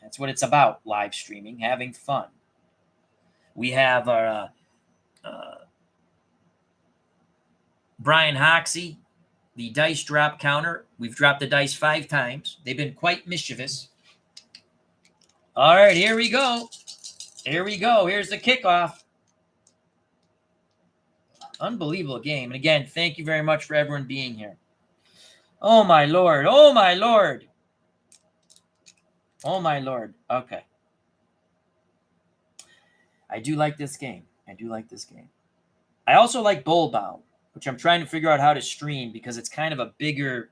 S1: That's what it's about, live streaming, having fun. We have our Brian Hoxie, the dice drop counter. We've dropped the dice 5 times. They've been quite mischievous. All right, here we go. Here we go. Here's the kickoff. Unbelievable game. And again, thank you very much for everyone being here. Oh, my Lord. Oh, my Lord. Oh, my Lord. Okay. I do like this game. I do like this game. I also like Bowl Bound, which I'm trying to figure out how to stream because it's kind of a bigger,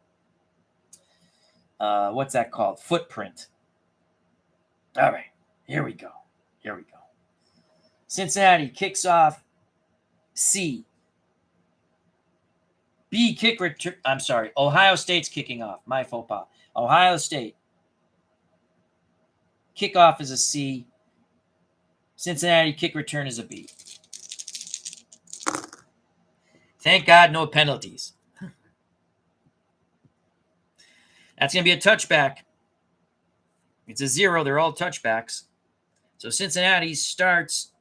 S1: what's that called? Footprint. All right. Here we go. Here we go. Cincinnati kicks off C. B kick return. I'm sorry. Ohio State's kicking off. My faux pas. Ohio State. Kickoff is a C. Cincinnati kick return is a B. Thank God no penalties. That's going to be a touchback. It's a 0. They're all touchbacks. So Cincinnati starts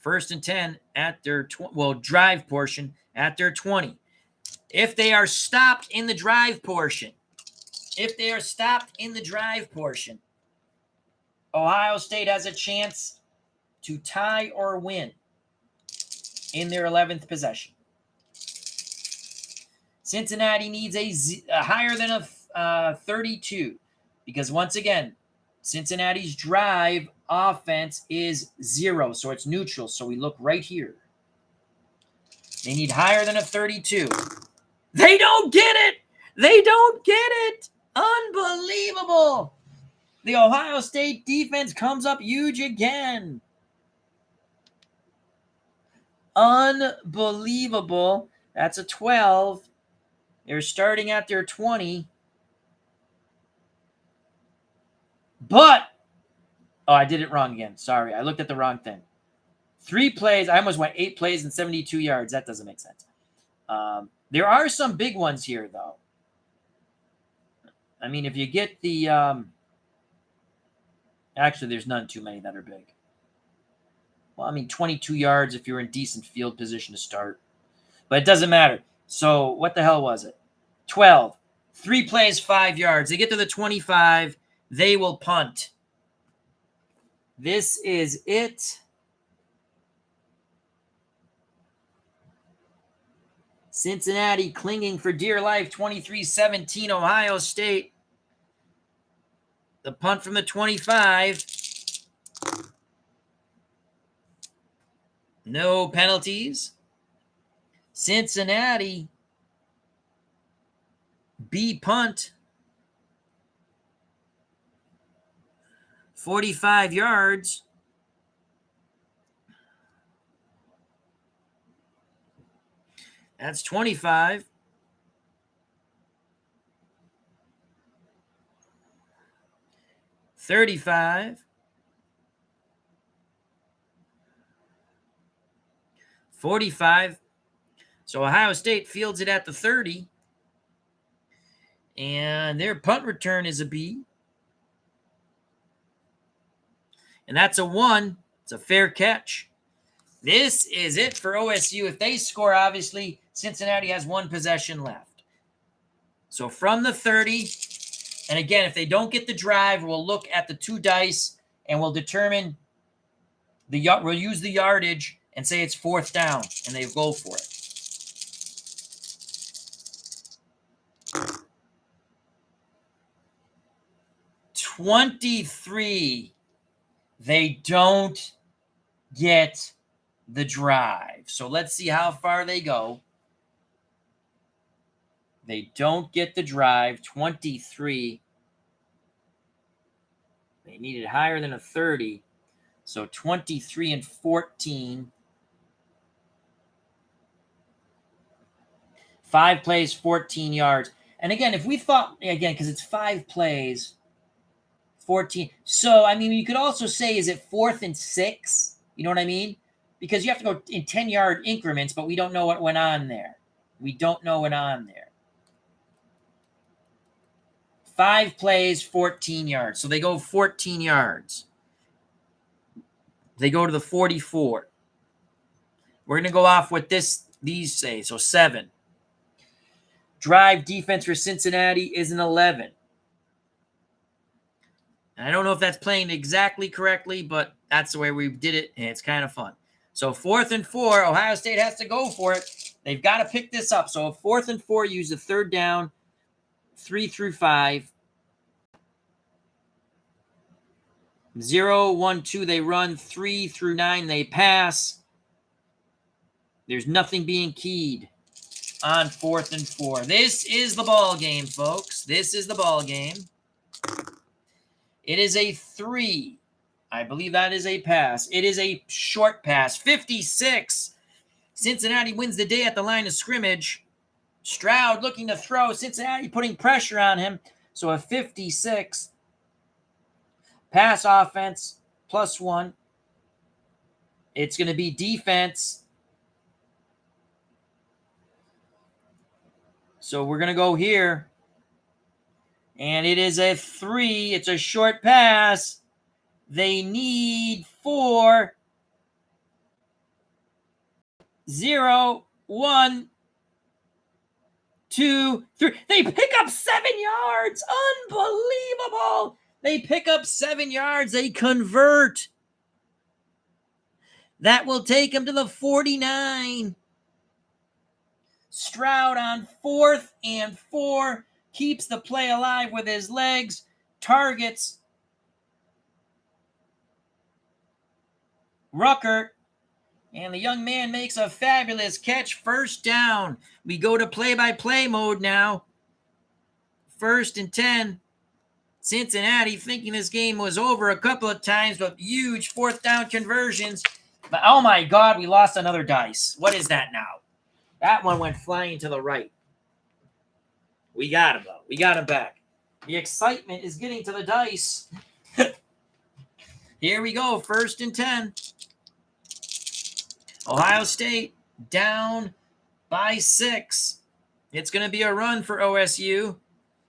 S1: 1st and 10 at their drive portion at their 20. If they are stopped in the drive portion, Ohio State has a chance to tie or win in their 11th possession. Cincinnati needs a higher than a 32 because, once again, Cincinnati's drive offense is 0, so it's neutral. So we look right here. They need higher than a 32. They don't get it. They don't get it. Unbelievable. The Ohio State defense comes up huge again. Unbelievable. That's a 12. They're starting at their 20. But, I did it wrong again. Sorry, I looked at the wrong thing. 3 plays. I almost went 8 plays and 72 yards. That doesn't make sense. There are some big ones here, though. I mean, if you get the actually, there's none too many that are big. Well, I mean, 22 yards if you're in decent field position to start. But it doesn't matter. So what the hell was it? 12. 3 plays, 5 yards. They get to the 25. They will punt. This is it. Cincinnati clinging for dear life, 23-17, Ohio State. The punt from the 25. No penalties. Cincinnati. B punt. 45 yards. That's 25. $35. 45. So Ohio State fields it at the 30. And their punt return is a B. And that's a 1. It's a fair catch. This is it for OSU. If they score, obviously, Cincinnati has 1 possession left. So from the 30, and again, if they don't get the drive, we'll look at the 2 dice and we'll determine we'll use the yardage and say it's 4th down, and they go for it. $23. They don't get the drive. So let's see how far they go. They don't get the drive. 23. They needed higher than a 30. So 23-14. 5 plays, 14 yards. And again, if we thought, again, because it's 5 plays, 14. So, I mean, you could also say, is it 4th and 6? You know what I mean? Because you have to go in 10-yard increments, but we don't know what went on there. We don't know what on there. 5 plays, 14 yards. So they go 14 yards. They go to the 44. We're going to go off what these say. So 7. Drive defense for Cincinnati is an 11. And I don't know if that's playing exactly correctly, but that's the way we did it, and it's kind of fun. So 4th and 4, Ohio State has to go for it. They've got to pick this up. So 4th and 4, use the 3rd down, 3 through 5. 0, 1, 2, they run. 3 through 9, they pass. There's nothing being keyed on 4th and 4. This is the ball game, folks. This is the ball game. It is a 3. I believe that is a pass. It is a short pass. 56. Cincinnati wins the day at the line of scrimmage. Stroud looking to throw. Cincinnati putting pressure on him. So a 56. Pass offense, +1. It's going to be defense. So we're going to go here. And it is a 3. It's a short pass. They need 4. 0, 1, 2, 3. They pick up 7 yards. Unbelievable. They pick up 7 yards. They convert. That will take them to the 49. Stroud on 4th and 4. Keeps the play alive with his legs. Targets Ruckert. And the young man makes a fabulous catch. 1st down. We go to play-by-play mode now. 1st and 10. Cincinnati thinking this game was over a couple of times, but huge 4th down conversions. But oh my God, we lost another dice. What is that now? That one went flying to the right. We got him, though. We got him back. The excitement is getting to the dice. Here we go. 1st and 10. Ohio State down by 6. It's going to be a run for OSU.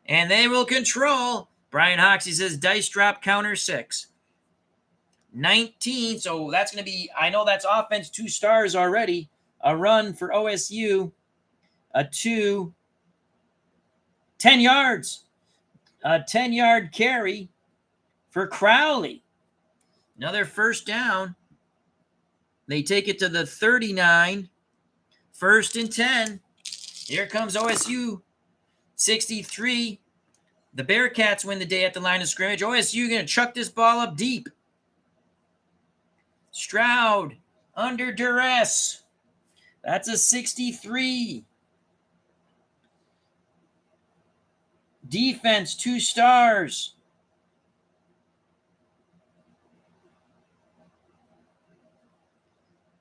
S1: And they will control. Brian Hoxie says dice drop counter 6. 19. So that's going to be, I know that's offense 2 stars already. A run for OSU. A 2. 10 yards. A 10-yard carry for Crowley. Another 1st down. They take it to the 39. 1st and 10. Here comes OSU. 63. The Bearcats win the day at the line of scrimmage. OSU going to chuck this ball up deep. Stroud under duress. That's a 63. Defense, 2 stars.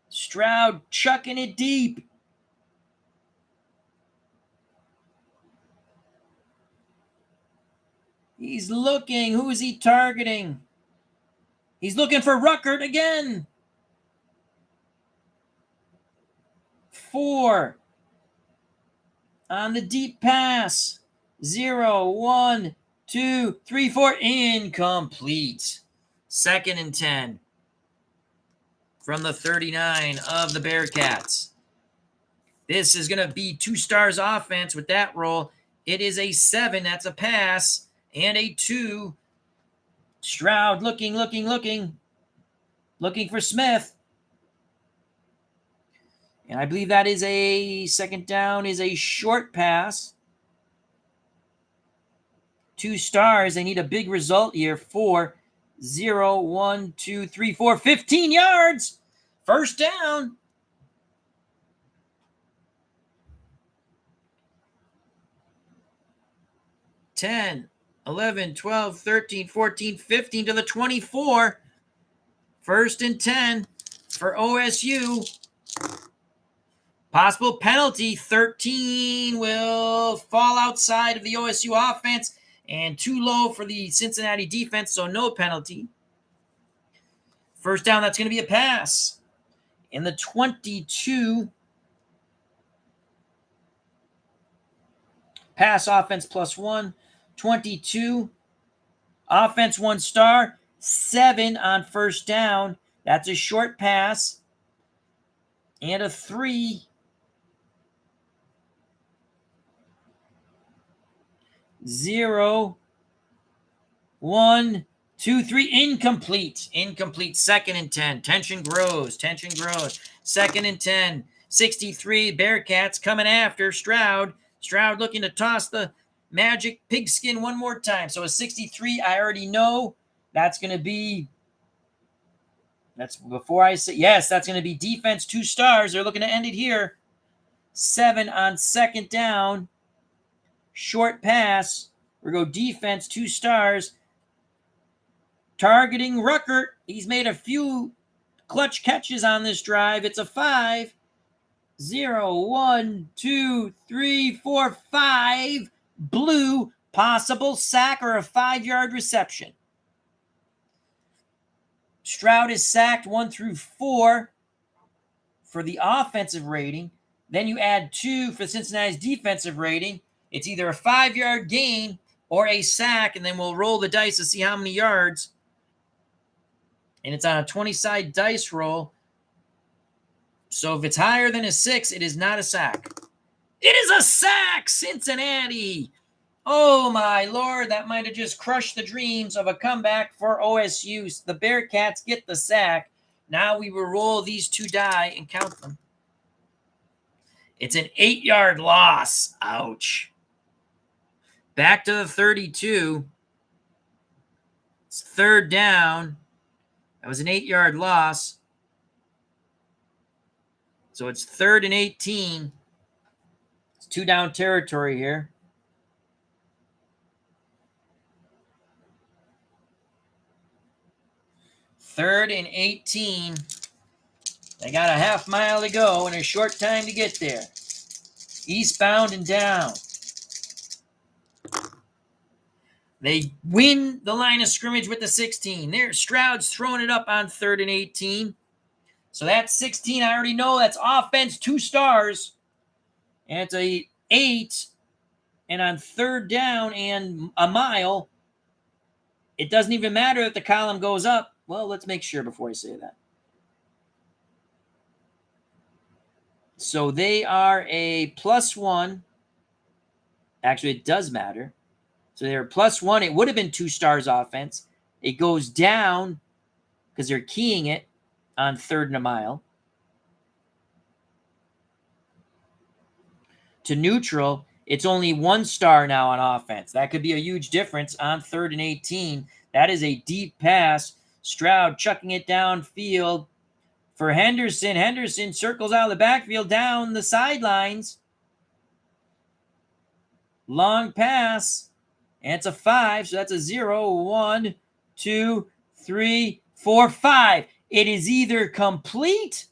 S1: Stroud chucking it deep. He's looking. Who is he targeting? He's looking for Ruckert again. 4 on the deep pass. 0, 1, 2, 3, 4. Incomplete. 2nd and 10 from the 39 of the Bearcats. This is going to be 2 stars offense with that roll. It is a 7. That's a pass. And a 2. Stroud looking for Smith. And I believe that is a 2nd down, is a short pass. 2 stars. They need a big result here. 4, 0, 1, 2, 3, 4. 15 yards. 1st down. $10, 11, 12, 13, 14, 15 to the 24. 1st and 10 for OSU. Possible penalty, 13 will fall outside of the OSU offense and too low for the Cincinnati defense, so no penalty. First down, that's going to be a pass. In the 22, pass offense +1, 22, offense 1 star, 7 on first down. That's a short pass. And a 3. 0, 1, 2, 3. Incomplete. Incomplete. 2nd and 10. Tension grows. Tension grows. 2nd and 10. 63. Bearcats coming after Stroud. Stroud looking to toss the magic pigskin one more time. So a 63, I already know that's going to be, that's before I say, yes, that's going to be defense 2 stars. They're looking to end it here. 7 on 2nd down. Short pass. We're going to go defense 2 stars. Targeting Ruckert. He's made a few clutch catches on this drive. It's a 5. 0, 1, 2, 3, 4, 5. Blue. Possible sack or a 5-yard reception. Stroud is sacked 1 through 4 for the offensive rating. Then you add 2 for Cincinnati's defensive rating. It's either a 5-yard gain or a sack, and then we'll roll the dice to see how many yards. And it's on a 20-side dice roll. So if it's higher than a 6, it is not a sack. It is a sack, Cincinnati. Oh, my Lord, that might have just crushed the dreams of a comeback for OSU. The Bearcats get the sack. Now we will roll these 2 die and count them. It's an 8-yard loss. Ouch. Back to the 32. It's 3rd down. That was an 8-yard loss. So it's 3rd and 18. It's 2 down territory here. Third and 18. They got a half mile to go and a short time to get there. Eastbound and down. They win the line of scrimmage with the 16. There, Stroud's throwing it up on 3rd and 18. So that's 16. I already know that's offense 2 stars. And it's a 8. And on 3rd down and a mile, it doesn't even matter that the column goes up. Well, let's make sure before I say that. So they are a +1. Actually, it does matter. So they're +1. It would have been 2 stars offense. It goes down because they're keying it on 3rd and a mile. To neutral, it's only 1 star now on offense. That could be a huge difference on 3rd and 18. That is a deep pass. Stroud chucking it downfield for Henderson. Henderson circles out of the backfield down the sidelines. Long pass. And it's a 5, so that's a 0, 1, 2, 3, 4, 5. It is either complete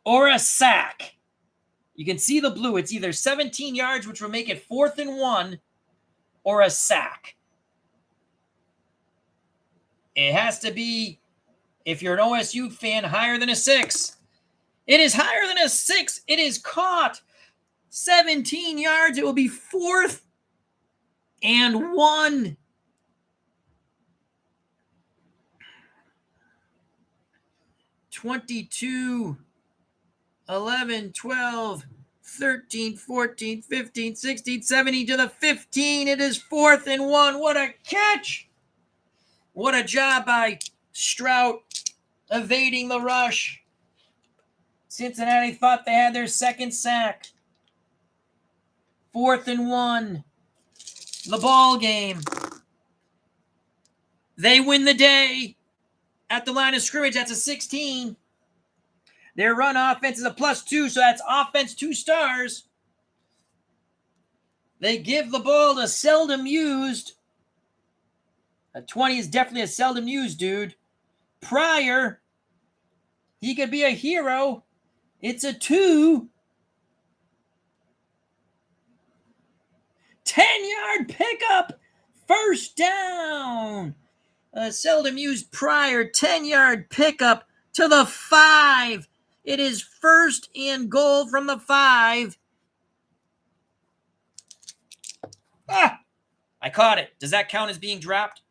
S1: or a sack. You can see the blue. It's either 17 yards, which will make it 4th and 1, or a sack. It has to be, if you're an OSU fan, higher than a 6. It is higher than a 6. It is caught. 17 yards. It will be 4th and 1. (22, 11, 12, 13, 14, 15, 16, 17 to the 15. It is 4th and 1. What a catch. What a job by Stroud evading the rush. Cincinnati thought they had their 2nd sack. 4th and 1. The ball game. They win the day at the line of scrimmage. That's a 16. Their run offense is a +2, so that's offense 2 stars. They give the ball to seldom used. A 20 is definitely a seldom used dude. Pryor, he could be a hero. It's a 2. 10-yard pickup. First down. Seldom used prior 10-yard pickup to the 5. It is first and goal from the 5. I caught it. Does that count as being dropped?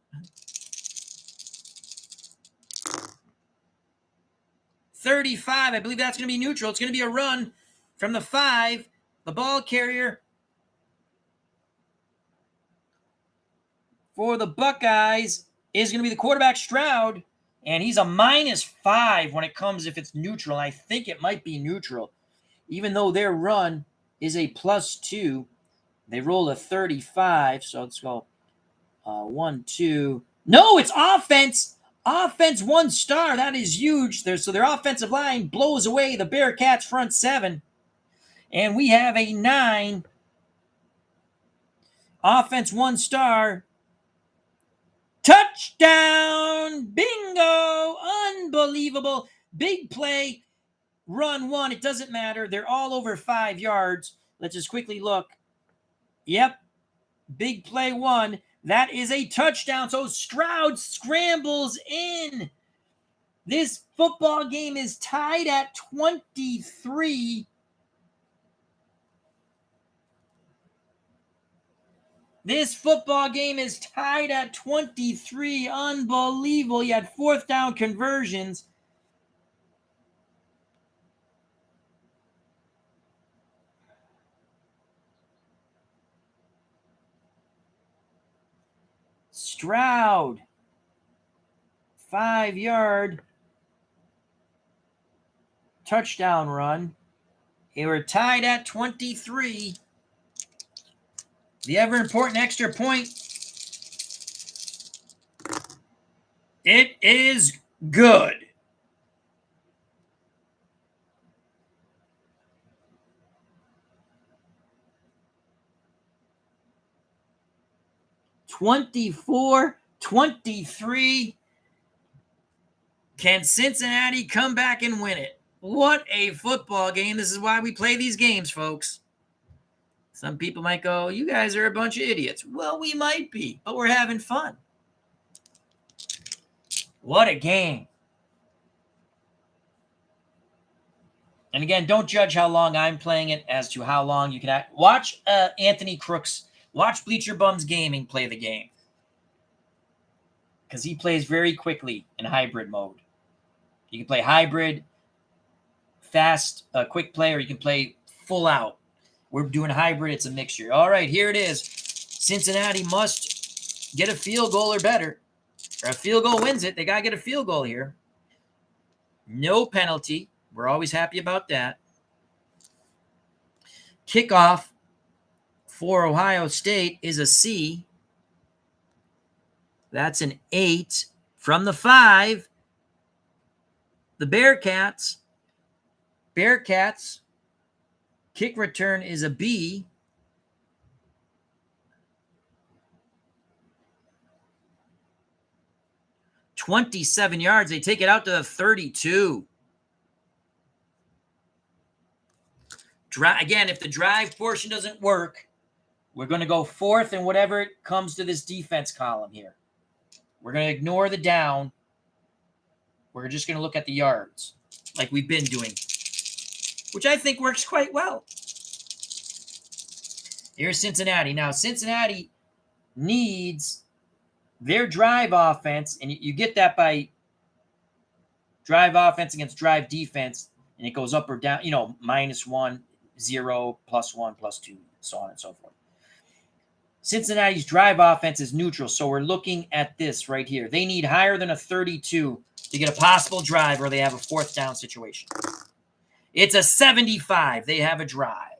S1: 35. I believe that's going to be neutral. It's going to be a run from the 5. The ball carrier for the Buckeyes is going to be the quarterback, Stroud, and he's a -5 when it comes if it's neutral. I think it might be neutral, even though their run is a +2. They rolled a 35, so let's go 1, 2. No, it's offense. Offense 1 star. That is huge. So their offensive line blows away the Bearcats front 7. And we have a 9. Offense 1 star. Touchdown! Bingo! Unbelievable. Big play. Run 1. It doesn't matter. They're all over 5 yards. Let's just quickly look. Yep. Big play 1. That is a touchdown. So Stroud scrambles in. This football game is tied at 23. This football game is tied at 23. Unbelievable. You had 4th down conversions. Stroud, 5-yard touchdown run. They were tied at 23. The ever-important extra point. It is good. (24-23). Can Cincinnati come back and win it? What a football game. This is why we play these games, folks. Some people might go, you guys are a bunch of idiots. Well, we might be, but we're having fun. What a game. And again, don't judge how long I'm playing it as to how long you can act. Watch Anthony Crooks. Watch Bleacher Bums Gaming play the game. Because he plays very quickly in hybrid mode. You can play hybrid, fast, quick play, or you can play full out. We're doing hybrid. It's a mixture. All right, here it is. Cincinnati must get a field goal or better. Or a field goal wins it. They got to get a field goal here. No penalty. We're always happy about that. Kickoff for Ohio State is a C. That's an 8 from the 5. The Bearcats. Kick return is a B. (27 yards). They take it out to the 32. Again, if the drive portion doesn't work, we're going to go 4th and whatever comes to this defense column here. We're going to ignore the down. We're just going to look at the yards like we've been doing, which I think works quite well. Here's Cincinnati. Now, Cincinnati needs their drive offense, and you get that by drive offense against drive defense, and it goes up or down, -1, 0, +1, +2, so on and so forth. Cincinnati's drive offense is neutral, so we're looking at this right here. They need higher than a 32 to get a possible drive, or they have a 4th down situation. It's a 75. They have a drive.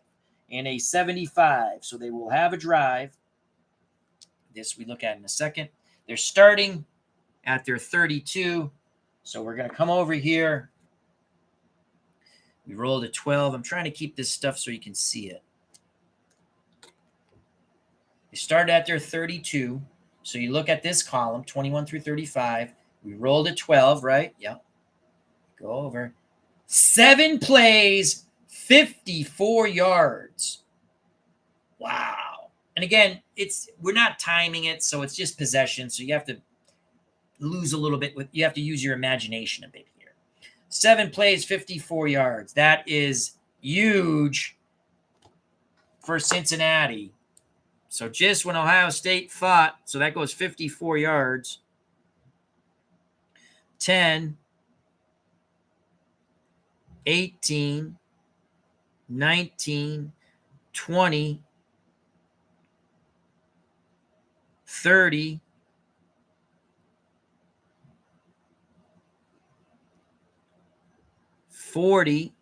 S1: And a 75. So they will have a drive. This we look at in a second. They're starting at their 32. So we're going to come over here. We rolled a 12. I'm trying to keep this stuff so you can see it. They started at their 32. So you look at this column, 21 through 35. We rolled a 12, right? Yep. Go over. 7 plays, 54 yards. Wow. And again, we're not timing it, so it's just possession. So you have to lose a little bit you have to use your imagination a bit here. 7 plays, 54 yards. That is huge for Cincinnati. So just when Ohio State fought, so that goes 54 yards. 10, 18, 19, 20, 30, 40.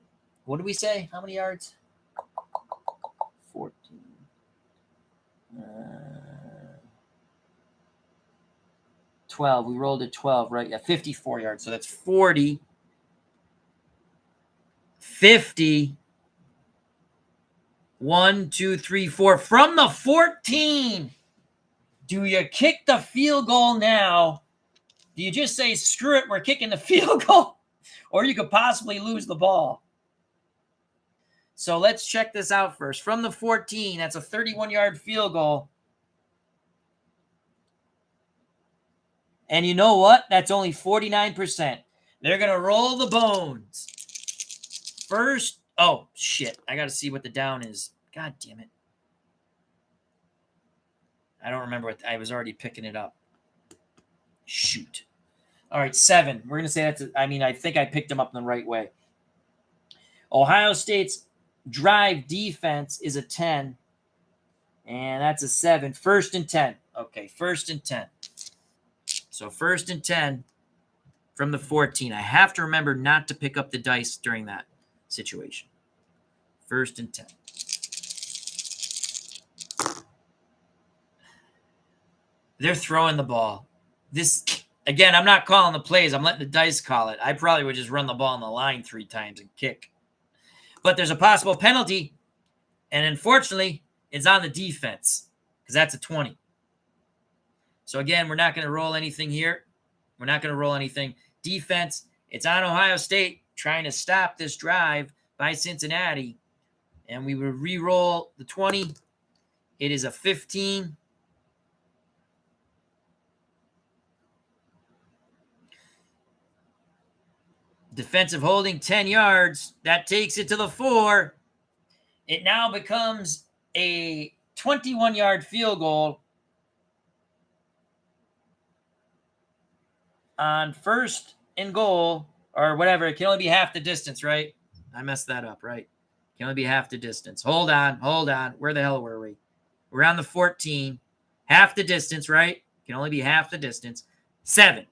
S1: What did we say? How many yards? 14. 12. We rolled at 12, right? Yeah, 54 yards. So that's 40, 50, 1, 2, 3, 4. From the 14, do you kick the field goal now? Do you just say, screw it, we're kicking the field goal? Or you could possibly lose the ball. So let's check this out first. From the 14, that's a 31-yard field goal. And you know what? That's only 49%. They're going to roll the bones. First, oh, shit. I got to see what the down is. God damn it. I don't remember what, I was already picking it up. Shoot. All right, 7. We're going to say that's, I think I picked them up in the right way. Ohio State's drive defense is a 10. And that's a 7. 1st and 10. Okay, 1st and 10. So 1st and 10 from the 14. I have to remember not to pick up the dice during that situation. 1st and 10. They're throwing the ball. This, again, I'm not calling the plays. I'm letting the dice call it. I probably would just run the ball on the line 3 times and kick. But there's a possible penalty, and unfortunately, it's on the defense because that's a 20. So, again, we're not going to roll anything here. We're not going to roll anything. Defense, it's on Ohio State trying to stop this drive by Cincinnati. And we will re-roll the 20. It is a 15. Defensive holding, 10 yards. That takes it to the 4. It now becomes a 21-yard field goal on 1st and goal, or whatever. It can only be half the distance, right? I messed that up, right? It can only be half the distance. Hold on. Where the hell were we? We're on the 14. Half the distance, right? It can only be half the distance. 7,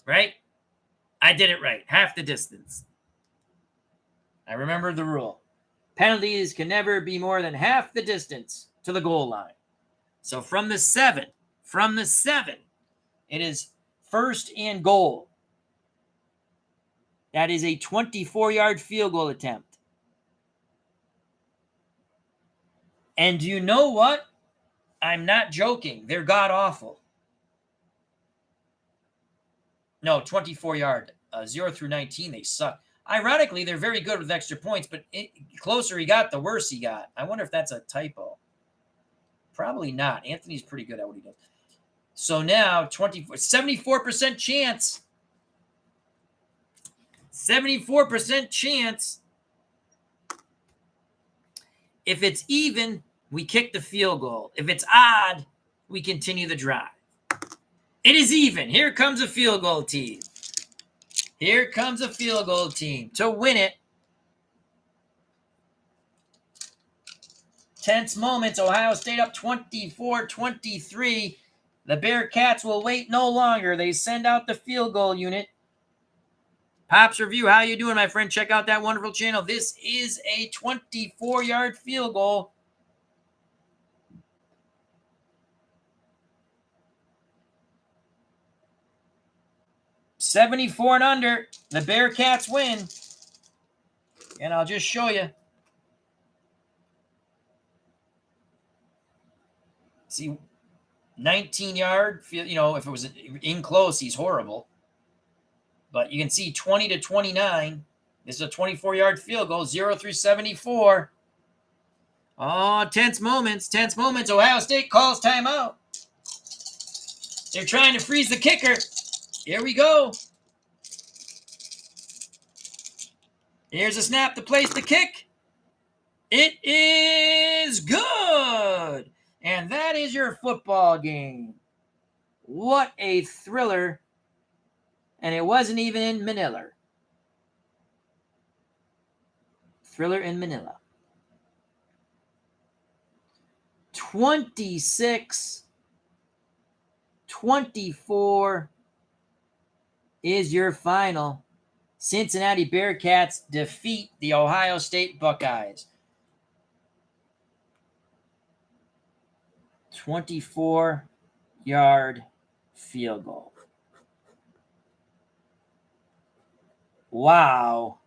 S1: right? I did it right. Half the distance. I remember the rule. Penalties can never be more than half the distance to the goal line. So from the 7, it is 1st and goal. That is a 24-yard field goal attempt. And you know what? I'm not joking. They're god-awful. No, 24-yard. 0 through 19, they suck. Ironically, they're very good with extra points, but the closer he got, the worse he got. I wonder if that's a typo. Probably not. Anthony's pretty good at what he does. So now, 74% chance. 74% chance. If it's even, we kick the field goal. If it's odd, we continue the drive. It is even. Here comes a field goal team. Here comes a field goal team to win it. Tense moments. Ohio State up 24-23. The Bearcats will wait no longer. They send out the field goal unit. Pops Review, how you doing, my friend? Check out that wonderful channel. This is a 24-yard field goal. $74 and under. The Bearcats win. And I'll just show you. See, 19-yard, if it was in close, he's horrible. But you can see 20-29. This is a 24-yard field goal, 0 through 74. Oh, tense moments, tense moments. Ohio State calls timeout. They're trying to freeze the kicker. Here we go. Here's a snap to place the kick. It is good. And that is your football game. What a thriller. And it wasn't even in Manila. Thriller in Manila. 26-24 is your final. Cincinnati Bearcats defeat the Ohio State Buckeyes. 24-yard field goal. Wow.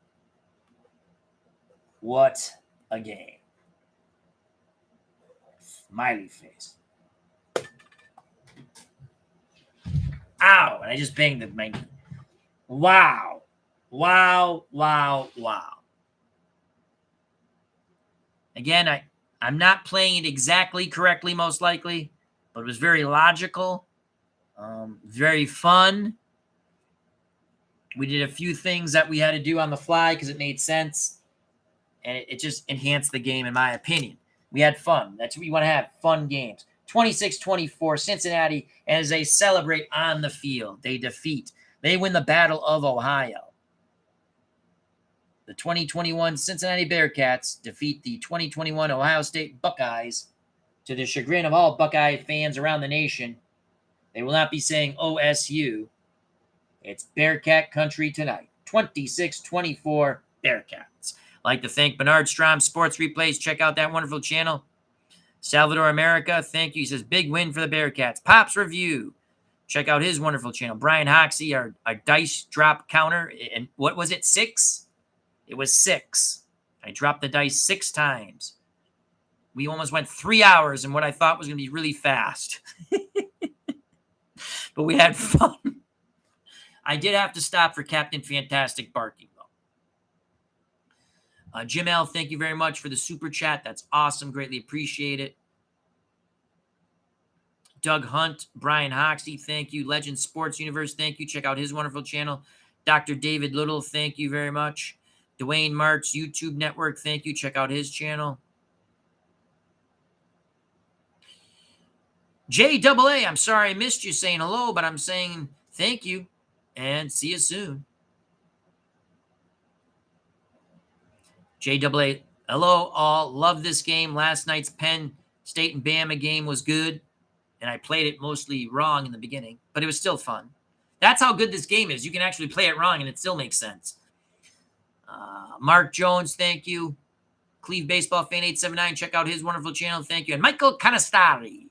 S1: What a game. Smiley face. Ow. And I just banged my knee. Wow. Wow. Wow. Wow. Again, I'm not playing it exactly correctly, most likely, but it was very logical, very fun. We did a few things that we had to do on the fly because it made sense, and it just enhanced the game, in my opinion. We had fun. That's what you want to have, fun games. 26-24, Cincinnati, as they celebrate on the field. They win the Battle of Ohio. The 2021 Cincinnati Bearcats defeat the 2021 Ohio State Buckeyes to the chagrin of all Buckeye fans around the nation. They will not be saying OSU. It's Bearcat country tonight. 26-24 Bearcats. I'd like to thank Bernard Strom Sports Replays. Check out that wonderful channel. Salvador America, thank you. He says, big win for the Bearcats. Pops Review. Check out his wonderful channel. Brian Hoxie, our dice drop counter. And what was it, 6? It was 6. I dropped the dice 6 times. We almost went 3 hours in what I thought was going to be really fast. But we had fun. I did have to stop for Captain Fantastic barking, though. Jim L., thank you very much for the super chat. That's awesome. Greatly appreciate it. Doug Hunt, Brian Hoxie, thank you. Legend Sports Universe, thank you. Check out his wonderful channel. Dr. David Little, thank you very much. Dwayne Martz, YouTube Network, thank you. Check out his channel. JAA, I'm sorry I missed you saying hello, but I'm saying thank you and see you soon. JAA, hello all. Love this game. Last night's Penn State and Bama game was good, and I played it mostly wrong in the beginning, but it was still fun. That's how good this game is. You can actually play it wrong, and it still makes sense. Mark Jones, thank you. Cleve Baseball Fan 879, check out his wonderful channel. Thank you. And Michael Canastari,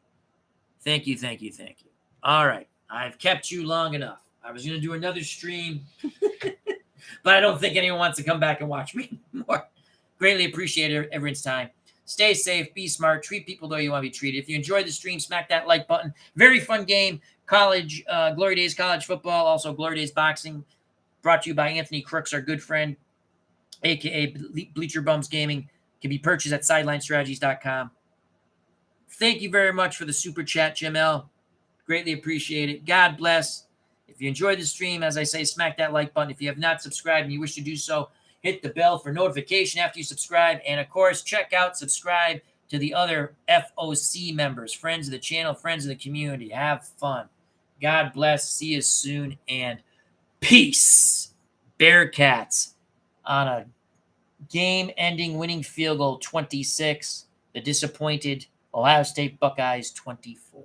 S1: thank you, thank you, thank you. All right, I've kept you long enough. I was going to do another stream, but I don't think anyone wants to come back and watch me anymore. Greatly appreciate everyone's time. Stay safe, be smart, treat people the way you want to be treated. If you enjoyed the stream, smack that like button. Very fun game. College, Glory Days College Football, also Glory Days Boxing, brought to you by Anthony Crooks, our good friend, a.k.a. Bleacher Bums Gaming. Can be purchased at SidelineStrategies.com. Thank you very much for the super chat, Jim L. Greatly appreciate it. God bless. If you enjoyed the stream, as I say, smack that like button. If you have not subscribed and you wish to do so, hit the bell for notification after you subscribe. And, of course, subscribe to the other FOC members, friends of the channel, friends of the community. Have fun. God bless. See you soon. And peace. Bearcats on a game-ending winning field goal, 26. The disappointed Ohio State Buckeyes, 24.